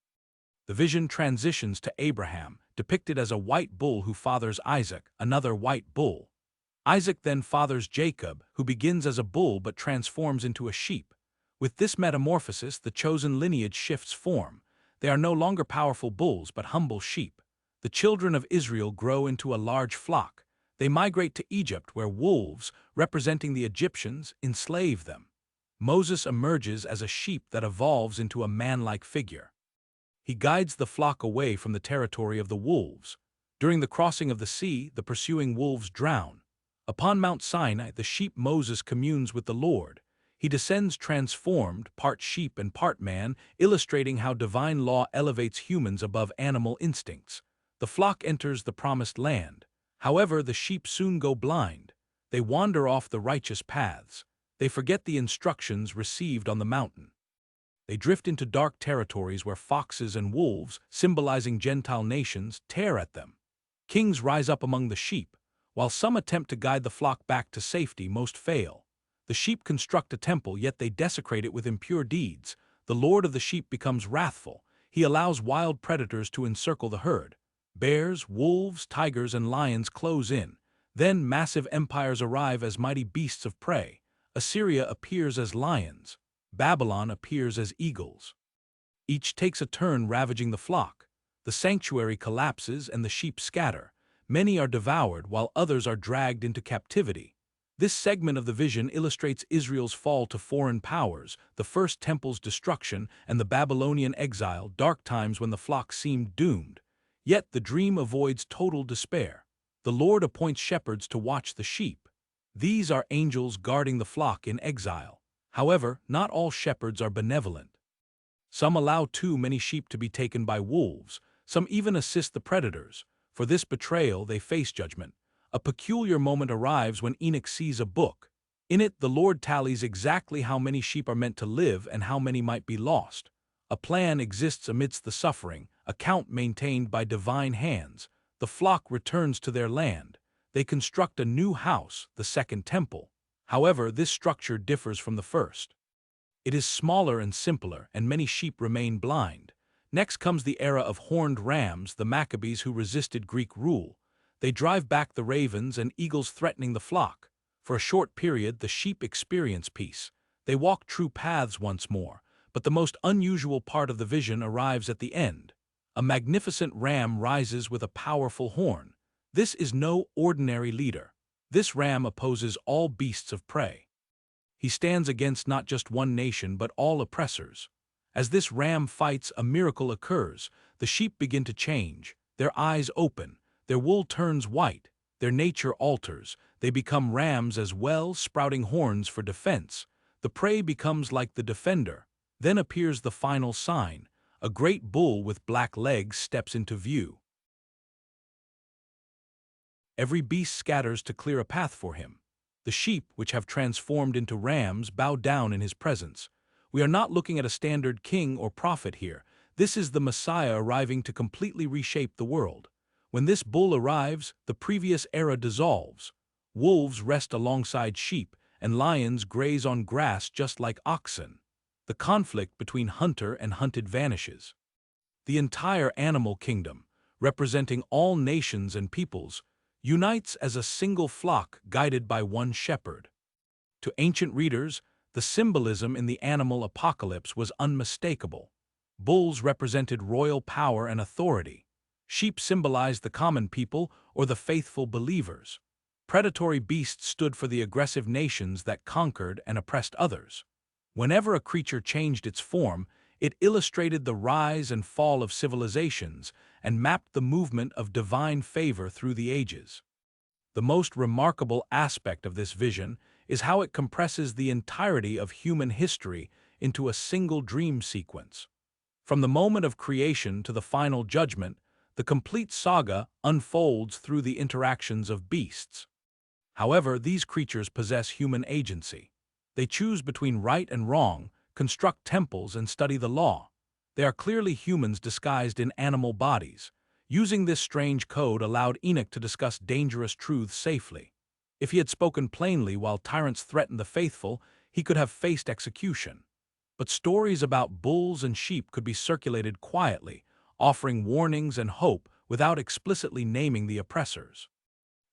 The vision transitions to Abraham, depicted as a white bull who fathers Isaac, another white bull. Isaac then fathers Jacob, who begins as a bull but transforms into a sheep. With this metamorphosis, the chosen lineage shifts form. They are no longer powerful bulls but humble sheep. The children of Israel grow into a large flock. They migrate to Egypt, where wolves, representing the Egyptians, enslave them. Moses emerges as a sheep that evolves into a man-like figure. He guides the flock away from the territory of the wolves. During the crossing of the sea, the pursuing wolves drown. Upon Mount Sinai, the sheep Moses communes with the Lord. He descends transformed, part sheep and part man, illustrating how divine law elevates humans above animal instincts. The flock enters the promised land. However, the sheep soon go blind. They wander off the righteous paths. They forget the instructions received on the mountain. They drift into dark territories where foxes and wolves, symbolizing Gentile nations, tear at them. Kings rise up among the sheep. While some attempt to guide the flock back to safety, most fail. The sheep construct a temple, yet they desecrate it with impure deeds. The Lord of the sheep becomes wrathful. He allows wild predators to encircle the herd. Bears, wolves, tigers, and lions close in. Then massive empires arrive as mighty beasts of prey. Assyria appears as lions. Babylon appears as eagles. Each takes a turn ravaging the flock. The sanctuary collapses and the sheep scatter. Many are devoured while others are dragged into captivity. This segment of the vision illustrates Israel's fall to foreign powers, the first temple's destruction, and the Babylonian exile, dark times when the flock seemed doomed. Yet the dream avoids total despair. The Lord appoints shepherds to watch the sheep. These are angels guarding the flock in exile. However, not all shepherds are benevolent. Some allow too many sheep to be taken by wolves. Some even assist the predators. For this betrayal, they face judgment. A peculiar moment arrives when Enoch sees a book. In it, the Lord tallies exactly how many sheep are meant to live and how many might be lost. A plan exists amidst the suffering, a count maintained by divine hands. The flock returns to their land. They construct a new house, the second temple. However, this structure differs from the first. It is smaller and simpler, and many sheep remain blind. Next comes the era of horned rams, the Maccabees who resisted Greek rule. They drive back the ravens and eagles threatening the flock. For a short period, the sheep experience peace. They walk true paths once more, but the most unusual part of the vision arrives at the end. A magnificent ram rises with a powerful horn. This is no ordinary leader. This ram opposes all beasts of prey. He stands against not just one nation but all oppressors. As this ram fights, a miracle occurs. The sheep begin to change. Their eyes open. Their wool turns white. Their nature alters. They become rams as well, sprouting horns for defense. The prey becomes like the defender. Then appears the final sign. A great bull with black legs steps into view. Every beast scatters to clear a path for him. The sheep, which have transformed into rams, bow down in his presence. We are not looking at a standard king or prophet here. This is the Messiah arriving to completely reshape the world. When this bull arrives, the previous era dissolves. Wolves rest alongside sheep, and lions graze on grass just like oxen. The conflict between hunter and hunted vanishes. The entire animal kingdom, representing all nations and peoples, unites as a single flock guided by one shepherd. To ancient readers, the symbolism in the animal apocalypse was unmistakable. Bulls represented royal power and authority. Sheep symbolized the common people or the faithful believers. Predatory beasts stood for the aggressive nations that conquered and oppressed others. Whenever a creature changed its form, it illustrated the rise and fall of civilizations and mapped the movement of divine favor through the ages. The most remarkable aspect of this vision is how it compresses the entirety of human history into a single dream sequence. From the moment of creation to the final judgment, the complete saga unfolds through the interactions of beasts. However, these creatures possess human agency. They choose between right and wrong, construct temples, and study the law. They are clearly humans disguised in animal bodies. Using this strange code allowed Enoch to discuss dangerous truths safely. If he had spoken plainly while tyrants threatened the faithful, he could have faced execution. But stories about bulls and sheep could be circulated quietly, offering warnings and hope without explicitly naming the oppressors.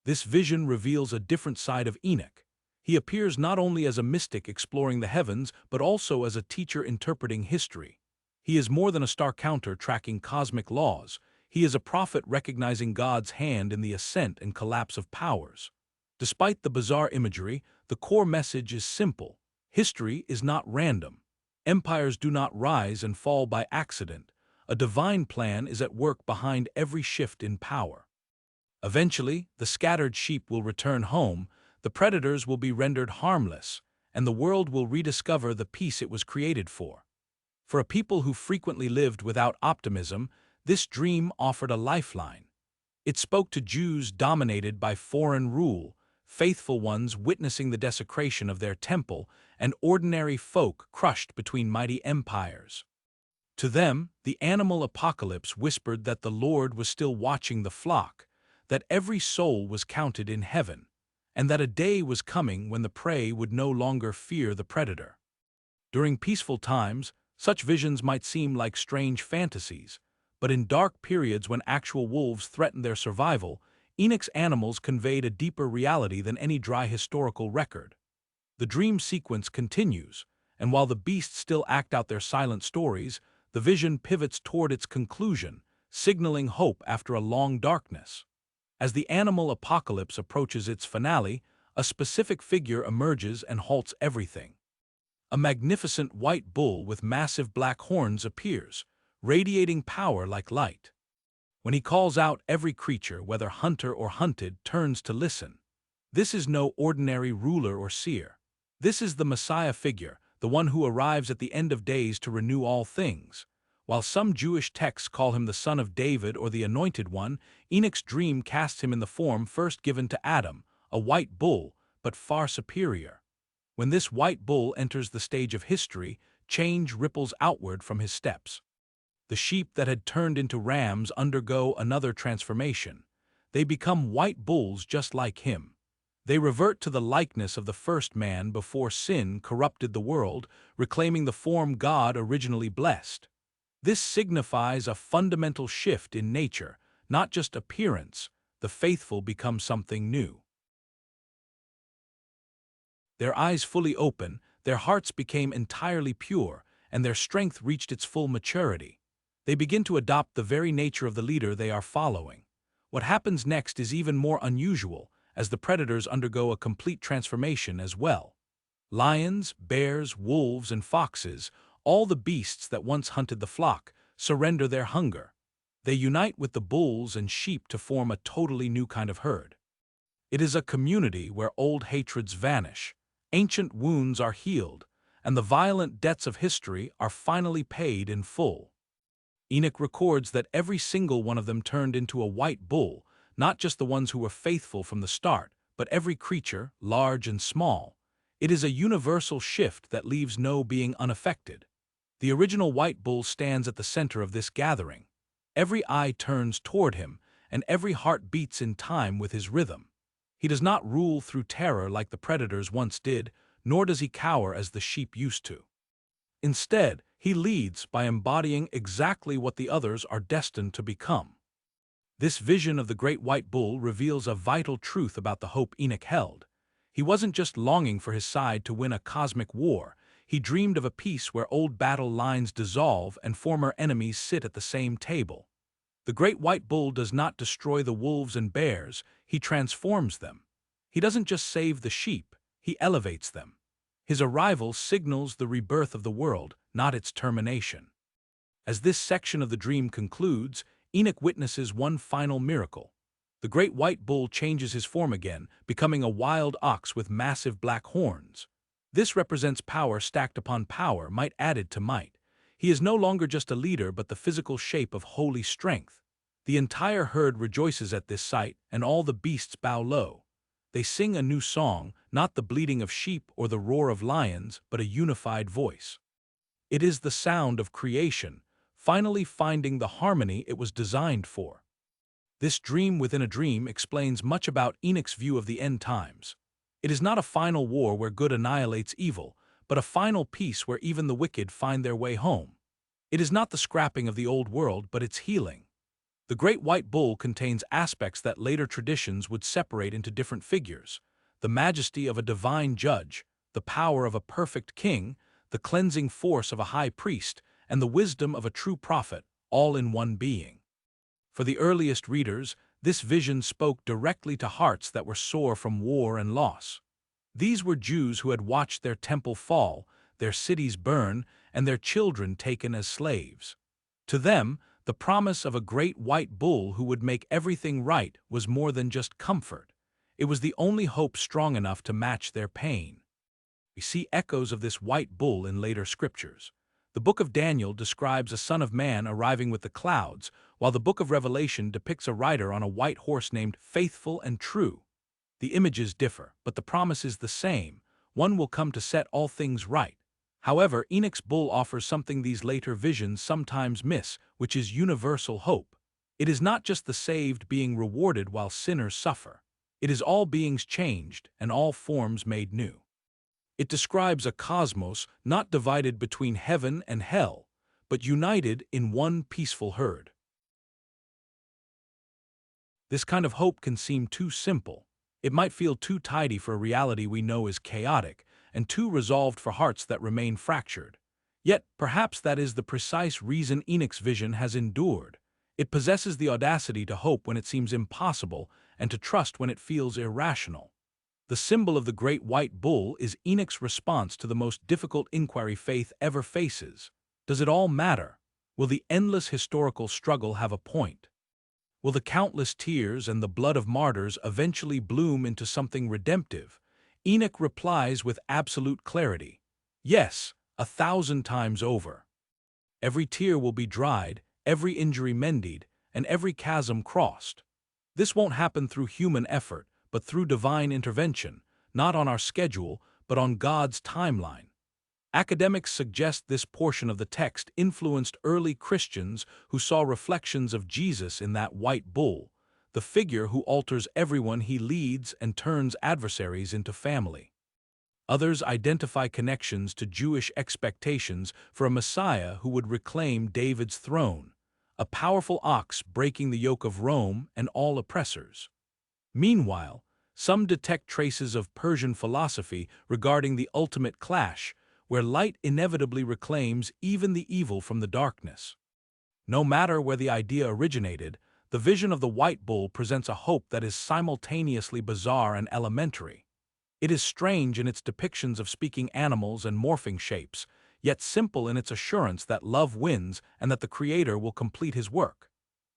This vision reveals a different side of Enoch. He appears not only as a mystic exploring the heavens, but also as a teacher interpreting history. He is more than a star counter tracking cosmic laws. He is a prophet recognizing God's hand in the ascent and collapse of powers. Despite the bizarre imagery, the core message is simple. History is not random. Empires do not rise and fall by accident. A divine plan is at work behind every shift in power. Eventually, the scattered sheep will return home, the predators will be rendered harmless, and the world will rediscover the peace it was created for. For a people who frequently lived without optimism, this dream offered a lifeline. It spoke to Jews dominated by foreign rule, faithful ones witnessing the desecration of their temple, and ordinary folk crushed between mighty empires. To them, the animal apocalypse whispered that the Lord was still watching the flock, that every soul was counted in heaven, and that a day was coming when the prey would no longer fear the predator. During peaceful times, such visions might seem like strange fantasies, but in dark periods when actual wolves threatened their survival, Enoch's animals conveyed a deeper reality than any dry historical record. The dream sequence continues, and while the beasts still act out their silent stories, the vision pivots toward its conclusion, signaling hope after a long darkness. As the animal apocalypse approaches its finale, a specific figure emerges and halts everything. A magnificent white bull with massive black horns appears, radiating power like light. When he calls out, every creature, whether hunter or hunted, turns to listen. This is no ordinary ruler or seer. This is the Messiah figure, the one who arrives at the end of days to renew all things. While some Jewish texts call him the Son of David or the Anointed One, Enoch's dream casts him in the form first given to Adam, a white bull, but far superior. When this white bull enters the stage of history, change ripples outward from his steps. The sheep that had turned into rams undergo another transformation. They become white bulls just like him. They revert to the likeness of the first man before sin corrupted the world, reclaiming the form God originally blessed. This signifies a fundamental shift in nature, not just appearance. The faithful become something new. Their eyes fully open, their hearts became entirely pure, and their strength reached its full maturity. They begin to adopt the very nature of the leader they are following. What happens next is even more unusual, as the predators undergo a complete transformation as well. Lions, bears, wolves, and foxes, all the beasts that once hunted the flock, surrender their hunger. They unite with the bulls and sheep to form a totally new kind of herd. It is a community where old hatreds vanish, ancient wounds are healed, and the violent debts of history are finally paid in full. Enoch records that every single one of them turned into a white bull, not just the ones who were faithful from the start, but every creature, large and small. It is a universal shift that leaves no being unaffected. The original white bull stands at the center of this gathering. Every eye turns toward him, and every heart beats in time with his rhythm. He does not rule through terror like the predators once did, nor does he cower as the sheep used to. Instead, he leads by embodying exactly what the others are destined to become. This vision of the great white bull reveals a vital truth about the hope Enoch held. He wasn't just longing for his side to win a cosmic war, He dreamed of a peace where old battle lines dissolve and former enemies sit at the same table. The great white bull does not destroy the wolves and bears, he transforms them. He doesn't just save the sheep, he elevates them. His arrival signals the rebirth of the world, not its termination. As this section of the dream concludes, Enoch witnesses one final miracle. The great white bull changes his form again, becoming a wild ox with massive black horns. This represents power stacked upon power, might added to might. He is no longer just a leader but the physical shape of holy strength. The entire herd rejoices at this sight, and all the beasts bow low. They sing a new song, not the bleating of sheep or the roar of lions, but a unified voice. It is the sound of creation, finally finding the harmony it was designed for. This dream within a dream explains much about Enoch's view of the end times. It is not a final war where good annihilates evil, but a final peace where even the wicked find their way home. It is not the scrapping of the old world, but its healing. The great white bull contains aspects that later traditions would separate into different figures: the majesty of a divine judge, the power of a perfect king, the cleansing force of a high priest, and the wisdom of a true prophet, all in one being. For the earliest readers, this vision spoke directly to hearts that were sore from war and loss. These were Jews who had watched their temple fall, their cities burn, and their children taken as slaves. To them, the promise of a great white bull who would make everything right was more than just comfort. It was the only hope strong enough to match their pain. We see echoes of this white bull in later scriptures. The Book of Daniel describes a son of man arriving with the clouds, while the Book of Revelation depicts a rider on a white horse named Faithful and True. The images differ, but the promise is the same: one will come to set all things right. However, Enoch's bull offers something these later visions sometimes miss, which is universal hope. It is not just the saved being rewarded while sinners suffer. It is all beings changed and all forms made new. It describes a cosmos not divided between heaven and hell, but united in one peaceful herd. This kind of hope can seem too simple. It might feel too tidy for a reality we know is chaotic, and too resolved for hearts that remain fractured. Yet, perhaps that is the precise reason Enoch's vision has endured. It possesses the audacity to hope when it seems impossible, and to trust when it feels irrational. The symbol of the great white bull is Enoch's response to the most difficult inquiry faith ever faces. Does it all matter? Will the endless historical struggle have a point? Will the countless tears and the blood of martyrs eventually bloom into something redemptive? Enoch replies with absolute clarity: yes, 1,000 times over. Every tear will be dried, every injury mended, and every chasm crossed. This won't happen through human effort, but through divine intervention, not on our schedule, but on God's timeline. Academics suggest this portion of the text influenced early Christians who saw reflections of Jesus in that white bull, the figure who alters everyone he leads and turns adversaries into family. Others identify connections to Jewish expectations for a Messiah who would reclaim David's throne, a powerful ox breaking the yoke of Rome and all oppressors. Meanwhile, some detect traces of Persian philosophy regarding the ultimate clash, where light inevitably reclaims even the evil from the darkness. No matter where the idea originated, the vision of the white bull presents a hope that is simultaneously bizarre and elementary. It is strange in its depictions of speaking animals and morphing shapes, yet simple in its assurance that love wins and that the Creator will complete his work.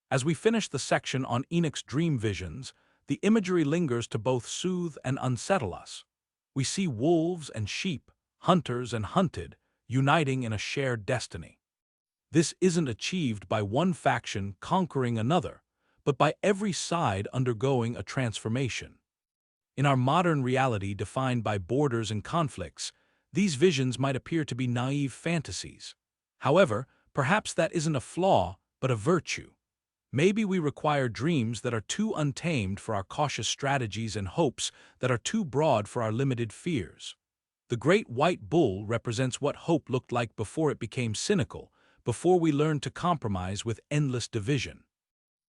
As we finish the section on Enoch's dream visions, the imagery lingers to both soothe and unsettle us. We see wolves and sheep, hunters and hunted, uniting in a shared destiny. This isn't achieved by one faction conquering another, but by every side undergoing a transformation. In our modern reality defined by borders and conflicts, these visions might appear to be naive fantasies. However, perhaps that isn't a flaw, but a virtue. Maybe we require dreams that are too untamed for our cautious strategies and hopes that are too broad for our limited fears. The great white bull represents what hope looked like before it became cynical, before we learned to compromise with endless division.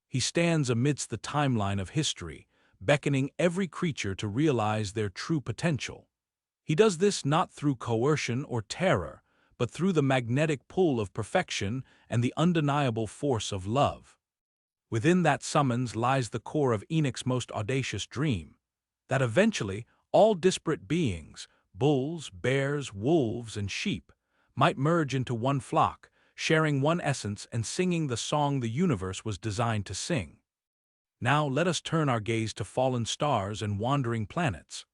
He stands amidst the timeline of history, beckoning every creature to realize their true potential. He does this not through coercion or terror, but through the magnetic pull of perfection and the undeniable force of love. Within that summons lies the core of Enoch's most audacious dream, that eventually all disparate beings, bulls, bears, wolves, and sheep, might merge into one flock, sharing one essence and singing the song the universe was designed to sing. Now let us turn our gaze to fallen stars and wandering planets.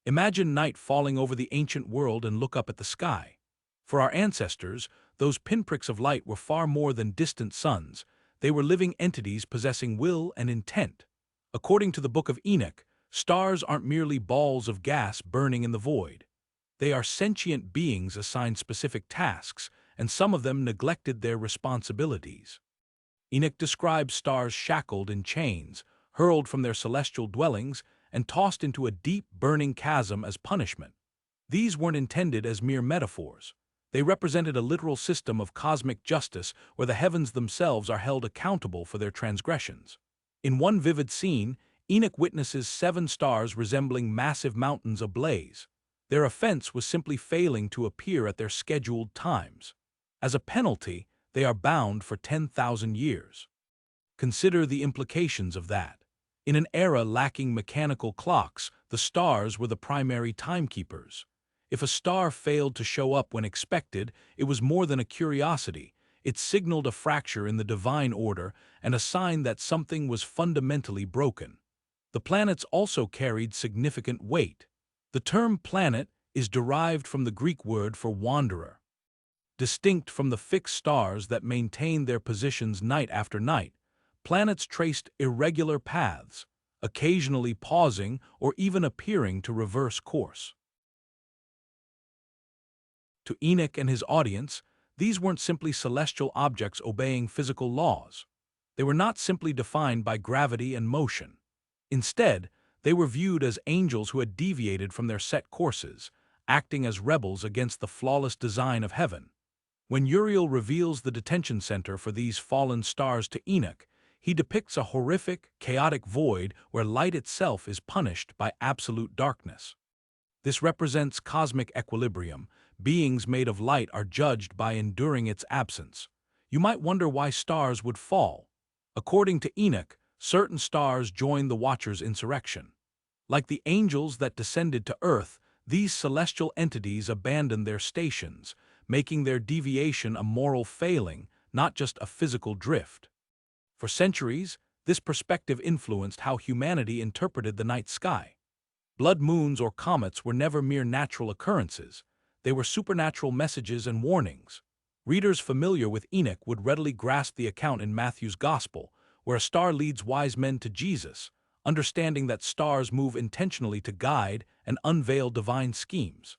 Imagine night falling over the ancient world and look up at the sky. For our ancestors, those pinpricks of light were far more than distant suns. They were living entities possessing will and intent. According to the Book of Enoch, stars aren't merely balls of gas burning in the void. They are sentient beings assigned specific tasks, and some of them neglected their responsibilities. Enoch describes stars shackled in chains, hurled from their celestial dwellings, and tossed into a deep, burning chasm as punishment. These weren't intended as mere metaphors. They represented a literal system of cosmic justice where the heavens themselves are held accountable for their transgressions. In one vivid scene, Enoch witnesses 7 stars resembling massive mountains ablaze. Their offense was simply failing to appear at their scheduled times. As a penalty, they are bound for 10,000 years. Consider the implications of that. In an era lacking mechanical clocks, the stars were the primary timekeepers. If a star failed to show up when expected, it was more than a curiosity. It signaled a fracture in the divine order and a sign that something was fundamentally broken. The planets also carried significant weight. The term planet is derived from the Greek word for wanderer. Distinct from the fixed stars that maintained their positions night after night, planets traced irregular paths, occasionally pausing or even appearing to reverse course. To Enoch and his audience, these weren't simply celestial objects obeying physical laws. They were not simply defined by gravity and motion. Instead, they were viewed as angels who had deviated from their set courses, acting as rebels against the flawless design of heaven. When Uriel reveals the detention center for these fallen stars to Enoch, he depicts a horrific, chaotic void where light itself is punished by absolute darkness. This represents cosmic equilibrium. Beings made of light are judged by enduring its absence. You might wonder why stars would fall. According to Enoch, certain stars joined the Watcher's insurrection. Like the angels that descended to earth, these celestial entities abandoned their stations, making their deviation a moral failing, not just a physical drift. For centuries, this perspective influenced how humanity interpreted the night sky. Blood moons or comets were never mere natural occurrences. They were supernatural messages and warnings. Readers familiar with Enoch would readily grasp the account in Matthew's Gospel, where a star leads wise men to Jesus, understanding that stars move intentionally to guide and unveil divine schemes.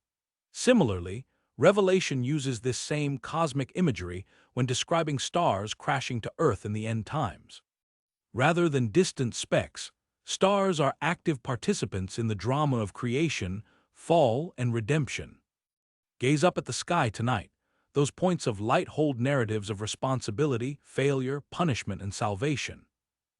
Similarly, Revelation uses this same cosmic imagery when describing stars crashing to Earth in the end times. Rather than distant specks, stars are active participants in the drama of creation, fall, and redemption. Gaze up at the sky tonight. Those points of light hold narratives of responsibility, failure, punishment, and salvation.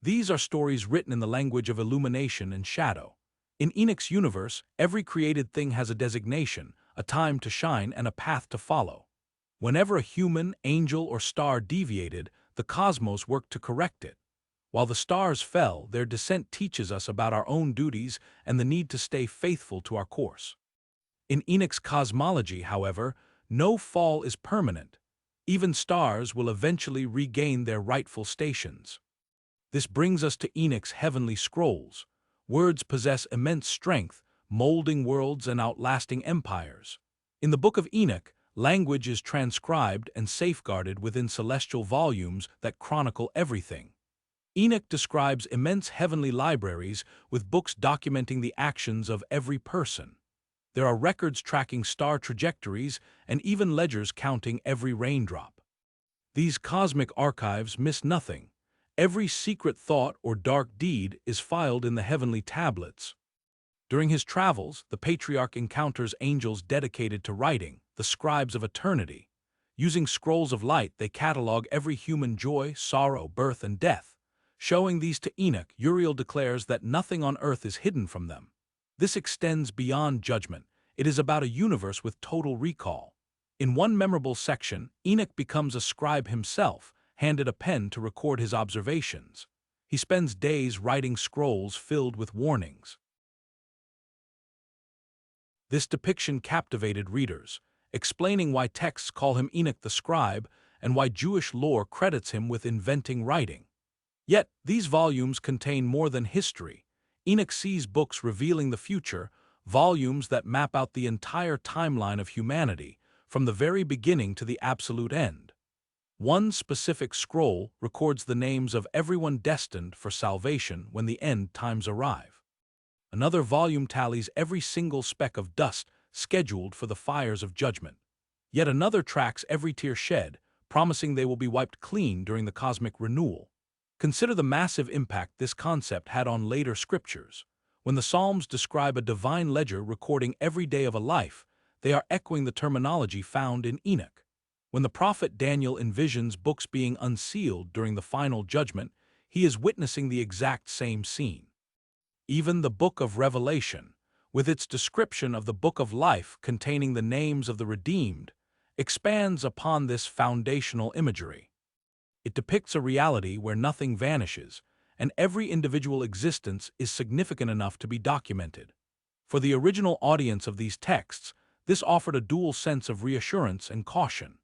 These are stories written in the language of illumination and shadow. In Enoch's universe, every created thing has a designation, a time to shine, and a path to follow. Whenever a human, angel, or star deviated, the cosmos worked to correct it. While the stars fell, their descent teaches us about our own duties and the need to stay faithful to our course. In Enoch's cosmology, however, no fall is permanent. Even stars will eventually regain their rightful stations. This brings us to Enoch's heavenly scrolls. Words possess immense strength, molding worlds and outlasting empires. In the Book of Enoch, language is transcribed and safeguarded within celestial volumes that chronicle everything. Enoch describes immense heavenly libraries with books documenting the actions of every person. There are records tracking star trajectories and even ledgers counting every raindrop. These cosmic archives miss nothing. Every secret thought or dark deed is filed in the heavenly tablets. During his travels, the Patriarch encounters angels dedicated to writing, the scribes of eternity. Using scrolls of light, they catalog every human joy, sorrow, birth, and death. Showing these to Enoch, Uriel declares that nothing on earth is hidden from them. This extends beyond judgment. It is about a universe with total recall. In one memorable section, Enoch becomes a scribe himself, handed a pen to record his observations. He spends days writing scrolls filled with warnings. This depiction captivated readers, explaining why texts call him Enoch the scribe and why Jewish lore credits him with inventing writing. Yet, these volumes contain more than history. Enoch sees books revealing the future, volumes that map out the entire timeline of humanity, from the very beginning to the absolute end. One specific scroll records the names of everyone destined for salvation when the end times arrive. Another volume tallies every single speck of dust scheduled for the fires of judgment. Yet another tracks every tear shed, promising they will be wiped clean during the cosmic renewal. Consider the massive impact this concept had on later scriptures. When the Psalms describe a divine ledger recording every day of a life, they are echoing the terminology found in Enoch. When the prophet Daniel envisions books being unsealed during the final judgment, he is witnessing the exact same scene. Even the Book of Revelation, with its description of the Book of Life containing the names of the redeemed, expands upon this foundational imagery. It depicts a reality where nothing vanishes, and every individual existence is significant enough to be documented. For the original audience of these texts, this offered a dual sense of reassurance and caution.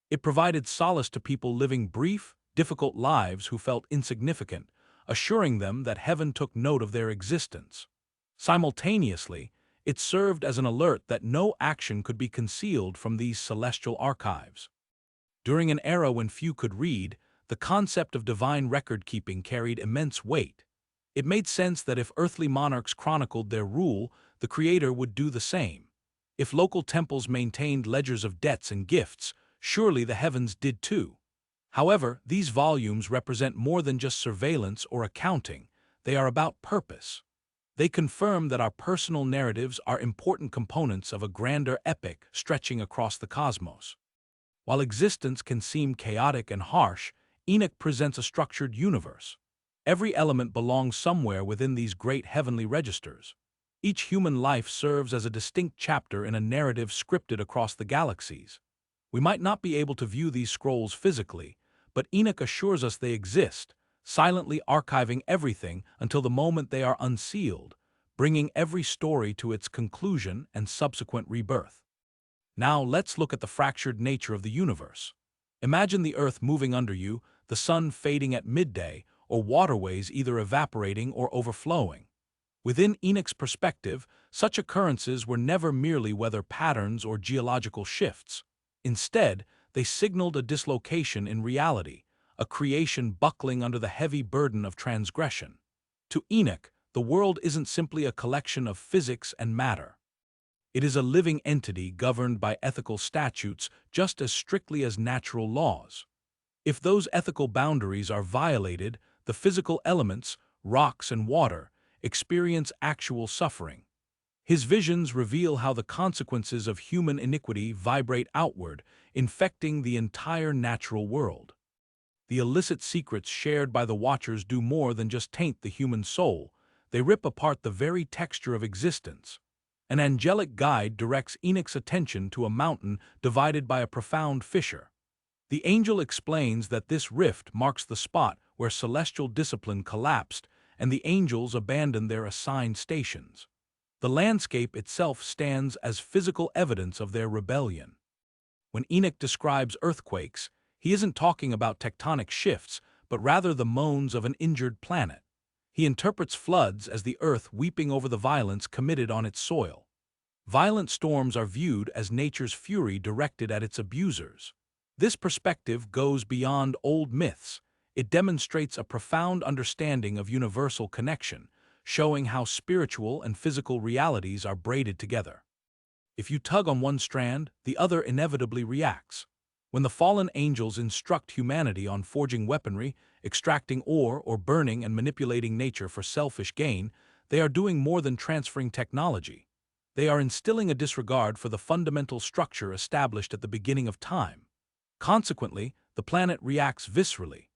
It provided solace to people living brief, difficult lives who felt insignificant, assuring them that heaven took note of their existence. Simultaneously, it served as an alert that no action could be concealed from these celestial archives. During an era when few could read, the concept of divine record-keeping carried immense weight. It made sense that if earthly monarchs chronicled their rule, the Creator would do the same. If local temples maintained ledgers of debts and gifts, surely the heavens did too. However, these volumes represent more than just surveillance or accounting. They are about purpose. They confirm that our personal narratives are important components of a grander epic stretching across the cosmos. While existence can seem chaotic and harsh, Enoch presents a structured universe. Every element belongs somewhere within these great heavenly registers. Each human life serves as a distinct chapter in a narrative scripted across the galaxies. We might not be able to view these scrolls physically, but Enoch assures us they exist, silently archiving everything until the moment they are unsealed, bringing every story to its conclusion and subsequent rebirth. Now let's look at the fractured nature of the universe. Imagine the Earth moving under you, the sun fading at midday, or waterways either evaporating or overflowing. Within Enoch's perspective, such occurrences were never merely weather patterns or geological shifts. Instead, they signaled a dislocation in reality, a creation buckling under the heavy burden of transgression. To Enoch, the world isn't simply a collection of physics and matter. It is a living entity governed by ethical statutes just as strictly as natural laws. If those ethical boundaries are violated, the physical elements, rocks and water, experience actual suffering. His visions reveal how the consequences of human iniquity vibrate outward, infecting the entire natural world. The illicit secrets shared by the Watchers do more than just taint the human soul, they rip apart the very texture of existence. An angelic guide directs Enoch's attention to a mountain divided by a profound fissure. The angel explains that this rift marks the spot where celestial discipline collapsed and the angels abandoned their assigned stations. The landscape itself stands as physical evidence of their rebellion. When Enoch describes earthquakes, he isn't talking about tectonic shifts, but rather the moans of an injured planet. He interprets floods as the earth weeping over the violence committed on its soil. Violent storms are viewed as nature's fury directed at its abusers. This perspective goes beyond old myths. It demonstrates a profound understanding of universal connection, showing how spiritual and physical realities are braided together. If you tug on one strand, the other inevitably reacts. When the fallen angels instruct humanity on forging weaponry, extracting ore, or burning and manipulating nature for selfish gain, they are doing more than transferring technology. They are instilling a disregard for the fundamental structure established at the beginning of time. Consequently, the planet reacts viscerally.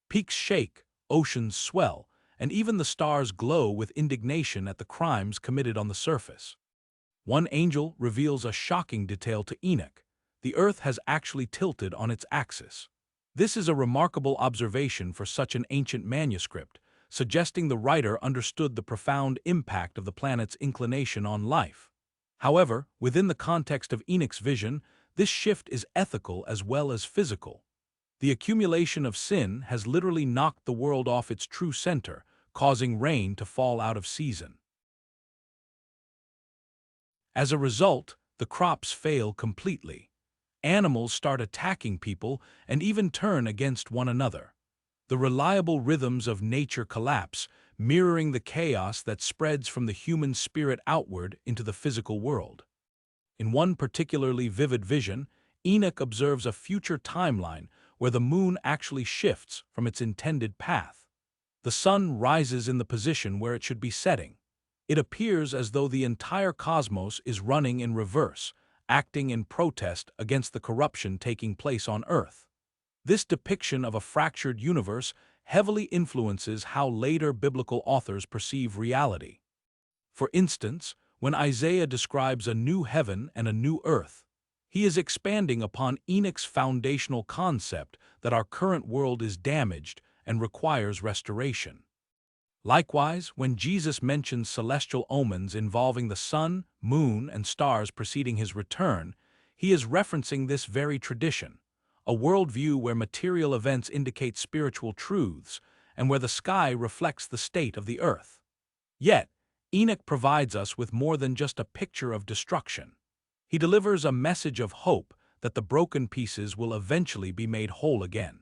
Peaks shake, oceans swell, and even the stars glow with indignation at the crimes committed on the surface. One angel reveals a shocking detail to Enoch: the earth has actually tilted on its axis. This is a remarkable observation for such an ancient manuscript, suggesting the writer understood the profound impact of the planet's inclination on life. However, within the context of Enoch's vision, this shift is ethical as well as physical. The accumulation of sin has literally knocked the world off its true center, causing rain to fall out of season. As a result, the crops fail completely. Animals start attacking people and even turn against one another. The reliable rhythms of nature collapse, mirroring the chaos that spreads from the human spirit outward into the physical world. In one particularly vivid vision, Enoch observes a future timeline where the moon actually shifts from its intended path. The sun rises in the position where it should be setting. It appears as though the entire cosmos is running in reverse, acting in protest against the corruption taking place on Earth. This depiction of a fractured universe heavily influences how later biblical authors perceive reality. For instance, when Isaiah describes a new heaven and a new earth, he is expanding upon Enoch's foundational concept that our current world is damaged and requires restoration. Likewise, when Jesus mentions celestial omens involving the sun, moon, and stars preceding his return, he is referencing this very tradition, a worldview where material events indicate spiritual truths and where the sky reflects the state of the earth. Yet, Enoch provides us with more than just a picture of destruction. He delivers a message of hope that the broken pieces will eventually be made whole again.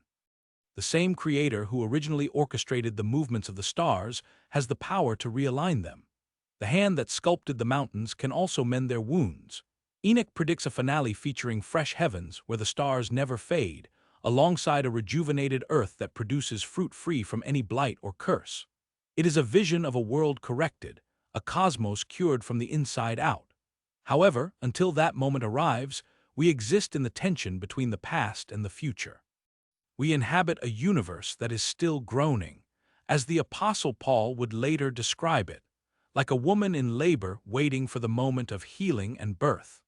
The same creator who originally orchestrated the movements of the stars has the power to realign them. The hand that sculpted the mountains can also mend their wounds. Enoch predicts a finale featuring fresh heavens where the stars never fade, alongside a rejuvenated earth that produces fruit free from any blight or curse. It is a vision of a world corrected, a cosmos cured from the inside out. However, until that moment arrives, we exist in the tension between the past and the future. We inhabit a universe that is still groaning, as the Apostle Paul would later describe it, like a woman in labor waiting for the moment of healing and birth.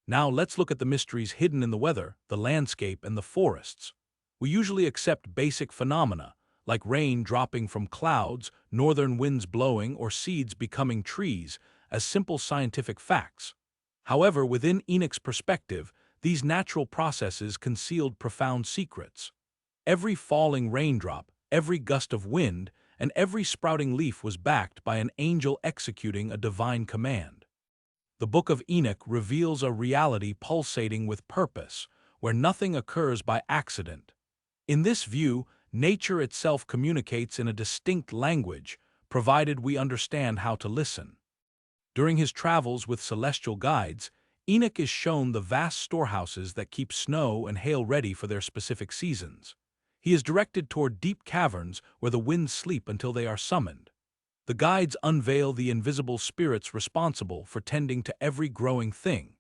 Now let's look at the mysteries hidden in the weather, the landscape, and the forests. We usually accept basic phenomena, like rain dropping from clouds, northern winds blowing, or seeds becoming trees, as simple scientific facts. However, within Enoch's perspective, these natural processes concealed profound secrets. Every falling raindrop, every gust of wind, and every sprouting leaf was backed by an angel executing a divine command. The Book of Enoch reveals a reality pulsating with purpose, where nothing occurs by accident. In this view, nature itself communicates in a distinct language, provided we understand how to listen. During his travels with celestial guides, Enoch is shown the vast storehouses that keep snow and hail ready for their specific seasons. He is directed toward deep caverns where the winds sleep until they are summoned. The guides unveil the invisible spirits responsible for tending to every growing thing.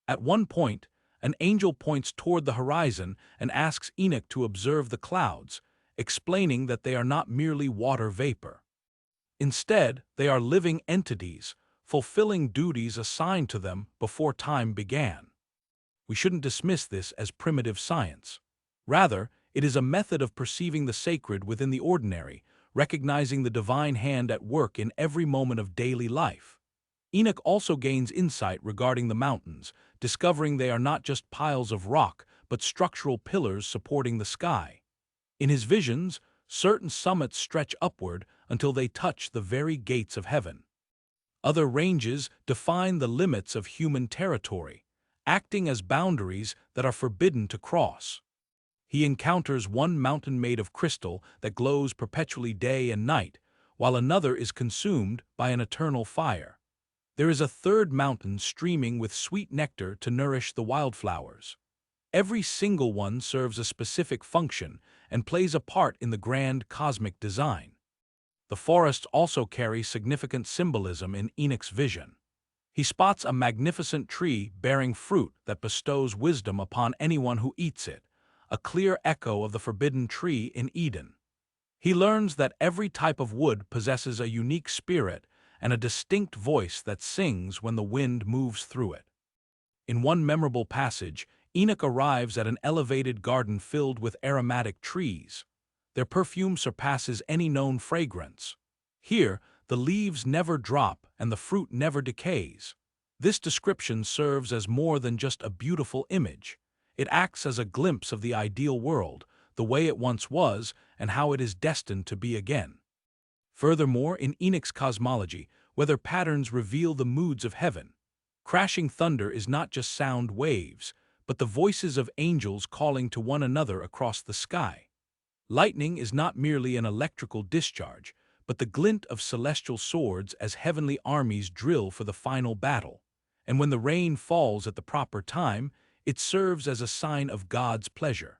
At one point, an angel points toward the horizon and asks Enoch to observe the clouds, explaining that they are not merely water vapor. Instead, they are living entities, fulfilling duties assigned to them before time began. We shouldn't dismiss this as primitive science. Rather, it is a method of perceiving the sacred within the ordinary, recognizing the divine hand at work in every moment of daily life. Enoch also gains insight regarding the mountains, discovering they are not just piles of rock, but structural pillars supporting the sky. In his visions, certain summits stretch upward until they touch the very gates of heaven. Other ranges define the limits of human territory, acting as boundaries that are forbidden to cross. He encounters one mountain made of crystal that glows perpetually day and night, while another is consumed by an eternal fire. There is a third mountain streaming with sweet nectar to nourish the wildflowers. Every single one serves a specific function and plays a part in the grand cosmic design. The forests also carry significant symbolism in Enoch's vision. He spots a magnificent tree bearing fruit that bestows wisdom upon anyone who eats it, a clear echo of the forbidden tree in Eden. He learns that every type of wood possesses a unique spirit and a distinct voice that sings when the wind moves through it. In one memorable passage, Enoch arrives at an elevated garden filled with aromatic trees. Their perfume surpasses any known fragrance. Here, the leaves never drop and the fruit never decays. This description serves as more than just a beautiful image. It acts as a glimpse of the ideal world, the way it once was, and how it is destined to be again. Furthermore, in Enoch's cosmology, weather patterns reveal the moods of heaven. Crashing thunder is not just sound waves, but the voices of angels calling to one another across the sky. Lightning is not merely an electrical discharge, but the glint of celestial swords as heavenly armies drill for the final battle. And when the rain falls at the proper time, it serves as a sign of God's pleasure.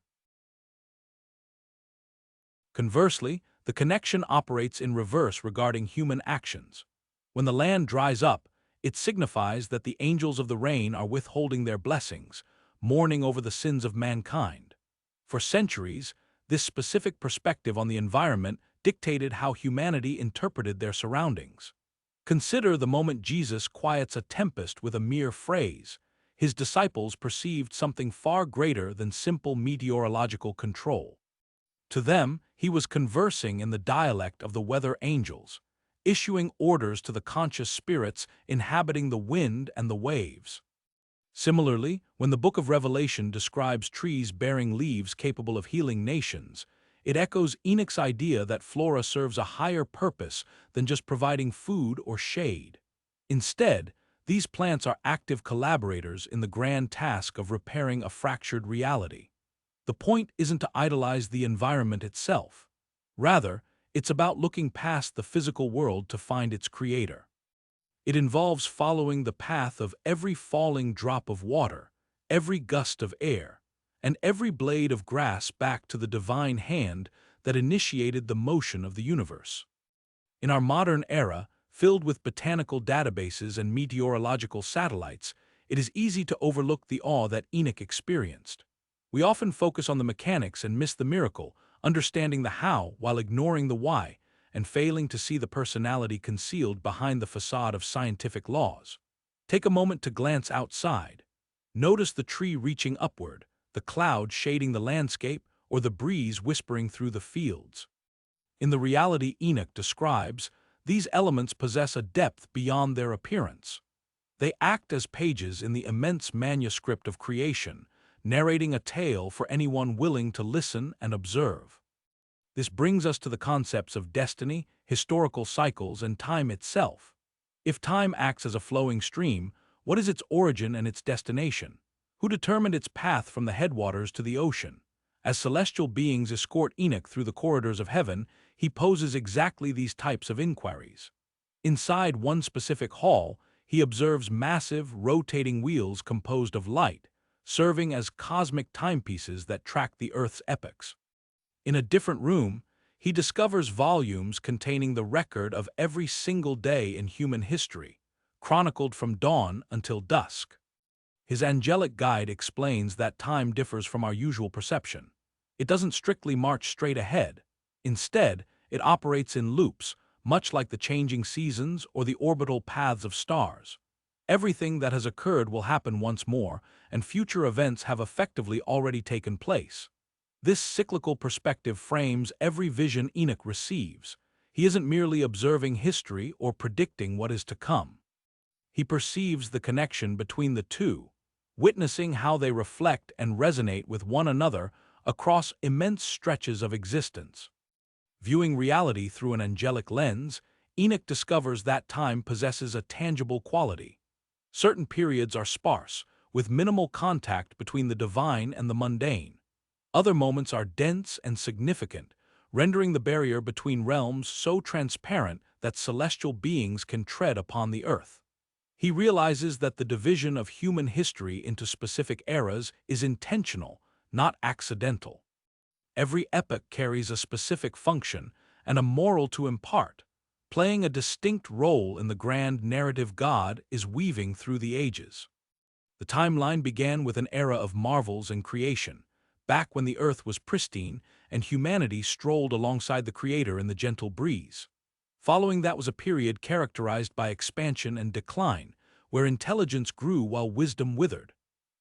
Conversely, the connection operates in reverse regarding human actions. When the land dries up, it signifies that the angels of the rain are withholding their blessings, mourning over the sins of mankind. For centuries, this specific perspective on the environment dictated how humanity interpreted their surroundings. Consider the moment Jesus quiets a tempest with a mere phrase. His disciples perceived something far greater than simple meteorological control. To them, he was conversing in the dialect of the weather angels, issuing orders to the conscious spirits inhabiting the wind and the waves. Similarly, when the Book of Revelation describes trees bearing leaves capable of healing nations, it echoes Enoch's idea that flora serves a higher purpose than just providing food or shade. Instead, these plants are active collaborators in the grand task of repairing a fractured reality. The point isn't to idolize the environment itself. Rather, it's about looking past the physical world to find its creator. It involves following the path of every falling drop of water, every gust of air, and every blade of grass back to the divine hand that initiated the motion of the universe. In our modern era, filled with botanical databases and meteorological satellites, it is easy to overlook the awe that Enoch experienced. We often focus on the mechanics and miss the miracle, understanding the how while ignoring the why, and failing to see the personality concealed behind the facade of scientific laws. Take a moment to glance outside. Notice the tree reaching upward, the cloud shading the landscape, or the breeze whispering through the fields. In the reality Enoch describes, these elements possess a depth beyond their appearance. They act as pages in the immense manuscript of creation, narrating a tale for anyone willing to listen and observe. This brings us to the concepts of destiny, historical cycles, and time itself. If time acts as a flowing stream, what is its origin and its destination? Who determined its path from the headwaters to the ocean? As celestial beings escort Enoch through the corridors of heaven, he poses exactly these types of inquiries. Inside one specific hall, he observes massive, rotating wheels composed of light, serving as cosmic timepieces that track the Earth's epochs. In a different room, he discovers volumes containing the record of every single day in human history, chronicled from dawn until dusk. His angelic guide explains that time differs from our usual perception. It doesn't strictly march straight ahead. Instead, it operates in loops, much like the changing seasons or the orbital paths of stars. Everything that has occurred will happen once more, and future events have effectively already taken place. This cyclical perspective frames every vision Enoch receives. He isn't merely observing history or predicting what is to come. He perceives the connection between the two, witnessing how they reflect and resonate with one another across immense stretches of existence. Viewing reality through an angelic lens, Enoch discovers that time possesses a tangible quality. Certain periods are sparse, with minimal contact between the divine and the mundane. Other moments are dense and significant, rendering the barrier between realms so transparent that celestial beings can tread upon the earth. He realizes that the division of human history into specific eras is intentional, not accidental. Every epoch carries a specific function and a moral to impart, playing a distinct role in the grand narrative God is weaving through the ages. The timeline began with an era of marvels and creation, back when the earth was pristine and humanity strolled alongside the Creator in the gentle breeze. Following that was a period characterized by expansion and decline, where intelligence grew while wisdom withered.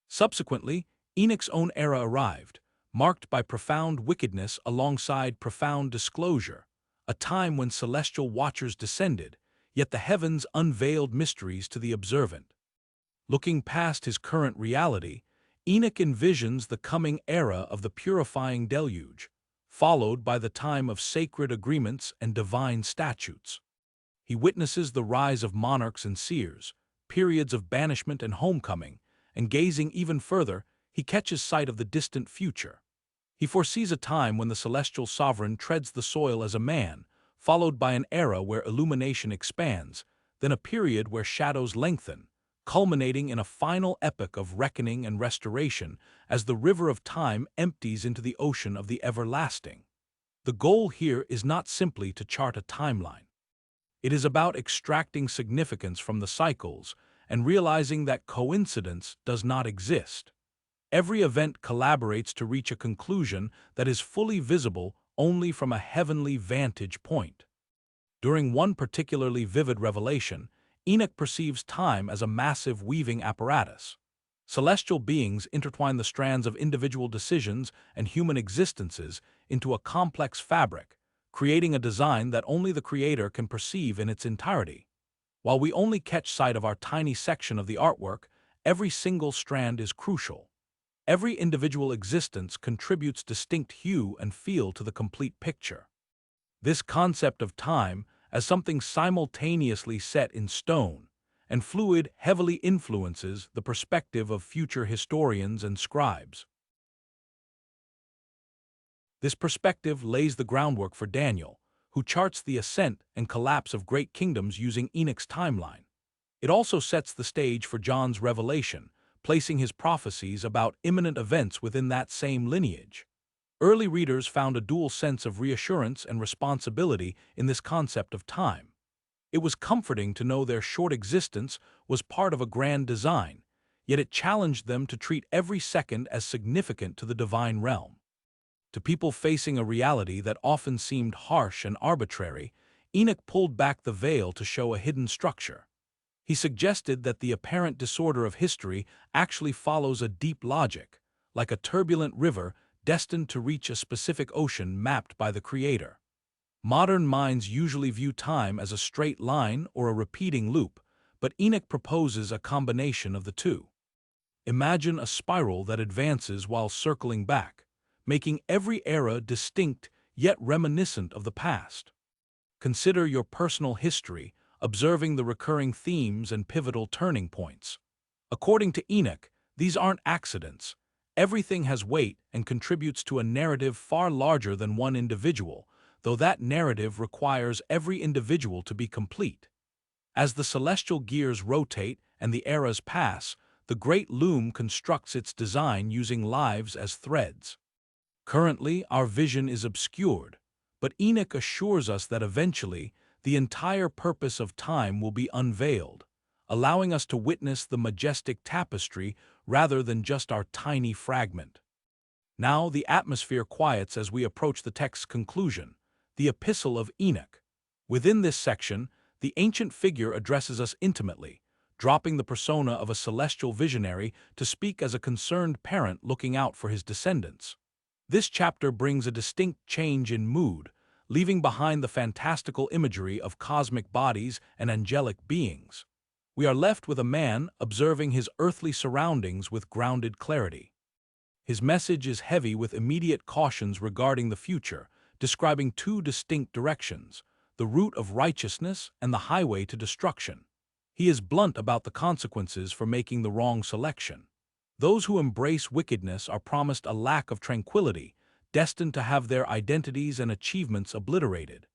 Subsequently, Enoch's own era arrived, marked by profound wickedness alongside profound disclosure, a time when celestial watchers descended, yet the heavens unveiled mysteries to the observant. Looking past his current reality, Enoch envisions the coming era of the purifying deluge, followed by the time of sacred agreements and divine statutes. He witnesses the rise of monarchs and seers, periods of banishment and homecoming, and gazing even further, he catches sight of the distant future. He foresees a time when the celestial sovereign treads the soil as a man, followed by an era where illumination expands, then a period where shadows lengthen, culminating in a final epoch of reckoning and restoration as the river of time empties into the ocean of the everlasting. The goal here is not simply to chart a timeline. It is about extracting significance from the cycles and realizing that coincidence does not exist. Every event collaborates to reach a conclusion that is fully visible only from a heavenly vantage point. During one particularly vivid revelation, Enoch perceives time as a massive weaving apparatus. Celestial beings intertwine the strands of individual decisions and human existences into a complex fabric, creating a design that only the Creator can perceive in its entirety. While we only catch sight of our tiny section of the artwork, every single strand is crucial. Every individual existence contributes distinct hue and feel to the complete picture. This concept of time as something simultaneously set in stone and fluid heavily influences the perspective of future historians and scribes. This perspective lays the groundwork for Daniel, who charts the ascent and collapse of great kingdoms using Enoch's timeline. It also sets the stage for John's revelation, placing his prophecies about imminent events within that same lineage. Early readers found a dual sense of reassurance and responsibility in this concept of time. It was comforting to know their short existence was part of a grand design, yet it challenged them to treat every second as significant to the divine realm. To people facing a reality that often seemed harsh and arbitrary, Enoch pulled back the veil to show a hidden structure. He suggested that the apparent disorder of history actually follows a deep logic, like a turbulent river destined to reach a specific ocean mapped by the Creator. Modern minds usually view time as a straight line or a repeating loop, but Enoch proposes a combination of the two. Imagine a spiral that advances while circling back, making every era distinct yet reminiscent of the past. Consider your personal history, observing the recurring themes and pivotal turning points. According to Enoch, these aren't accidents. Everything has weight and contributes to a narrative far larger than one individual, though that narrative requires every individual to be complete. As the celestial gears rotate and the eras pass, the great loom constructs its design using lives as threads. Currently, our vision is obscured, but Enoch assures us that eventually, the entire purpose of time will be unveiled, allowing us to witness the majestic tapestry rather than just our tiny fragment. Now the atmosphere quiets as we approach the text's conclusion, the Epistle of Enoch. Within this section, the ancient figure addresses us intimately, dropping the persona of a celestial visionary to speak as a concerned parent looking out for his descendants. This chapter brings a distinct change in mood, leaving behind the fantastical imagery of cosmic bodies and angelic beings. We are left with a man observing his earthly surroundings with grounded clarity. His message is heavy with immediate cautions regarding the future, describing two distinct directions, the route of righteousness and the highway to destruction. He is blunt about the consequences for making the wrong selection. Those who embrace wickedness are promised a lack of tranquility, destined to have their identities and achievements obliterated.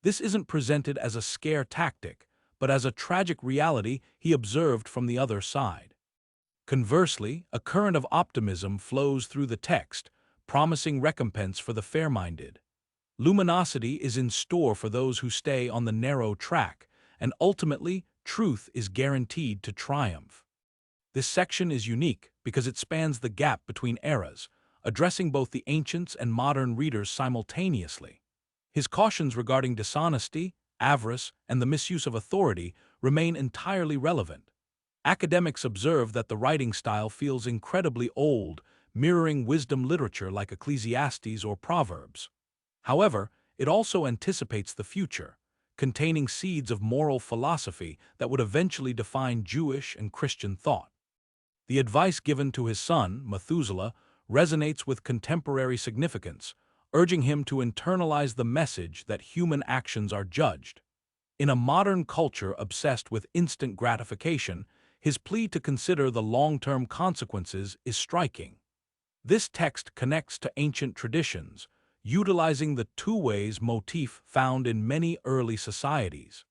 This isn't presented as a scare tactic, but as a tragic reality he observed from the other side. Conversely, a current of optimism flows through the text, promising recompense for the fair-minded. Luminosity is in store for those who stay on the narrow track, and ultimately, truth is guaranteed to triumph. This section is unique because it spans the gap between eras, addressing both the ancients and modern readers simultaneously. His cautions regarding dishonesty, avarice, and the misuse of authority remain entirely relevant. Academics observe that the writing style feels incredibly old, mirroring wisdom literature like Ecclesiastes or Proverbs. However, it also anticipates the future, containing seeds of moral philosophy that would eventually define Jewish and Christian thought. The advice given to his son, Methuselah, resonates with contemporary significance, urging him to internalize the message that human actions are judged. In a modern culture obsessed with instant gratification, his plea to consider the long-term consequences is striking. This text connects to ancient traditions, utilizing the two-ways motif found in many early societies.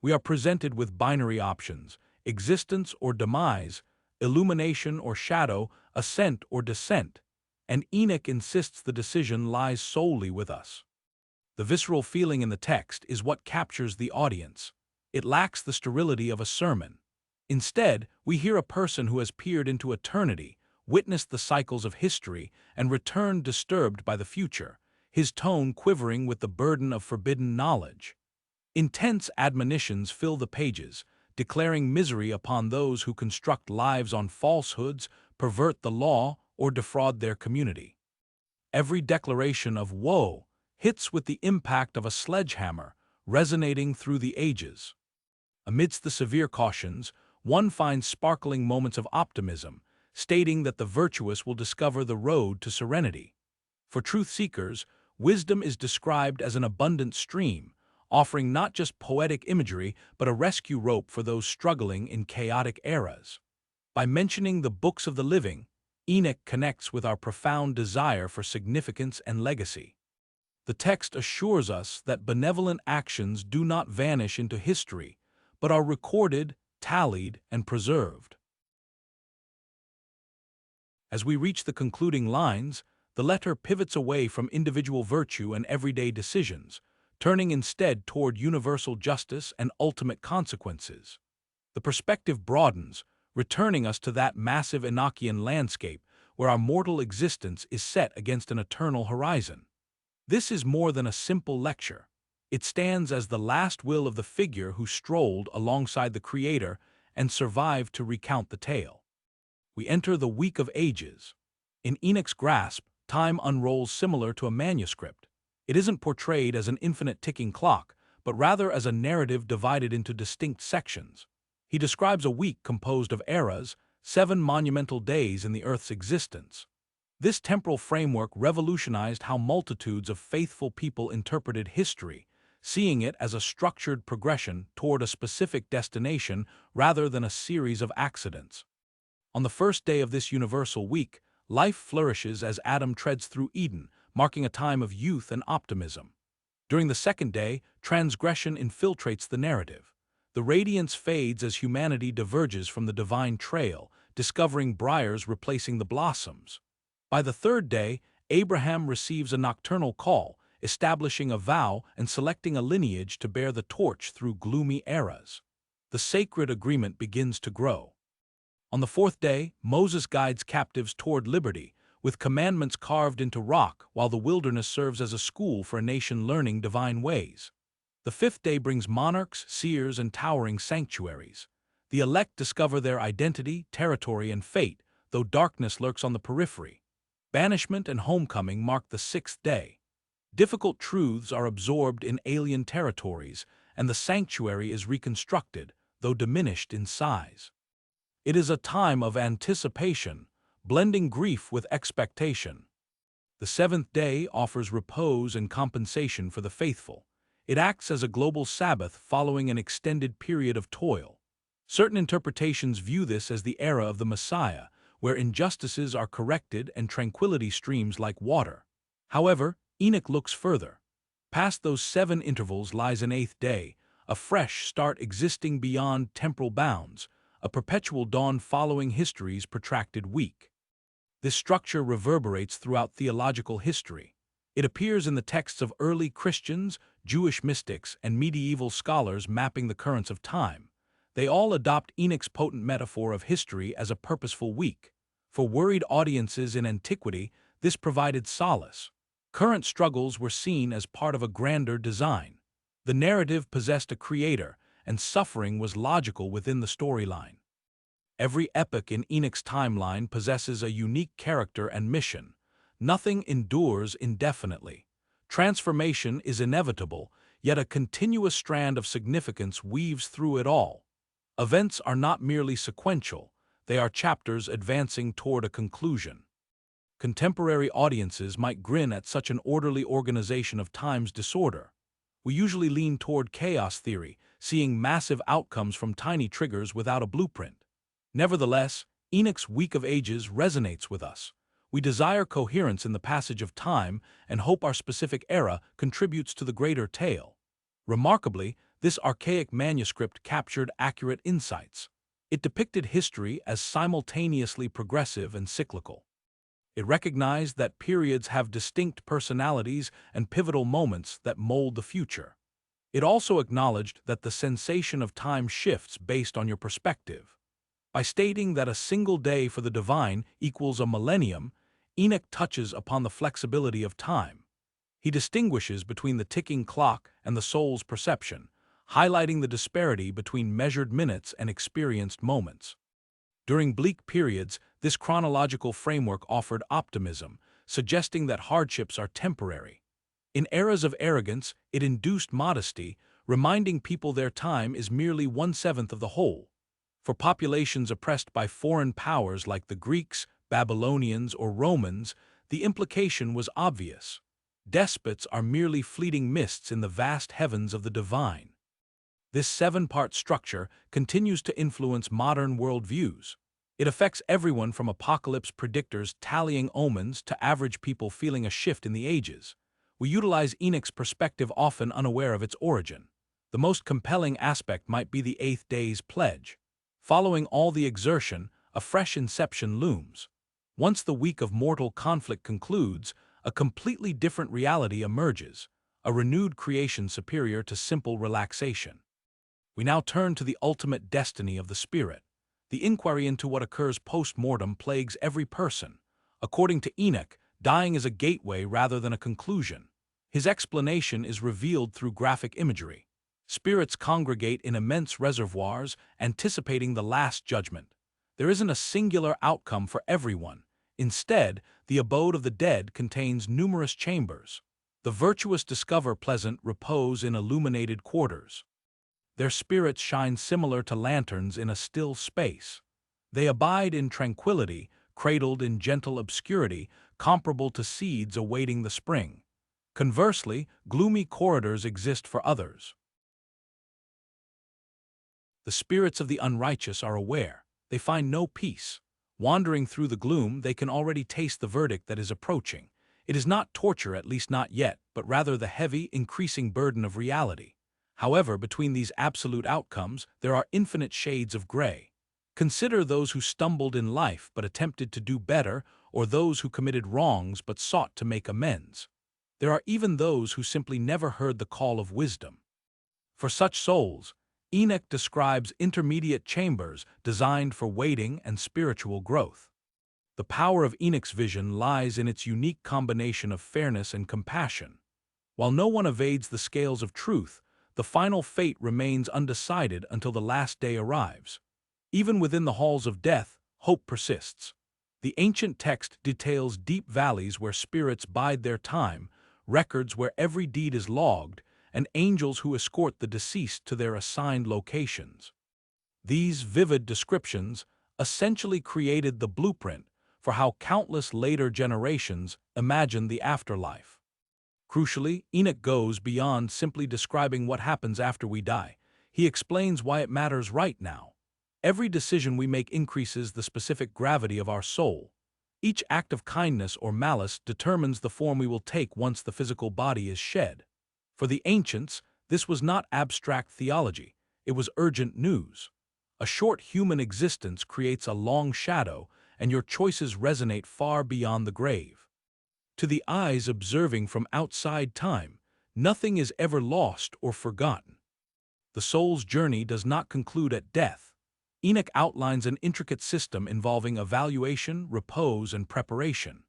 We are presented with binary options: existence or demise, illumination or shadow, ascent or descent, and Enoch insists the decision lies solely with us. The visceral feeling in the text is what captures the audience. It lacks the sterility of a sermon. Instead, we hear a person who has peered into eternity, witnessed the cycles of history, and returned disturbed by the future, his tone quivering with the burden of forbidden knowledge. Intense admonitions fill the pages, declaring misery upon those who construct lives on falsehoods, pervert the law, or defraud their community. Every declaration of woe hits with the impact of a sledgehammer, resonating through the ages. Amidst the severe cautions, one finds sparkling moments of optimism, stating that the virtuous will discover the road to serenity. For truth-seekers, wisdom is described as an abundant stream, offering not just poetic imagery but a rescue rope for those struggling in chaotic eras. By mentioning the books of the living, Enoch connects with our profound desire for significance and legacy. The text assures us that benevolent actions do not vanish into history, but are recorded, tallied, and preserved. As we reach the concluding lines, the letter pivots away from individual virtue and everyday decisions, turning instead toward universal justice and ultimate consequences. The perspective broadens, returning us to that massive Enochian landscape where our mortal existence is set against an eternal horizon. This is more than a simple lecture. It stands as the last will of the figure who strolled alongside the Creator and survived to recount the tale. We enter the week of ages. In Enoch's grasp, time unrolls similar to a manuscript. It isn't portrayed as an infinite ticking clock, but rather as a narrative divided into distinct sections. He describes a week composed of eras, 7 monumental days in the Earth's existence. This temporal framework revolutionized how multitudes of faithful people interpreted history, seeing it as a structured progression toward a specific destination rather than a series of accidents. On the first day of this universal week, life flourishes as Adam treads through Eden, marking a time of youth and optimism. During the second day, transgression infiltrates the narrative. The radiance fades as humanity diverges from the divine trail, discovering briars replacing the blossoms. By the third day, Abraham receives a nocturnal call, establishing a vow and selecting a lineage to bear the torch through gloomy eras. The sacred agreement begins to grow. On the fourth day, Moses guides captives toward liberty, with commandments carved into rock while the wilderness serves as a school for a nation learning divine ways. The fifth day brings monarchs, seers, and towering sanctuaries. The elect discover their identity, territory, and fate, though darkness lurks on the periphery. Banishment and homecoming mark the sixth day. Difficult truths are absorbed in alien territories, and the sanctuary is reconstructed, though diminished in size. It is a time of anticipation, blending grief with expectation. The seventh day offers repose and compensation for the faithful. It acts as a global Sabbath following an extended period of toil. Certain interpretations view this as the era of the Messiah, where injustices are corrected and tranquility streams like water. However, Enoch looks further. Past those 7 intervals lies an 8th day, a fresh start existing beyond temporal bounds, a perpetual dawn following history's protracted week. This structure reverberates throughout theological history. It appears in the texts of early Christians, Jewish mystics, and medieval scholars mapping the currents of time. They all adopt Enoch's potent metaphor of history as a purposeful week. For worried audiences in antiquity, this provided solace. Current struggles were seen as part of a grander design. The narrative possessed a creator, and suffering was logical within the storyline. Every epoch in Enoch's timeline possesses a unique character and mission. Nothing endures indefinitely. Transformation is inevitable, yet a continuous strand of significance weaves through it all. Events are not merely sequential, they are chapters advancing toward a conclusion. Contemporary audiences might grin at such an orderly organization of time's disorder. We usually lean toward chaos theory, seeing massive outcomes from tiny triggers without a blueprint. Nevertheless, Enoch's Week of Ages resonates with us. We desire coherence in the passage of time and hope our specific era contributes to the greater tale. Remarkably, this archaic manuscript captured accurate insights. It depicted history as simultaneously progressive and cyclical. It recognized that periods have distinct personalities and pivotal moments that mold the future. It also acknowledged that the sensation of time shifts based on your perspective. By stating that a single day for the divine equals a millennium, Enoch touches upon the flexibility of time. He distinguishes between the ticking clock and the soul's perception, highlighting the disparity between measured minutes and experienced moments. During bleak periods, this chronological framework offered optimism, suggesting that hardships are temporary. In eras of arrogance, it induced modesty, reminding people their time is merely 1/7 of the whole. For populations oppressed by foreign powers like the Greeks, Babylonians, or Romans, the implication was obvious. Despots are merely fleeting mists in the vast heavens of the divine. This seven-part structure continues to influence modern worldviews. It affects everyone from apocalypse predictors tallying omens to average people feeling a shift in the ages. We utilize Enoch's perspective often unaware of its origin. The most compelling aspect might be the eighth day's pledge. Following all the exertion, a fresh inception looms. Once the week of mortal conflict concludes, a completely different reality emerges, a renewed creation superior to simple relaxation. We now turn to the ultimate destiny of the spirit. The inquiry into what occurs post-mortem plagues every person. According to Enoch, dying is a gateway rather than a conclusion. His explanation is revealed through graphic imagery. Spirits congregate in immense reservoirs, anticipating the last judgment. There isn't a singular outcome for everyone. Instead, the abode of the dead contains numerous chambers. The virtuous discover pleasant repose in illuminated quarters. Their spirits shine similar to lanterns in a still space. They abide in tranquility, cradled in gentle obscurity, comparable to seeds awaiting the spring. Conversely, gloomy corridors exist for others. The spirits of the unrighteous are aware. They find no peace. Wandering through the gloom, they can already taste the verdict that is approaching. It is not torture, at least not yet, but rather the heavy, increasing burden of reality. However, between these absolute outcomes, there are infinite shades of gray. Consider those who stumbled in life but attempted to do better, or those who committed wrongs but sought to make amends. There are even those who simply never heard the call of wisdom. For such souls, Enoch describes intermediate chambers designed for waiting and spiritual growth. The power of Enoch's vision lies in its unique combination of fairness and compassion. While no one evades the scales of truth, the final fate remains undecided until the last day arrives. Even within the halls of death, hope persists. The ancient text details deep valleys where spirits bide their time, records where every deed is logged, and angels who escort the deceased to their assigned locations. These vivid descriptions essentially created the blueprint for how countless later generations imagined the afterlife. Crucially, Enoch goes beyond simply describing what happens after we die. He explains why it matters right now. Every decision we make increases the specific gravity of our soul. Each act of kindness or malice determines the form we will take once the physical body is shed. For the ancients, this was not abstract theology, it was urgent news. A short human existence creates a long shadow, and your choices resonate far beyond the grave. To the eyes observing from outside time, nothing is ever lost or forgotten. The soul's journey does not conclude at death. Enoch outlines an intricate system involving evaluation, repose, and preparation.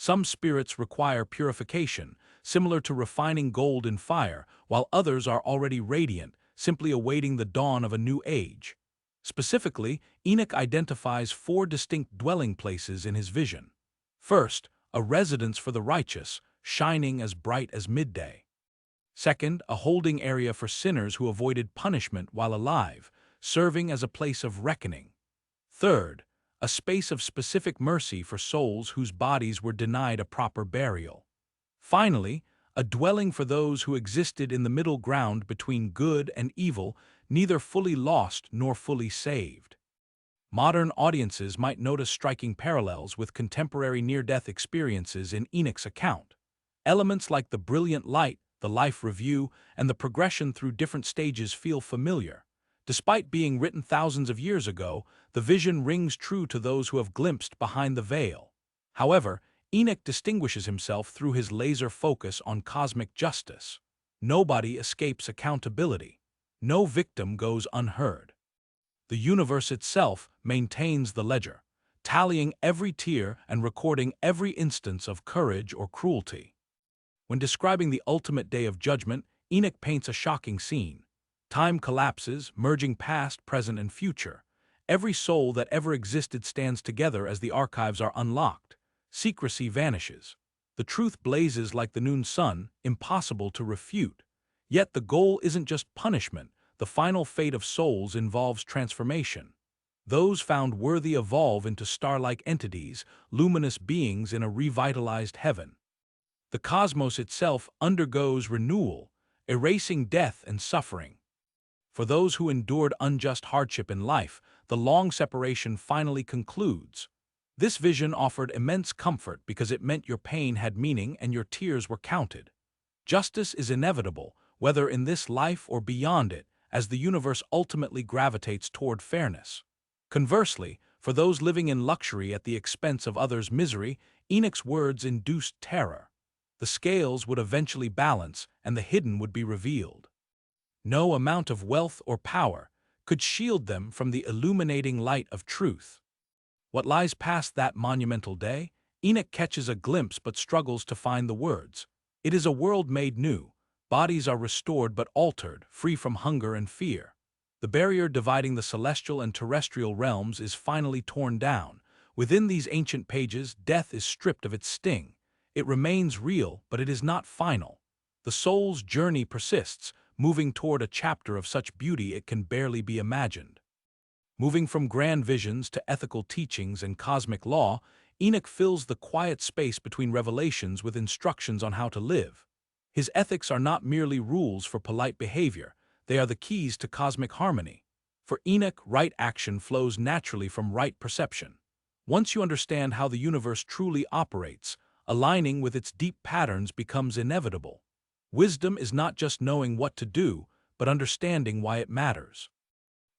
Some spirits require purification, similar to refining gold in fire, while others are already radiant, simply awaiting the dawn of a new age. Specifically, Enoch identifies 4 distinct dwelling places in his vision. First, a residence for the righteous, shining as bright as midday. Second, a holding area for sinners who avoided punishment while alive, serving as a place of reckoning. Third, a space of specific mercy for souls whose bodies were denied a proper burial. Finally, a dwelling for those who existed in the middle ground between good and evil, neither fully lost nor fully saved. Modern audiences might notice striking parallels with contemporary near-death experiences in Enoch's account. Elements like the brilliant light, the life review, and the progression through different stages feel familiar. Despite being written thousands of years ago, the vision rings true to those who have glimpsed behind the veil. However, Enoch distinguishes himself through his laser focus on cosmic justice. Nobody escapes accountability. No victim goes unheard. The universe itself maintains the ledger, tallying every tear and recording every instance of courage or cruelty. When describing the ultimate day of judgment, Enoch paints a shocking scene. Time collapses, merging past, present, and future. Every soul that ever existed stands together as the archives are unlocked. Secrecy vanishes. The truth blazes like the noon sun, impossible to refute. Yet the goal isn't just punishment. The final fate of souls involves transformation. Those found worthy evolve into star-like entities, luminous beings in a revitalized heaven. The cosmos itself undergoes renewal, erasing death and suffering. For those who endured unjust hardship in life, the long separation finally concludes. This vision offered immense comfort because it meant your pain had meaning and your tears were counted. Justice is inevitable, whether in this life or beyond it, as the universe ultimately gravitates toward fairness. Conversely, for those living in luxury at the expense of others' misery, Enoch's words induced terror. The scales would eventually balance and the hidden would be revealed. No amount of wealth or power could shield them from the illuminating light of truth. What lies past that monumental day? Enoch catches a glimpse but struggles to find the words. It is a world made new. Bodies are restored but altered, free from hunger and fear. The barrier dividing the celestial and terrestrial realms is finally torn down. Within these ancient pages, death is stripped of its sting. It remains real, but it is not final. The soul's journey persists, moving toward a chapter of such beauty it can barely be imagined. Moving from grand visions to ethical teachings and cosmic law, Enoch fills the quiet space between revelations with instructions on how to live. His ethics are not merely rules for polite behavior, they are the keys to cosmic harmony. For Enoch, right action flows naturally from right perception. Once you understand how the universe truly operates, aligning with its deep patterns becomes inevitable. Wisdom is not just knowing what to do, but understanding why it matters.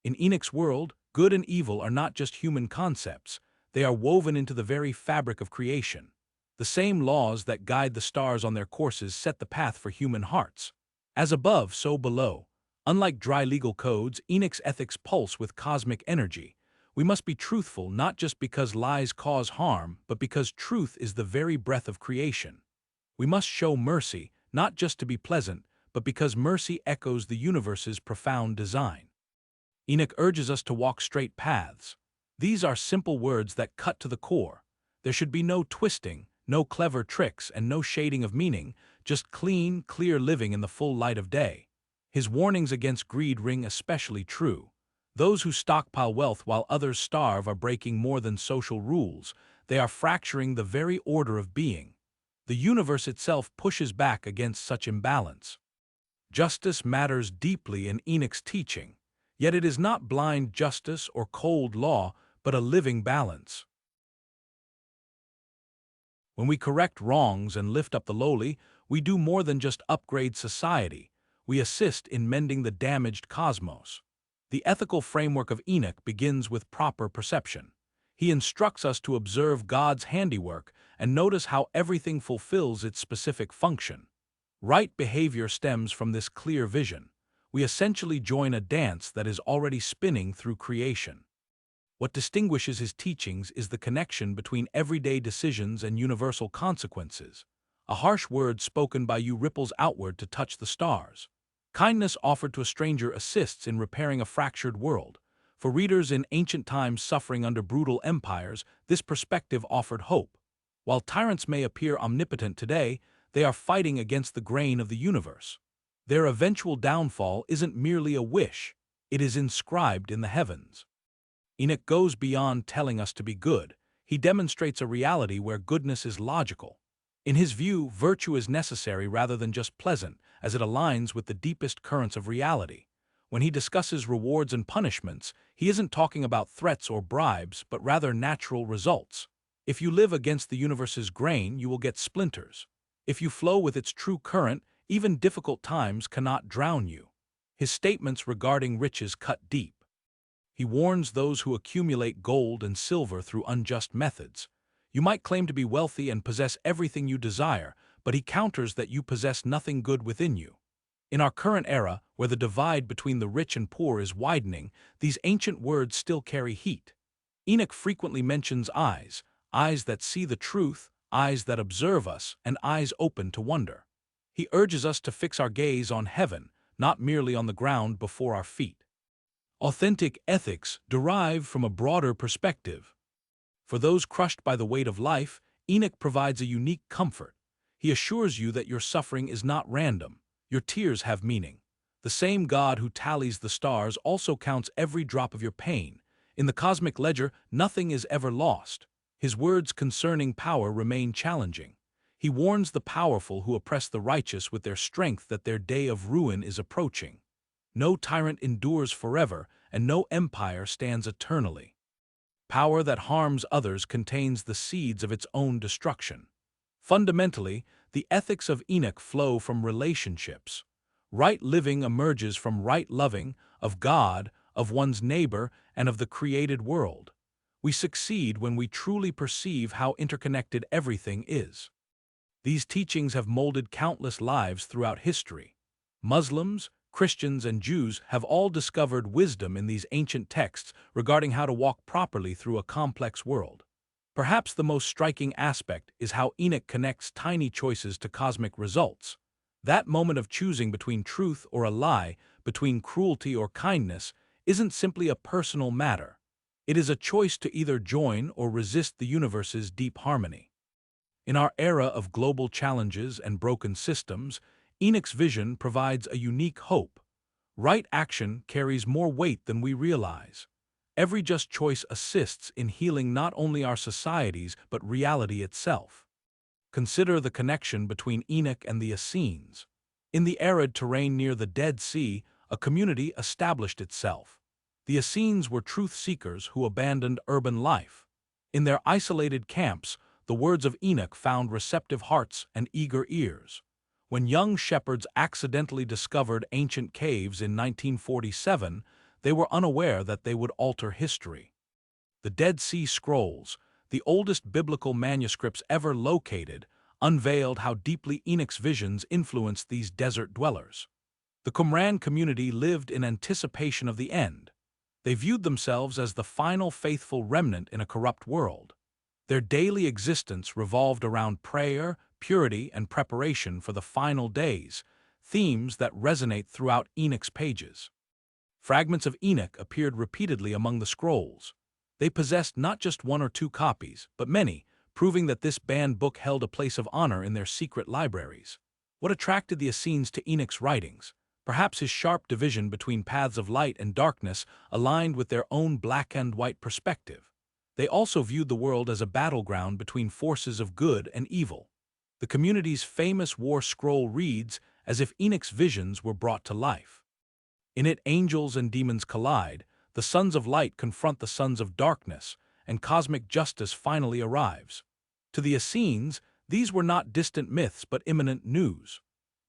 In Enoch's world, good and evil are not just human concepts, they are woven into the very fabric of creation. The same laws that guide the stars on their courses set the path for human hearts. As above, so below. Unlike dry legal codes, Enoch's ethics pulse with cosmic energy. We must be truthful not just because lies cause harm, but because truth is the very breath of creation. We must show mercy, not just to be pleasant, but because mercy echoes the universe's profound design. Enoch urges us to walk straight paths. These are simple words that cut to the core. There should be no twisting, no clever tricks, and no shading of meaning, just clean, clear living in the full light of day. His warnings against greed ring especially true. Those who stockpile wealth while others starve are breaking more than social rules. They are fracturing the very order of being. The universe itself pushes back against such imbalance. Justice matters deeply in Enoch's teaching, yet it is not blind justice or cold law, but a living balance. When we correct wrongs and lift up the lowly, we do more than just upgrade society. We assist in mending the damaged cosmos. The ethical framework of Enoch begins with proper perception. He instructs us to observe God's handiwork and notice how everything fulfills its specific function. Right behavior stems from this clear vision. We essentially join a dance that is already spinning through creation. What distinguishes his teachings is the connection between everyday decisions and universal consequences. A harsh word spoken by you ripples outward to touch the stars. Kindness offered to a stranger assists in repairing a fractured world. For readers in ancient times suffering under brutal empires, this perspective offered hope. While tyrants may appear omnipotent today, they are fighting against the grain of the universe. Their eventual downfall isn't merely a wish, it is inscribed in the heavens. Enoch goes beyond telling us to be good. He demonstrates a reality where goodness is logical. In his view, virtue is necessary rather than just pleasant, as it aligns with the deepest currents of reality. When he discusses rewards and punishments, he isn't talking about threats or bribes, but rather natural results. If you live against the universe's grain, you will get splinters. If you flow with its true current, even difficult times cannot drown you. His statements regarding riches cut deep. He warns those who accumulate gold and silver through unjust methods. You might claim to be wealthy and possess everything you desire, but he counters that you possess nothing good within you. In our current era, where the divide between the rich and poor is widening, these ancient words still carry heat. Enoch frequently mentions eyes that see the truth, eyes that observe us, and eyes open to wonder. He urges us to fix our gaze on heaven, not merely on the ground before our feet. Authentic ethics derive from a broader perspective. For those crushed by the weight of life, Enoch provides a unique comfort. He assures you that your suffering is not random. Your tears have meaning. The same God who tallies the stars also counts every drop of your pain. In the cosmic ledger, nothing is ever lost. His words concerning power remain challenging. He warns the powerful who oppress the righteous with their strength that their day of ruin is approaching. No tyrant endures forever, and no empire stands eternally. Power that harms others contains the seeds of its own destruction. Fundamentally, the ethics of Enoch flow from relationships. Right living emerges from right loving of God, of one's neighbor, and of the created world. We succeed when we truly perceive how interconnected everything is. These teachings have molded countless lives throughout history. Muslims, Christians, and Jews have all discovered wisdom in these ancient texts regarding how to walk properly through a complex world. Perhaps the most striking aspect is how Enoch connects tiny choices to cosmic results. That moment of choosing between truth or a lie, between cruelty or kindness, isn't simply a personal matter. It is a choice to either join or resist the universe's deep harmony. In our era of global challenges and broken systems, Enoch's vision provides a unique hope. Right action carries more weight than we realize. Every just choice assists in healing not only our societies but reality itself. Consider the connection between Enoch and the Essenes. In the arid terrain near the Dead Sea, a community established itself. The Essenes were truth-seekers who abandoned urban life. In their isolated camps, the words of Enoch found receptive hearts and eager ears. When young shepherds accidentally discovered ancient caves in 1947, they were unaware that they would alter history. The Dead Sea Scrolls, the oldest biblical manuscripts ever located, unveiled how deeply Enoch's visions influenced these desert dwellers. The Qumran community lived in anticipation of the end. They viewed themselves as the final faithful remnant in a corrupt world. Their daily existence revolved around prayer, purity, and preparation for the final days, themes that resonate throughout Enoch's pages. Fragments of Enoch appeared repeatedly among the scrolls. They possessed not just one or two copies, but many, proving that this banned book held a place of honor in their secret libraries. What attracted the Essenes to Enoch's writings? Perhaps his sharp division between paths of light and darkness aligned with their own black and white perspective. They also viewed the world as a battleground between forces of good and evil. The community's famous war scroll reads as if Enoch's visions were brought to life. In it, angels and demons collide, the sons of light confront the sons of darkness, and cosmic justice finally arrives. To the Essenes, these were not distant myths but imminent news.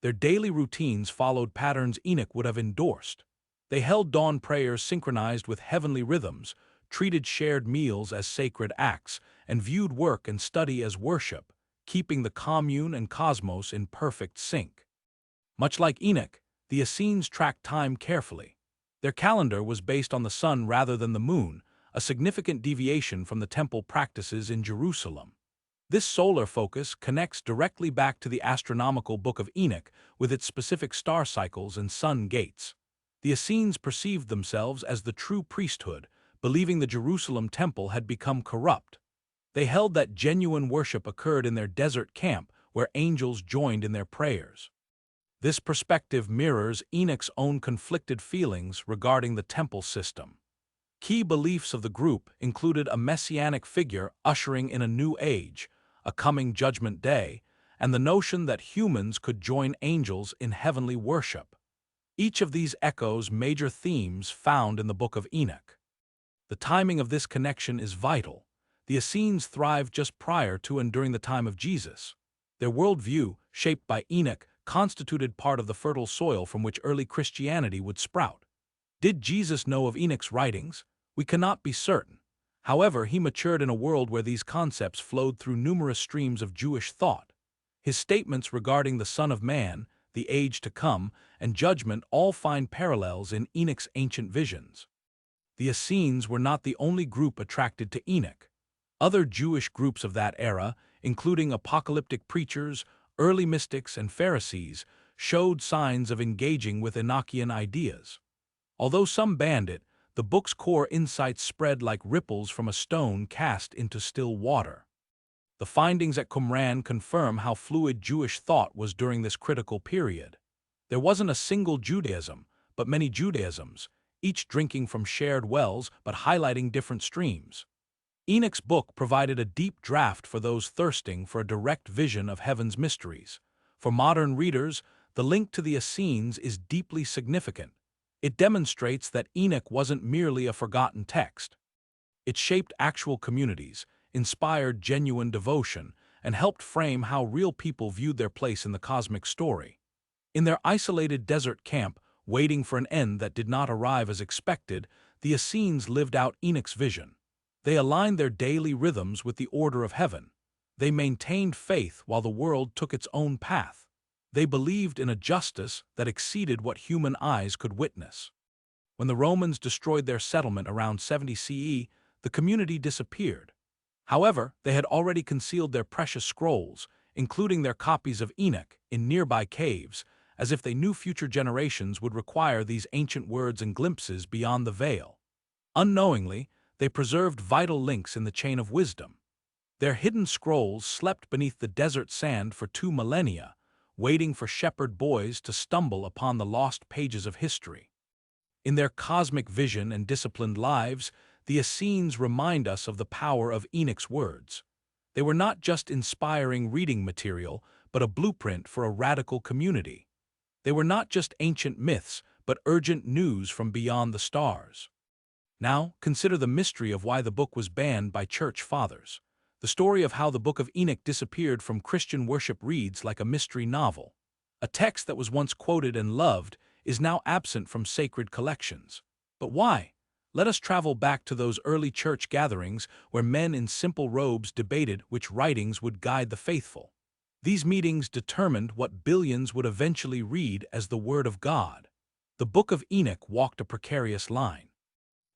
Their daily routines followed patterns Enoch would have endorsed. They held dawn prayers synchronized with heavenly rhythms, treated shared meals as sacred acts, and viewed work and study as worship, keeping the commune and cosmos in perfect sync. Much like Enoch, the Essenes tracked time carefully. Their calendar was based on the sun rather than the moon, a significant deviation from the temple practices in Jerusalem. This solar focus connects directly back to the astronomical Book of Enoch with its specific star cycles and sun gates. The Essenes perceived themselves as the true priesthood, believing the Jerusalem temple had become corrupt. They held that genuine worship occurred in their desert camp where angels joined in their prayers. This perspective mirrors Enoch's own conflicted feelings regarding the temple system. Key beliefs of the group included a messianic figure ushering in a new age, a coming judgment day, and the notion that humans could join angels in heavenly worship. Each of these echoes major themes found in the Book of Enoch. The timing of this connection is vital. The Essenes thrived just prior to and during the time of Jesus. Their worldview, shaped by Enoch, constituted part of the fertile soil from which early Christianity would sprout. Did Jesus know of Enoch's writings? We cannot be certain. However, he matured in a world where these concepts flowed through numerous streams of Jewish thought. His statements regarding the Son of Man, the age to come, and judgment all find parallels in Enoch's ancient visions. The Essenes were not the only group attracted to Enoch. Other Jewish groups of that era, including apocalyptic preachers, early mystics, and Pharisees, showed signs of engaging with Enochian ideas. Although some banned it, the book's core insights spread like ripples from a stone cast into still water. The findings at Qumran confirm how fluid Jewish thought was during this critical period. There wasn't a single Judaism, but many Judaisms, each drinking from shared wells but highlighting different streams. Enoch's book provided a deep draft for those thirsting for a direct vision of heaven's mysteries. For modern readers, the link to the Essenes is deeply significant. It demonstrates that Enoch wasn't merely a forgotten text. It shaped actual communities, inspired genuine devotion, and helped frame how real people viewed their place in the cosmic story. In their isolated desert camp, waiting for an end that did not arrive as expected, the Essenes lived out Enoch's vision. They aligned their daily rhythms with the order of heaven. They maintained faith while the world took its own path. They believed in a justice that exceeded what human eyes could witness. When the Romans destroyed their settlement around 70 CE, the community disappeared. However, they had already concealed their precious scrolls, including their copies of Enoch, in nearby caves, as if they knew future generations would require these ancient words and glimpses beyond the veil. Unknowingly, they preserved vital links in the chain of wisdom. Their hidden scrolls slept beneath the desert sand for 2 millennia, waiting for shepherd boys to stumble upon the lost pages of history. In their cosmic vision and disciplined lives, the Essenes remind us of the power of Enoch's words. They were not just inspiring reading material, but a blueprint for a radical community. They were not just ancient myths, but urgent news from beyond the stars. Now, consider the mystery of why the book was banned by church fathers. The story of how the Book of Enoch disappeared from Christian worship reads like a mystery novel. A text that was once quoted and loved is now absent from sacred collections. But why? Let us travel back to those early church gatherings where men in simple robes debated which writings would guide the faithful. These meetings determined what billions would eventually read as the Word of God. The Book of Enoch walked a precarious line.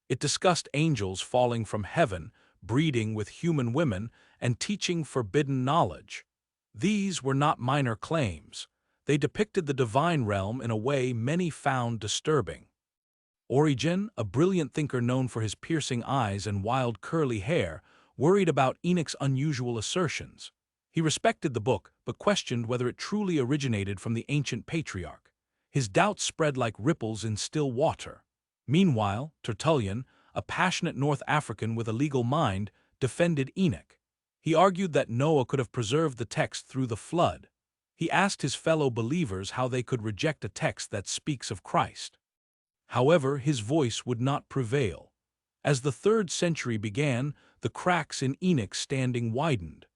It discussed angels falling from heaven, breeding with human women, and teaching forbidden knowledge. These were not minor claims. They depicted the divine realm in a way many found disturbing. Origen, a brilliant thinker known for his piercing eyes and wild curly hair, worried about Enoch's unusual assertions. He respected the book, but questioned whether it truly originated from the ancient Patriarch. His doubts spread like ripples in still water. Meanwhile, Tertullian, a passionate North African with a legal mind, defended Enoch. He argued that Noah could have preserved the text through the flood. He asked his fellow believers how they could reject a text that speaks of Christ. However, his voice would not prevail. As the 3rd century began, the cracks in Enoch's standing widened.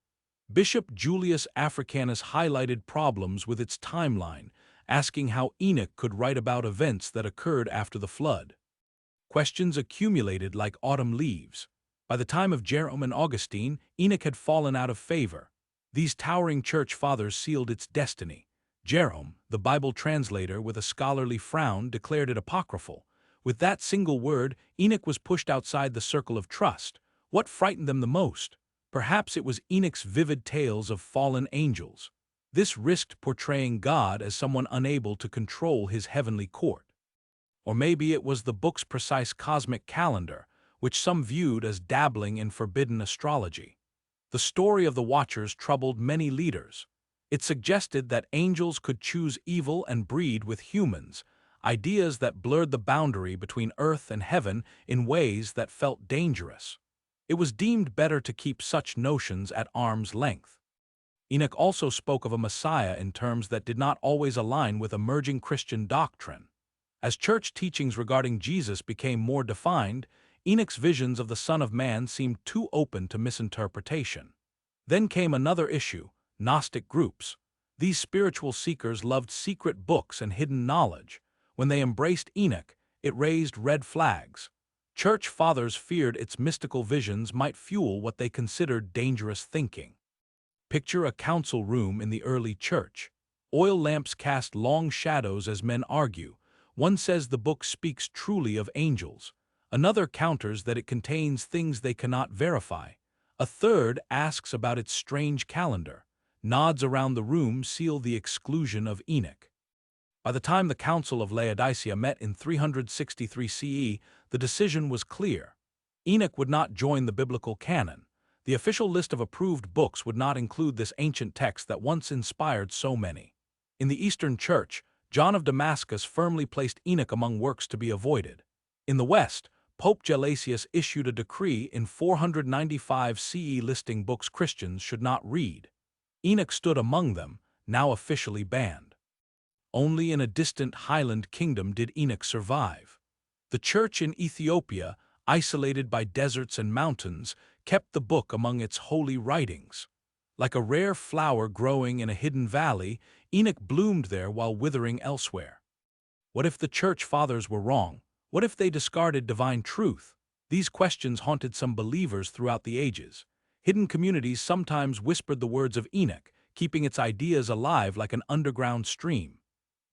Bishop Julius Africanus highlighted problems with its timeline, asking how Enoch could write about events that occurred after the flood. Questions accumulated like autumn leaves. By the time of Jerome and Augustine, Enoch had fallen out of favor. These towering church fathers sealed its destiny. Jerome, the Bible translator with a scholarly frown, declared it apocryphal, With that single word, Enoch was pushed outside the circle of trust. What frightened them the most? Perhaps it was Enoch's vivid tales of fallen angels. This risked portraying God as someone unable to control his heavenly court. Or maybe it was the book's precise cosmic calendar, which some viewed as dabbling in forbidden astrology. The story of the Watchers troubled many leaders. It suggested that angels could choose evil and breed with humans, ideas that blurred the boundary between earth and heaven in ways that felt dangerous. It was deemed better to keep such notions at arm's length. Enoch also spoke of a Messiah in terms that did not always align with emerging Christian doctrine. As church teachings regarding Jesus became more defined, Enoch's visions of the Son of Man seemed too open to misinterpretation. Then came another issue: Gnostic groups. These spiritual seekers loved secret books and hidden knowledge. When they embraced Enoch, it raised red flags. Church fathers feared its mystical visions might fuel what they considered dangerous thinking. Picture a council room in the early church. Oil lamps cast long shadows as men argue. One says the book speaks truly of angels. Another counters that it contains things they cannot verify. A third asks about its strange calendar. Nods around the room seal the exclusion of Enoch. By the time the Council of Laodicea met in 363 CE, the decision was clear. Enoch would not join the biblical canon. The official list of approved books would not include this ancient text that once inspired so many. In the Eastern Church, John of Damascus firmly placed Enoch among works to be avoided. In the West, Pope Gelasius issued a decree in 495 CE listing books Christians should not read. Enoch stood among them, now officially banned. Only in a distant highland kingdom did Enoch survive. The church in Ethiopia, isolated by deserts and mountains, kept the book among its holy writings. Like a rare flower growing in a hidden valley, Enoch bloomed there while withering elsewhere. What if the church fathers were wrong? What if they discarded divine truth? These questions haunted some believers throughout the ages. Hidden communities sometimes whispered the words of Enoch, keeping its ideas alive like an underground stream.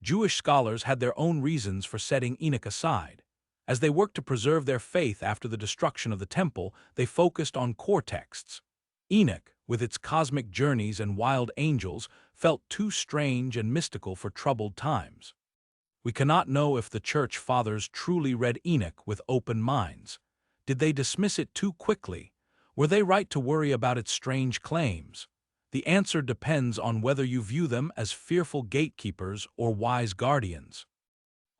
Jewish scholars had their own reasons for setting Enoch aside. As they worked to preserve their faith after the destruction of the temple, they focused on core texts. Enoch, with its cosmic journeys and wild angels, felt too strange and mystical for troubled times. We cannot know if the church fathers truly read Enoch with open minds. Did they dismiss it too quickly? Were they right to worry about its strange claims? The answer depends on whether you view them as fearful gatekeepers or wise guardians.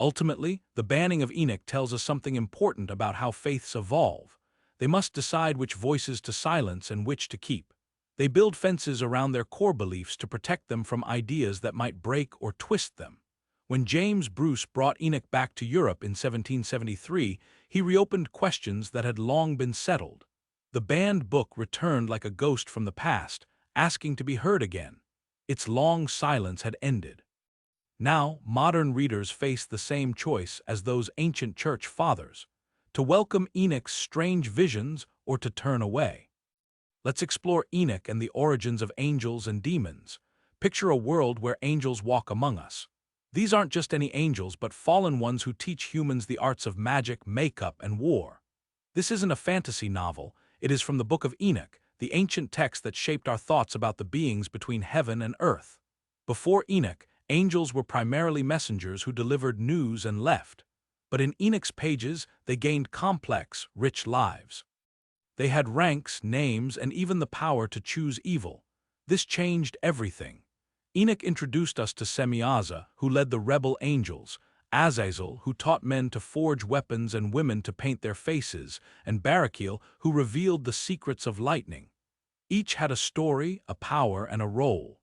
Ultimately, the banning of Enoch tells us something important about how faiths evolve. They must decide which voices to silence and which to keep. They build fences around their core beliefs to protect them from ideas that might break or twist them. When James Bruce brought Enoch back to Europe in 1773, he reopened questions that had long been settled. The banned book returned like a ghost from the past, asking to be heard again. Its long silence had ended. Now, modern readers face the same choice as those ancient church fathers: to welcome Enoch's strange visions or to turn away. Let's explore Enoch and the origins of angels and demons. Picture a world where angels walk among us. These aren't just any angels, but fallen ones who teach humans the arts of magic, makeup, and war. This isn't a fantasy novel. It is from the Book of Enoch, the ancient text that shaped our thoughts about the beings between heaven and earth. Before Enoch, angels were primarily messengers who delivered news and left. But in Enoch's pages, they gained complex, rich lives. They had ranks, names, and even the power to choose evil. This changed everything. Enoch introduced us to Semyaza, who led the rebel angels, Azazel, who taught men to forge weapons and women to paint their faces, and Barachiel, who revealed the secrets of lightning. Each had a story, a power, and a role.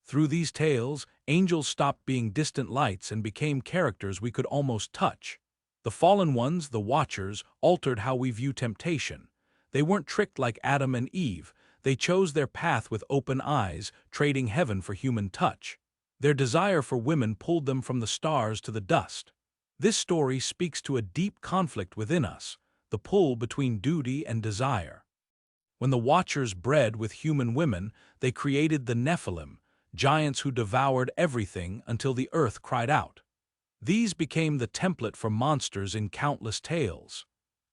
Through these tales, angels stopped being distant lights and became characters we could almost touch. The fallen ones, the Watchers, altered how we view temptation. They weren't tricked like Adam and Eve. They chose their path with open eyes, trading heaven for human touch. Their desire for women pulled them from the stars to the dust. This story speaks to a deep conflict within us, the pull between duty and desire. When the Watchers bred with human women, they created the Nephilim, giants who devoured everything until the earth cried out. These became the template for monsters in countless tales.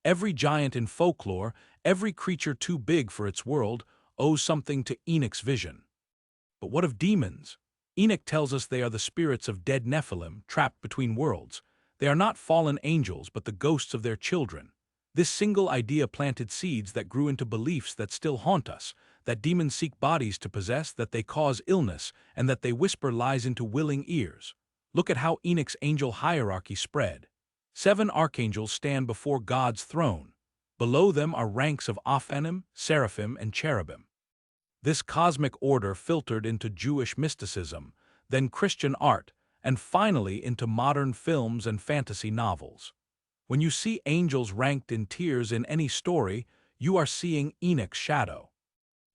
Every giant in folklore, every creature too big for its world, owes something to Enoch's vision. But what of demons? Enoch tells us they are the spirits of dead Nephilim trapped between worlds. They are not fallen angels, but the ghosts of their children. This single idea planted seeds that grew into beliefs that still haunt us, that demons seek bodies to possess, that they cause illness, and that they whisper lies into willing ears. Look at how Enoch's angel hierarchy spread. 7 archangels stand before God's throne. Below them are ranks of Aphanim, Seraphim, and Cherubim. This cosmic order filtered into Jewish mysticism, then Christian art, and finally into modern films and fantasy novels. When you see angels ranked in tiers in any story, you are seeing Enoch's shadow.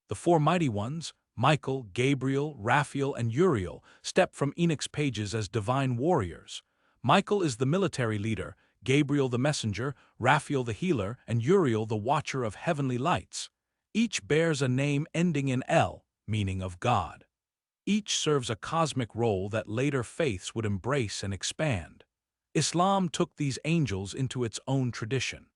The 4 mighty ones, Michael, Gabriel, Raphael, and Uriel, step from Enoch's pages as divine warriors. Michael is the military leader, Gabriel the messenger, Raphael the healer, and Uriel the watcher of heavenly lights. Each bears a name ending in El, meaning of God. Each serves a cosmic role that later faiths would embrace and expand. Islam took these angels into its own tradition.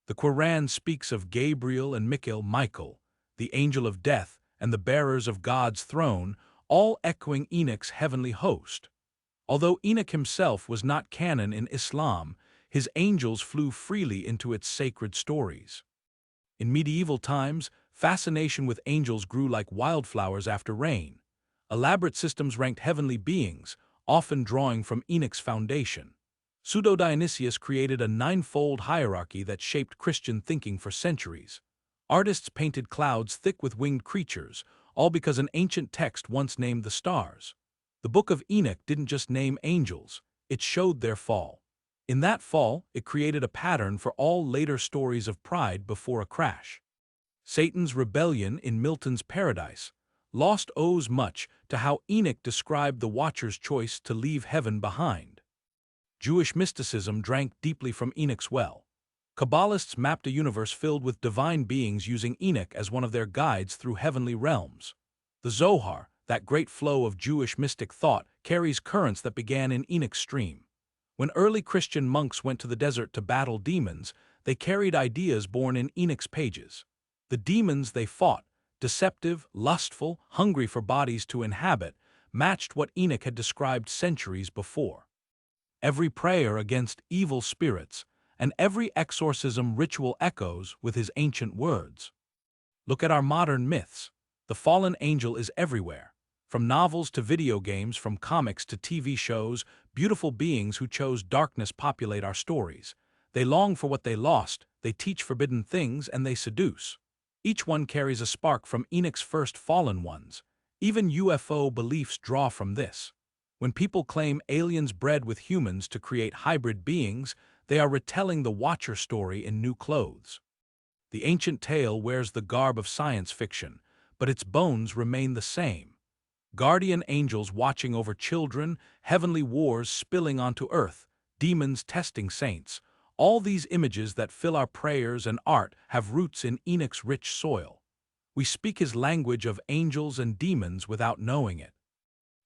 The Quran speaks of Gabriel and Michael, the angel of death, and the bearers of God's throne, all echoing Enoch's heavenly host. Although Enoch himself was not canon in Islam, his angels flew freely into its sacred stories. In medieval times, fascination with angels grew like wildflowers after rain. Elaborate systems ranked heavenly beings, often drawing from Enoch's foundation. Pseudo-Dionysius created a 9-fold hierarchy that shaped Christian thinking for centuries. Artists painted clouds thick with winged creatures, all because an ancient text once named the stars. The Book of Enoch didn't just name angels, it showed their fall. In that fall, it created a pattern for all later stories of pride before a crash. Satan's rebellion in Milton's Paradise Lost owes much to how Enoch described the Watcher's choice to leave heaven behind. Jewish mysticism drank deeply from Enoch's well. Kabbalists mapped a universe filled with divine beings using Enoch as one of their guides through heavenly realms. The Zohar, that great flow of Jewish mystic thought, carries currents that began in Enoch's stream. When early Christian monks went to the desert to battle demons, they carried ideas born in Enoch's pages. The demons they fought, deceptive, lustful, hungry for bodies to inhabit, matched what Enoch had described centuries before. Every prayer against evil spirits, and every exorcism ritual echoes with his ancient words. Look at our modern myths. The fallen angel is everywhere. From novels to video games, from comics to TV shows, beautiful beings who chose darkness populate our stories. They long for what they lost, they teach forbidden things, and they seduce. Each one carries a spark from Enoch's first fallen ones. Even UFO beliefs draw from this. When people claim aliens bred with humans to create hybrid beings, they are retelling the Watcher story in new clothes. The ancient tale wears the garb of science fiction, but its bones remain the same. Guardian angels watching over children, heavenly wars spilling onto earth, demons testing saints. All these images that fill our prayers and art have roots in Enoch's rich soil. We speak his language of angels and demons without knowing it.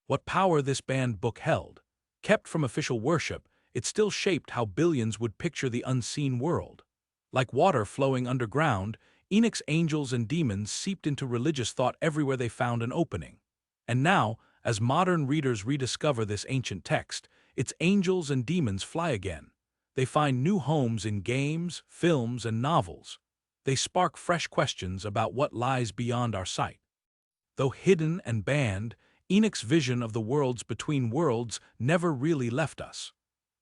What power this banned book held. Kept from official worship, it still shaped how billions would picture the unseen world. Like water flowing underground, Enoch's angels and demons seeped into religious thought everywhere they found an opening. And now, as modern readers rediscover this ancient text, its angels and demons fly again. They find new homes in games, films, and novels. They spark fresh questions about what lies beyond our sight. Though hidden and banned, Enoch's vision of the worlds between worlds never really left us.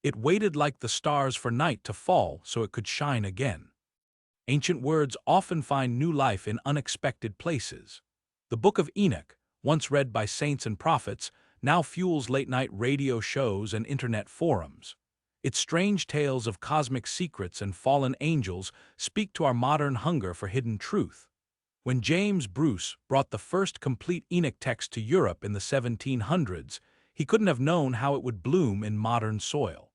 It waited like the stars for night to fall so it could shine again. Ancient words often find new life in unexpected places. The Book of Enoch, once read by saints and prophets, now fuels late-night radio shows and internet forums. Its strange tales of cosmic secrets and fallen angels speak to our modern hunger for hidden truth. When James Bruce brought the first complete Enoch text to Europe in the 1700s, he couldn't have known how it would bloom in modern soil.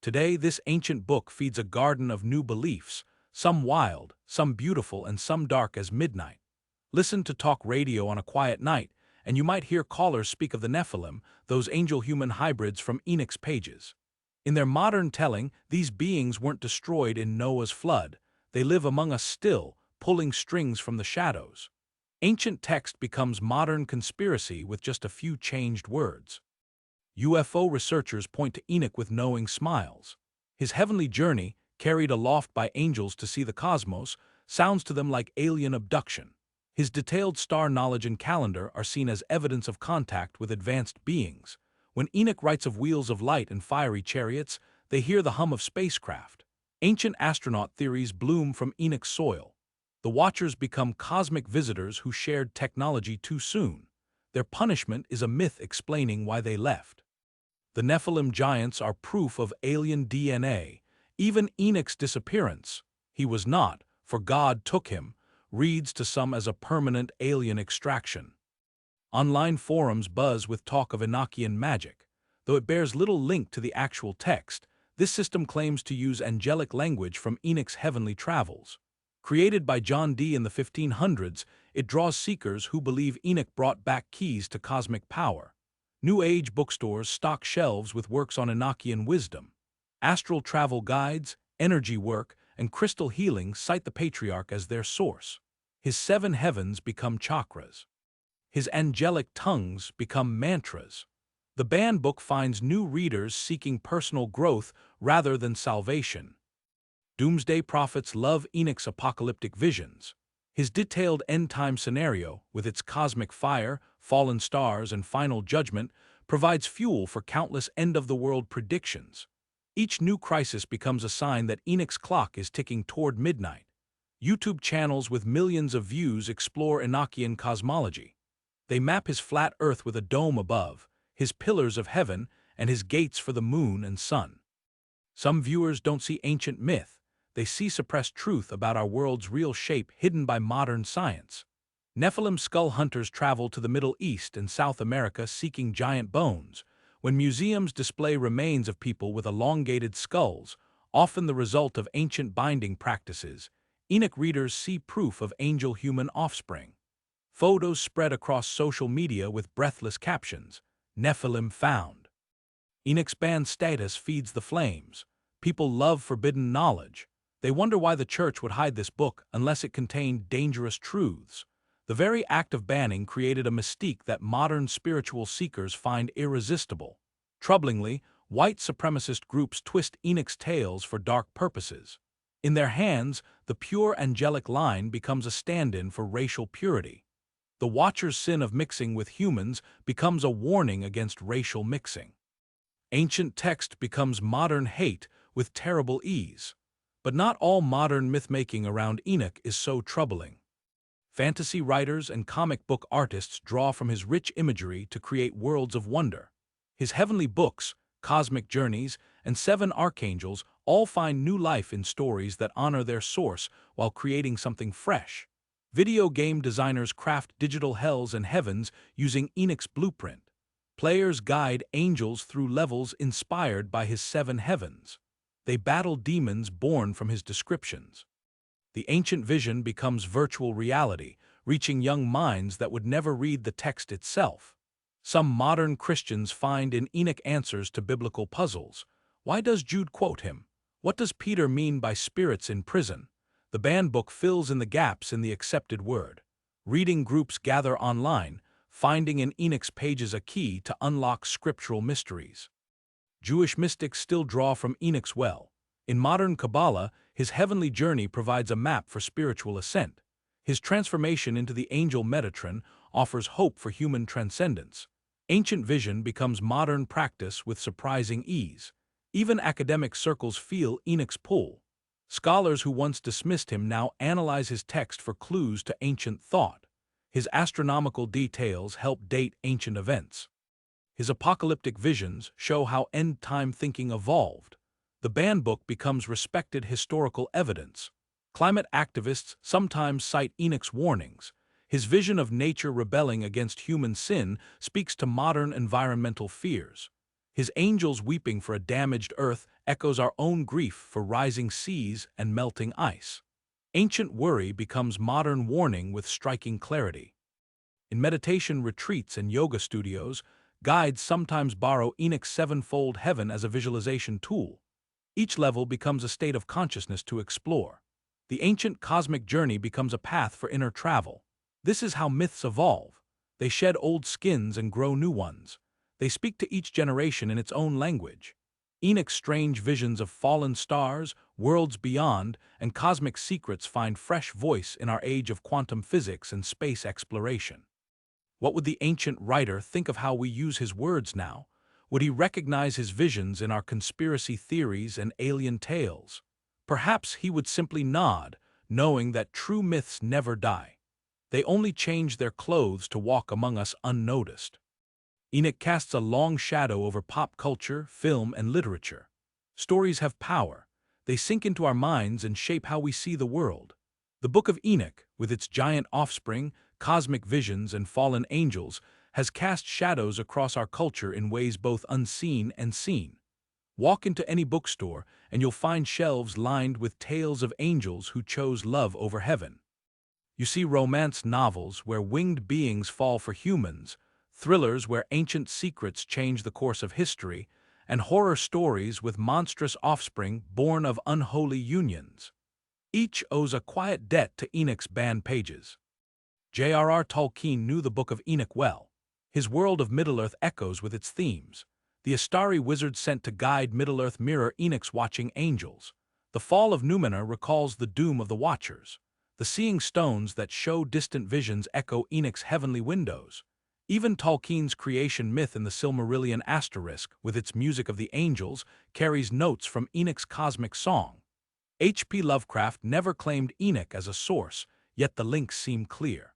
Today, this ancient book feeds a garden of new beliefs, some wild, some beautiful, and some dark as midnight. Listen to talk radio on a quiet night, and you might hear callers speak of the Nephilim, those angel-human hybrids from Enoch's pages. In their modern telling, these beings weren't destroyed in Noah's flood. They live among us still, pulling strings from the shadows. Ancient text becomes modern conspiracy with just a few changed words. UFO researchers point to Enoch with knowing smiles. His heavenly journey, carried aloft by angels to see the cosmos, sounds to them like alien abduction. His detailed star knowledge and calendar are seen as evidence of contact with advanced beings. When Enoch writes of wheels of light and fiery chariots, they hear the hum of spacecraft. Ancient astronaut theories bloom from Enoch's soil. The Watchers become cosmic visitors who shared technology too soon. Their punishment is a myth explaining why they left. The Nephilim giants are proof of alien DNA. Even Enoch's disappearance, he was not, for God took him, reads to some as a permanent alien extraction. Online forums buzz with talk of Enochian magic. Though it bears little link to the actual text, this system claims to use angelic language from Enoch's heavenly travels. Created by John Dee in the 1500s, it draws seekers who believe Enoch brought back keys to cosmic power. New Age bookstores stock shelves with works on Enochian wisdom. Astral travel guides, energy work, and crystal healing cite the Patriarch as their source. His 7 heavens become chakras. His angelic tongues become mantras. The banned book finds new readers seeking personal growth rather than salvation. Doomsday prophets love Enoch's apocalyptic visions. His detailed end-time scenario, with its cosmic fire, fallen stars, and final judgment, provides fuel for countless end-of-the-world predictions. Each new crisis becomes a sign that Enoch's clock is ticking toward midnight. YouTube channels with millions of views explore Enochian cosmology. They map his flat earth with a dome above, his pillars of heaven, and his gates for the moon and sun. Some viewers don't see ancient myth. They see suppressed truth about our world's real shape hidden by modern science. Nephilim skull hunters travel to the Middle East and South America seeking giant bones. When museums display remains of people with elongated skulls, often the result of ancient binding practices, Enoch readers see proof of angel-human offspring. Photos spread across social media with breathless captions, "Nephilim found." Enoch's banned status feeds the flames. People love forbidden knowledge. They wonder why the church would hide this book unless it contained dangerous truths. The very act of banning created a mystique that modern spiritual seekers find irresistible. Troublingly, white supremacist groups twist Enoch's tales for dark purposes. In their hands, the pure angelic line becomes a stand-in for racial purity. The Watcher's sin of mixing with humans becomes a warning against racial mixing. Ancient text becomes modern hate with terrible ease. But not all modern myth-making around Enoch is so troubling. Fantasy writers and comic book artists draw from his rich imagery to create worlds of wonder. His heavenly books, Cosmic Journeys, and 7 Archangels all find new life in stories that honor their source while creating something fresh. Video game designers craft digital hells and heavens using Enoch's blueprint. Players guide angels through levels inspired by his 7 heavens. They battle demons born from his descriptions. The ancient vision becomes virtual reality, reaching young minds that would never read the text itself. Some modern Christians find in Enoch answers to biblical puzzles. Why does Jude quote him? What does Peter mean by spirits in prison? The banned book fills in the gaps in the accepted word. Reading groups gather online, finding in Enoch's pages a key to unlock scriptural mysteries. Jewish mystics still draw from Enoch's well. In modern Kabbalah, his heavenly journey provides a map for spiritual ascent. His transformation into the angel Metatron offers hope for human transcendence. Ancient vision becomes modern practice with surprising ease. Even academic circles feel Enoch's pull. Scholars who once dismissed him now analyze his text for clues to ancient thought. His astronomical details help date ancient events. His apocalyptic visions show how end-time thinking evolved. The banned book becomes respected historical evidence. Climate activists sometimes cite Enoch's warnings. His vision of nature rebelling against human sin speaks to modern environmental fears. His angels weeping for a damaged earth echoes our own grief for rising seas and melting ice. Ancient worry becomes modern warning with striking clarity. In meditation retreats and yoga studios, guides sometimes borrow Enoch's sevenfold heaven as a visualization tool. Each level becomes a state of consciousness to explore. The ancient cosmic journey becomes a path for inner travel. This is how myths evolve. They shed old skins and grow new ones. They speak to each generation in its own language. Enoch's strange visions of fallen stars, worlds beyond, and cosmic secrets find fresh voice in our age of quantum physics and space exploration. What would the ancient writer think of how we use his words now? Would he recognize his visions in our conspiracy theories and alien tales? Perhaps he would simply nod, knowing that true myths never die. They only change their clothes to walk among us unnoticed. Enoch casts a long shadow over pop culture, film, and literature. Stories have power. They sink into our minds and shape how we see the world. The Book of Enoch, with its giant offspring, cosmic visions, and fallen angels, has cast shadows across our culture in ways both unseen and seen. Walk into any bookstore, and you'll find shelves lined with tales of angels who chose love over heaven. You see romance novels where winged beings fall for humans, thrillers where ancient secrets change the course of history, and horror stories with monstrous offspring born of unholy unions. Each owes a quiet debt to Enoch's banned pages. J.R.R. Tolkien knew the Book of Enoch well. His world of Middle-earth echoes with its themes. The Astari wizards sent to guide Middle-earth mirror Enoch's watching angels. The fall of Numenor recalls the doom of the Watchers. The seeing stones that show distant visions echo Enoch's heavenly windows. Even Tolkien's creation myth in the Silmarillion Asterisk, with its music of the angels, carries notes from Enoch's cosmic song. H.P. Lovecraft never claimed Enoch as a source, yet the links seem clear.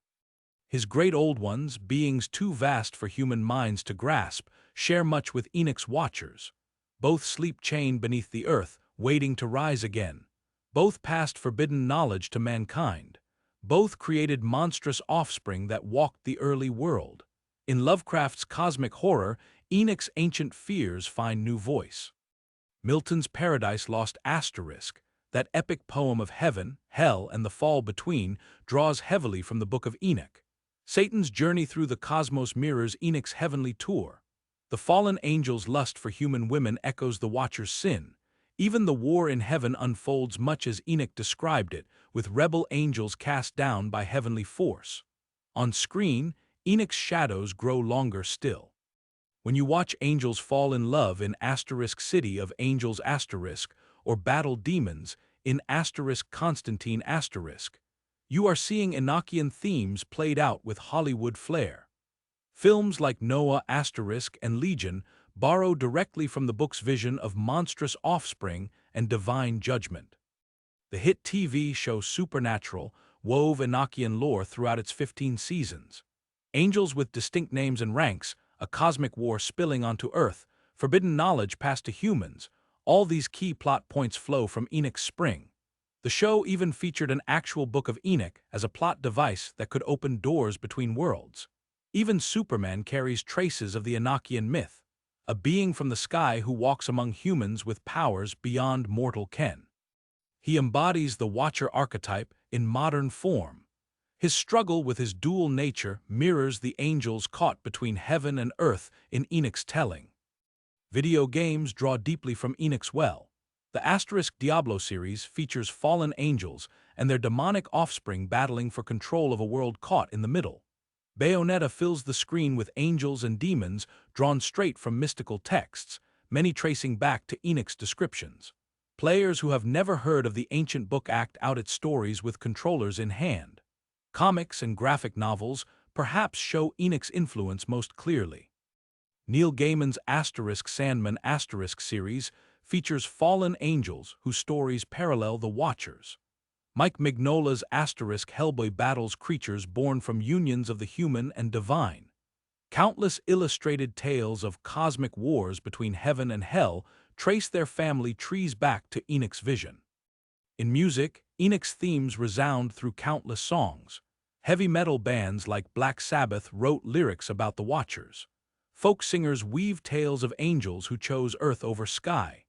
His great old ones, beings too vast for human minds to grasp, share much with Enoch's watchers. Both sleep chained beneath the earth, waiting to rise again. Both passed forbidden knowledge to mankind. Both created monstrous offspring that walked the early world. In Lovecraft's cosmic horror, Enoch's ancient fears find new voice. Milton's Paradise Lost Asterisk, that epic poem of heaven, hell, and the fall between, draws heavily from the Book of Enoch. Satan's journey through the cosmos mirrors Enoch's heavenly tour. The fallen angel's lust for human women echoes the Watcher's sin. Even the war in heaven unfolds much as Enoch described it, with rebel angels cast down by heavenly force. On screen, Enoch's shadows grow longer still. When you watch angels fall in love in Asterisk City of Angels Asterisk, or battle demons in Asterisk Constantine Asterisk, you are seeing Enochian themes played out with Hollywood flair. Films like Noah Asterisk and Legion borrow directly from the book's vision of monstrous offspring and divine judgment. The hit TV show Supernatural wove Enochian lore throughout its 15 seasons. Angels with distinct names and ranks, a cosmic war spilling onto Earth, forbidden knowledge passed to humans, all these key plot points flow from Enoch's spring. The show even featured an actual Book of Enoch as a plot device that could open doors between worlds. Even Superman carries traces of the Enochian myth, a being from the sky who walks among humans with powers beyond mortal ken. He embodies the Watcher archetype in modern form. His struggle with his dual nature mirrors the angels caught between heaven and earth in Enoch's telling. Video games draw deeply from Enoch's well. The Asterisk Diablo series features fallen angels and their demonic offspring battling for control of a world caught in the middle. Bayonetta fills the screen with angels and demons drawn straight from mystical texts, many tracing back to Enoch's descriptions. Players who have never heard of the ancient book act out its stories with controllers in hand. Comics and graphic novels perhaps show Enoch's influence most clearly. Neil Gaiman's Asterisk Sandman Asterisk series features fallen angels whose stories parallel the Watchers. Mike Mignola's Asterisk Hellboy battles creatures born from unions of the human and divine. Countless illustrated tales of cosmic wars between heaven and hell trace their family trees back to Enoch's vision. In music, Enoch's themes resound through countless songs. Heavy metal bands like Black Sabbath wrote lyrics about the Watchers. Folk singers weave tales of angels who chose earth over sky.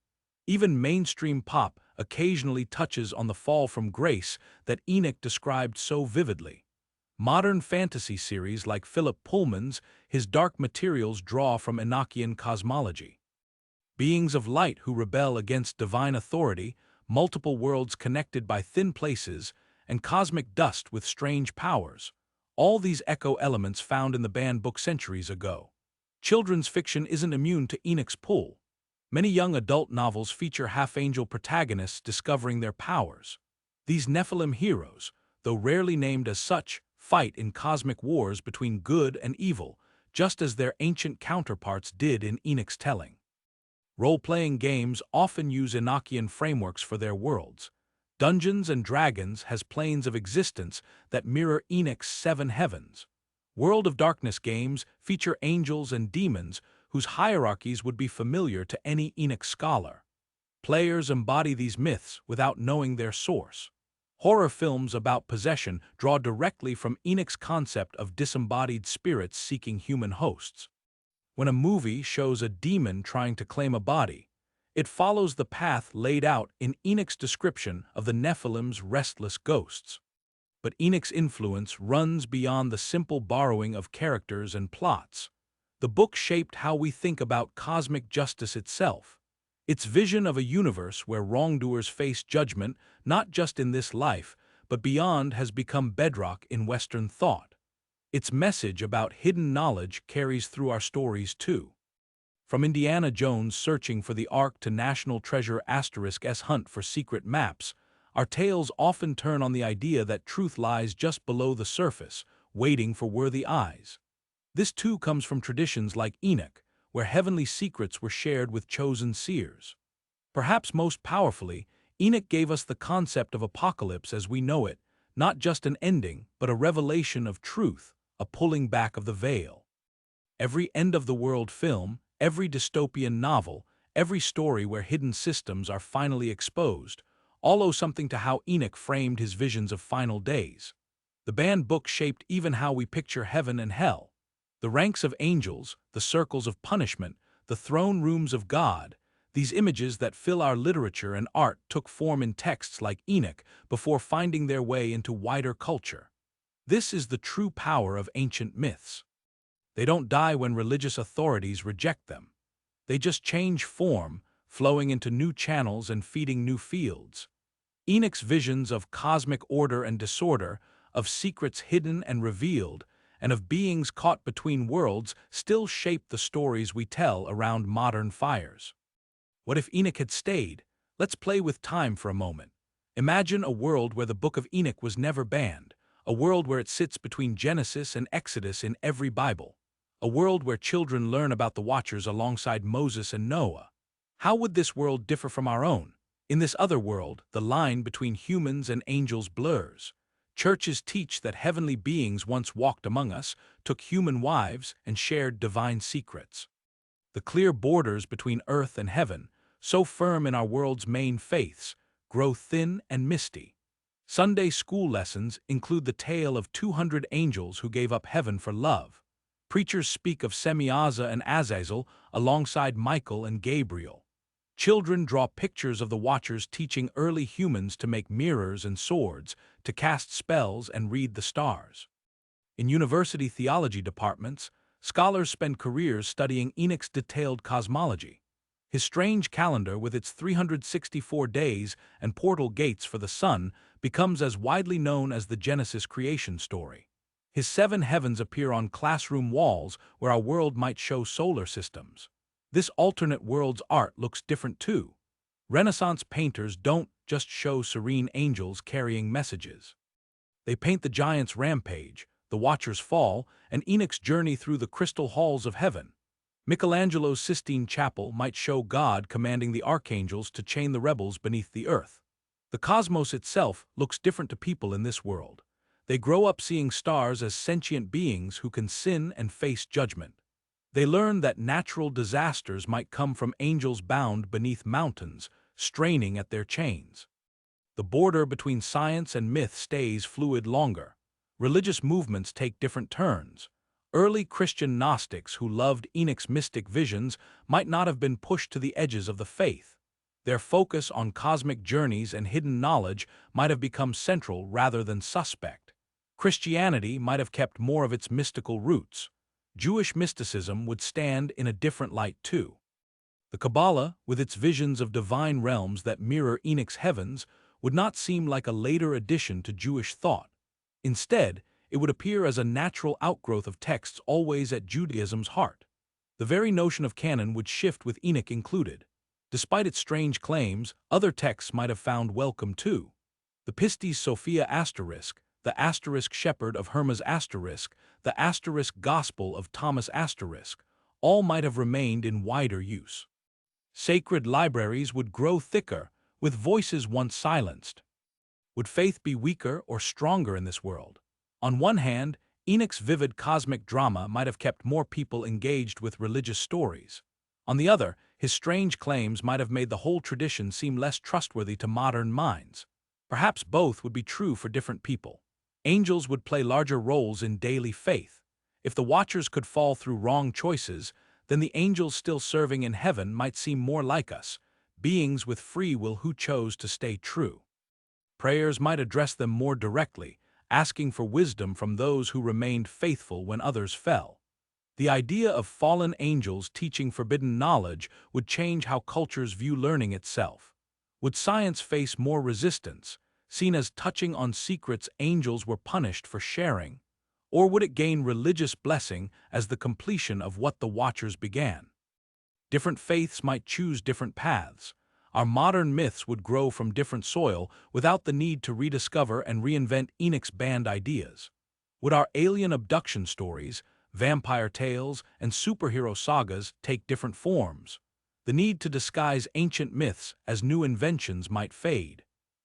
Even mainstream pop occasionally touches on the fall from grace that Enoch described so vividly. Modern fantasy series like Philip Pullman's His Dark Materials draw from Enochian cosmology. Beings of light who rebel against divine authority, multiple worlds connected by thin places, and cosmic dust with strange powers. All these echo elements found in the banned book centuries ago. Children's fiction isn't immune to Enoch's pull. Many young adult novels feature half-angel protagonists discovering their powers. These Nephilim heroes, though rarely named as such, fight in cosmic wars between good and evil, just as their ancient counterparts did in Enoch's telling. Role-playing games often use Enochian frameworks for their worlds. Dungeons & Dragons has planes of existence that mirror Enoch's 7 heavens. World of Darkness games feature angels and demons whose hierarchies would be familiar to any Enoch scholar. Players embody these myths without knowing their source. Horror films about possession draw directly from Enoch's concept of disembodied spirits seeking human hosts. When a movie shows a demon trying to claim a body, it follows the path laid out in Enoch's description of the Nephilim's restless ghosts. But Enoch's influence runs beyond the simple borrowing of characters and plots. The book shaped how we think about cosmic justice itself. Its vision of a universe where wrongdoers face judgment not just in this life, but beyond has become bedrock in Western thought. Its message about hidden knowledge carries through our stories too. From Indiana Jones searching for the Ark to National Treasure *S hunt for secret maps, our tales often turn on the idea that truth lies just below the surface, waiting for worthy eyes. This too comes from traditions like Enoch, where heavenly secrets were shared with chosen seers. Perhaps most powerfully, Enoch gave us the concept of apocalypse as we know it, not just an ending, but a revelation of truth, a pulling back of the veil. Every end-of-the-world film, every dystopian novel, every story where hidden systems are finally exposed, all owe something to how Enoch framed his visions of final days. The banned book shaped even how we picture heaven and hell. The ranks of angels, the circles of punishment, the throne rooms of God, these images that fill our literature and art took form in texts like Enoch before finding their way into wider culture. This is the true power of ancient myths. They don't die when religious authorities reject them. They just change form, flowing into new channels and feeding new fields. Enoch's visions of cosmic order and disorder, of secrets hidden and revealed, and of beings caught between worlds still shape the stories we tell around modern fires. What if Enoch had stayed? Let's play with time for a moment. Imagine a world where the Book of Enoch was never banned, a world where it sits between Genesis and Exodus in every Bible, a world where children learn about the Watchers alongside Moses and Noah. How would this world differ from our own? In this other world, the line between humans and angels blurs. Churches teach that heavenly beings once walked among us, took human wives, and shared divine secrets. The clear borders between earth and heaven, so firm in our world's main faiths, grow thin and misty. Sunday school lessons include the tale of 200 angels who gave up heaven for love. Preachers speak of Semyaza and Azazel alongside Michael and Gabriel. Children draw pictures of the Watchers teaching early humans to make mirrors and swords, to cast spells and read the stars. In university theology departments, scholars spend careers studying Enoch's detailed cosmology. His strange calendar with its 364 days and portal gates for the sun becomes as widely known as the Genesis creation story. His 7 heavens appear on classroom walls where our world might show solar systems. This alternate world's art looks different too. Renaissance painters don't just show serene angels carrying messages. They paint the giant's rampage, the Watcher's fall, and Enoch's journey through the crystal halls of heaven. Michelangelo's Sistine Chapel might show God commanding the archangels to chain the rebels beneath the earth. The cosmos itself looks different to people in this world. They grow up seeing stars as sentient beings who can sin and face judgment. They learn that natural disasters might come from angels bound beneath mountains, straining at their chains. The border between science and myth stays fluid longer. Religious movements take different turns. Early Christian Gnostics who loved Enoch's mystic visions might not have been pushed to the edges of the faith. Their focus on cosmic journeys and hidden knowledge might have become central rather than suspect. Christianity might have kept more of its mystical roots. Jewish mysticism would stand in a different light too. The Kabbalah, with its visions of divine realms that mirror Enoch's heavens, would not seem like a later addition to Jewish thought. Instead, it would appear as a natural outgrowth of texts always at Judaism's heart. The very notion of canon would shift with Enoch included. Despite its strange claims, other texts might have found welcome too. The Pistis Sophia asterisk, the asterisk Shepherd of Hermas asterisk, the asterisk Gospel of Thomas asterisk, all might have remained in wider use. Sacred libraries would grow thicker, with voices once silenced. Would faith be weaker or stronger in this world? On one hand, Enoch's vivid cosmic drama might have kept more people engaged with religious stories. On the other, his strange claims might have made the whole tradition seem less trustworthy to modern minds. Perhaps both would be true for different people. Angels would play larger roles in daily faith. If the watchers could fall through wrong choices, then the angels still serving in heaven might seem more like us, beings with free will who chose to stay true. Prayers might address them more directly, asking for wisdom from those who remained faithful when others fell. The idea of fallen angels teaching forbidden knowledge would change how cultures view learning itself. Would science face more resistance, seen as touching on secrets angels were punished for sharing? Or would it gain religious blessing as the completion of what the Watchers began? Different faiths might choose different paths. Our modern myths would grow from different soil without the need to rediscover and reinvent Enoch's banned ideas. Would our alien abduction stories, vampire tales, and superhero sagas take different forms? The need to disguise ancient myths as new inventions might fade.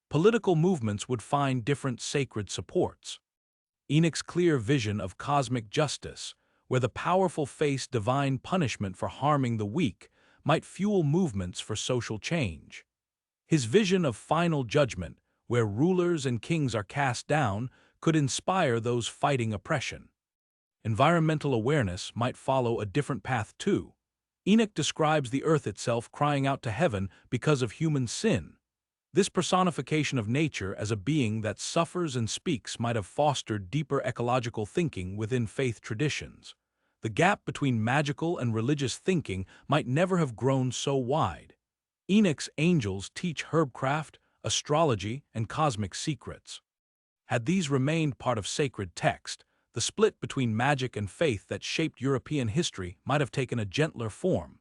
Political movements would find different sacred supports. Enoch's clear vision of cosmic justice, where the powerful face divine punishment for harming the weak, might fuel movements for social change. His vision of final judgment, where rulers and kings are cast down, could inspire those fighting oppression. Environmental awareness might follow a different path too. Enoch describes the earth itself crying out to heaven because of human sin. This personification of nature as a being that suffers and speaks might have fostered deeper ecological thinking within faith traditions. The gap between magical and religious thinking might never have grown so wide. Enoch's angels teach herbcraft, astrology, and cosmic secrets. Had these remained part of sacred text, the split between magic and faith that shaped European history might have taken a gentler form.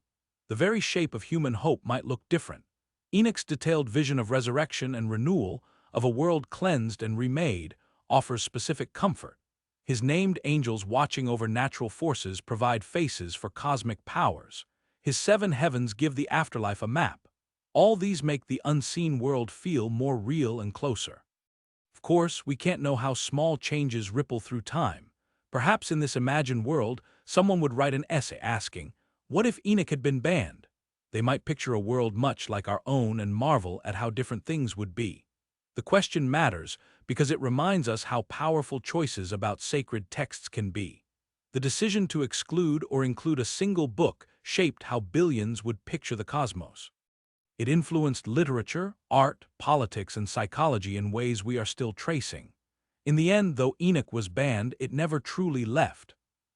The very shape of human hope might look different. Enoch's detailed vision of resurrection and renewal, of a world cleansed and remade, offers specific comfort. His named angels watching over natural forces provide faces for cosmic powers. His 7 heavens give the afterlife a map. All these make the unseen world feel more real and closer. Of course, we can't know how small changes ripple through time. Perhaps in this imagined world, someone would write an essay asking, "What if Enoch had been banned?" They might picture a world much like our own and marvel at how different things would be. The question matters because it reminds us how powerful choices about sacred texts can be. The decision to exclude or include a single book shaped how billions would picture the cosmos. It influenced literature, art, politics, and psychology in ways we are still tracing. In the end, though Enoch was banned, it never truly left.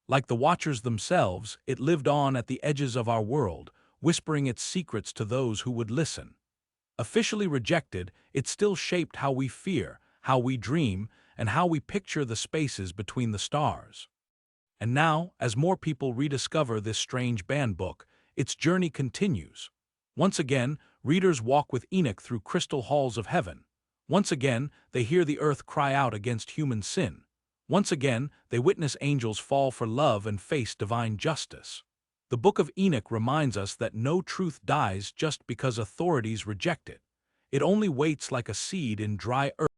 Like the Watchers themselves, it lived on at the edges of our world, whispering its secrets to those who would listen. Officially rejected, it still shaped how we fear, how we dream, and how we picture the spaces between the stars. And now, as more people rediscover this strange banned book, its journey continues. Once again, readers walk with Enoch through crystal halls of heaven. Once again, they hear the earth cry out against human sin. Once again, they witness angels fall for love and face divine justice. The Book of Enoch reminds us that no truth dies just because authorities reject it. It only waits like a seed in dry earth.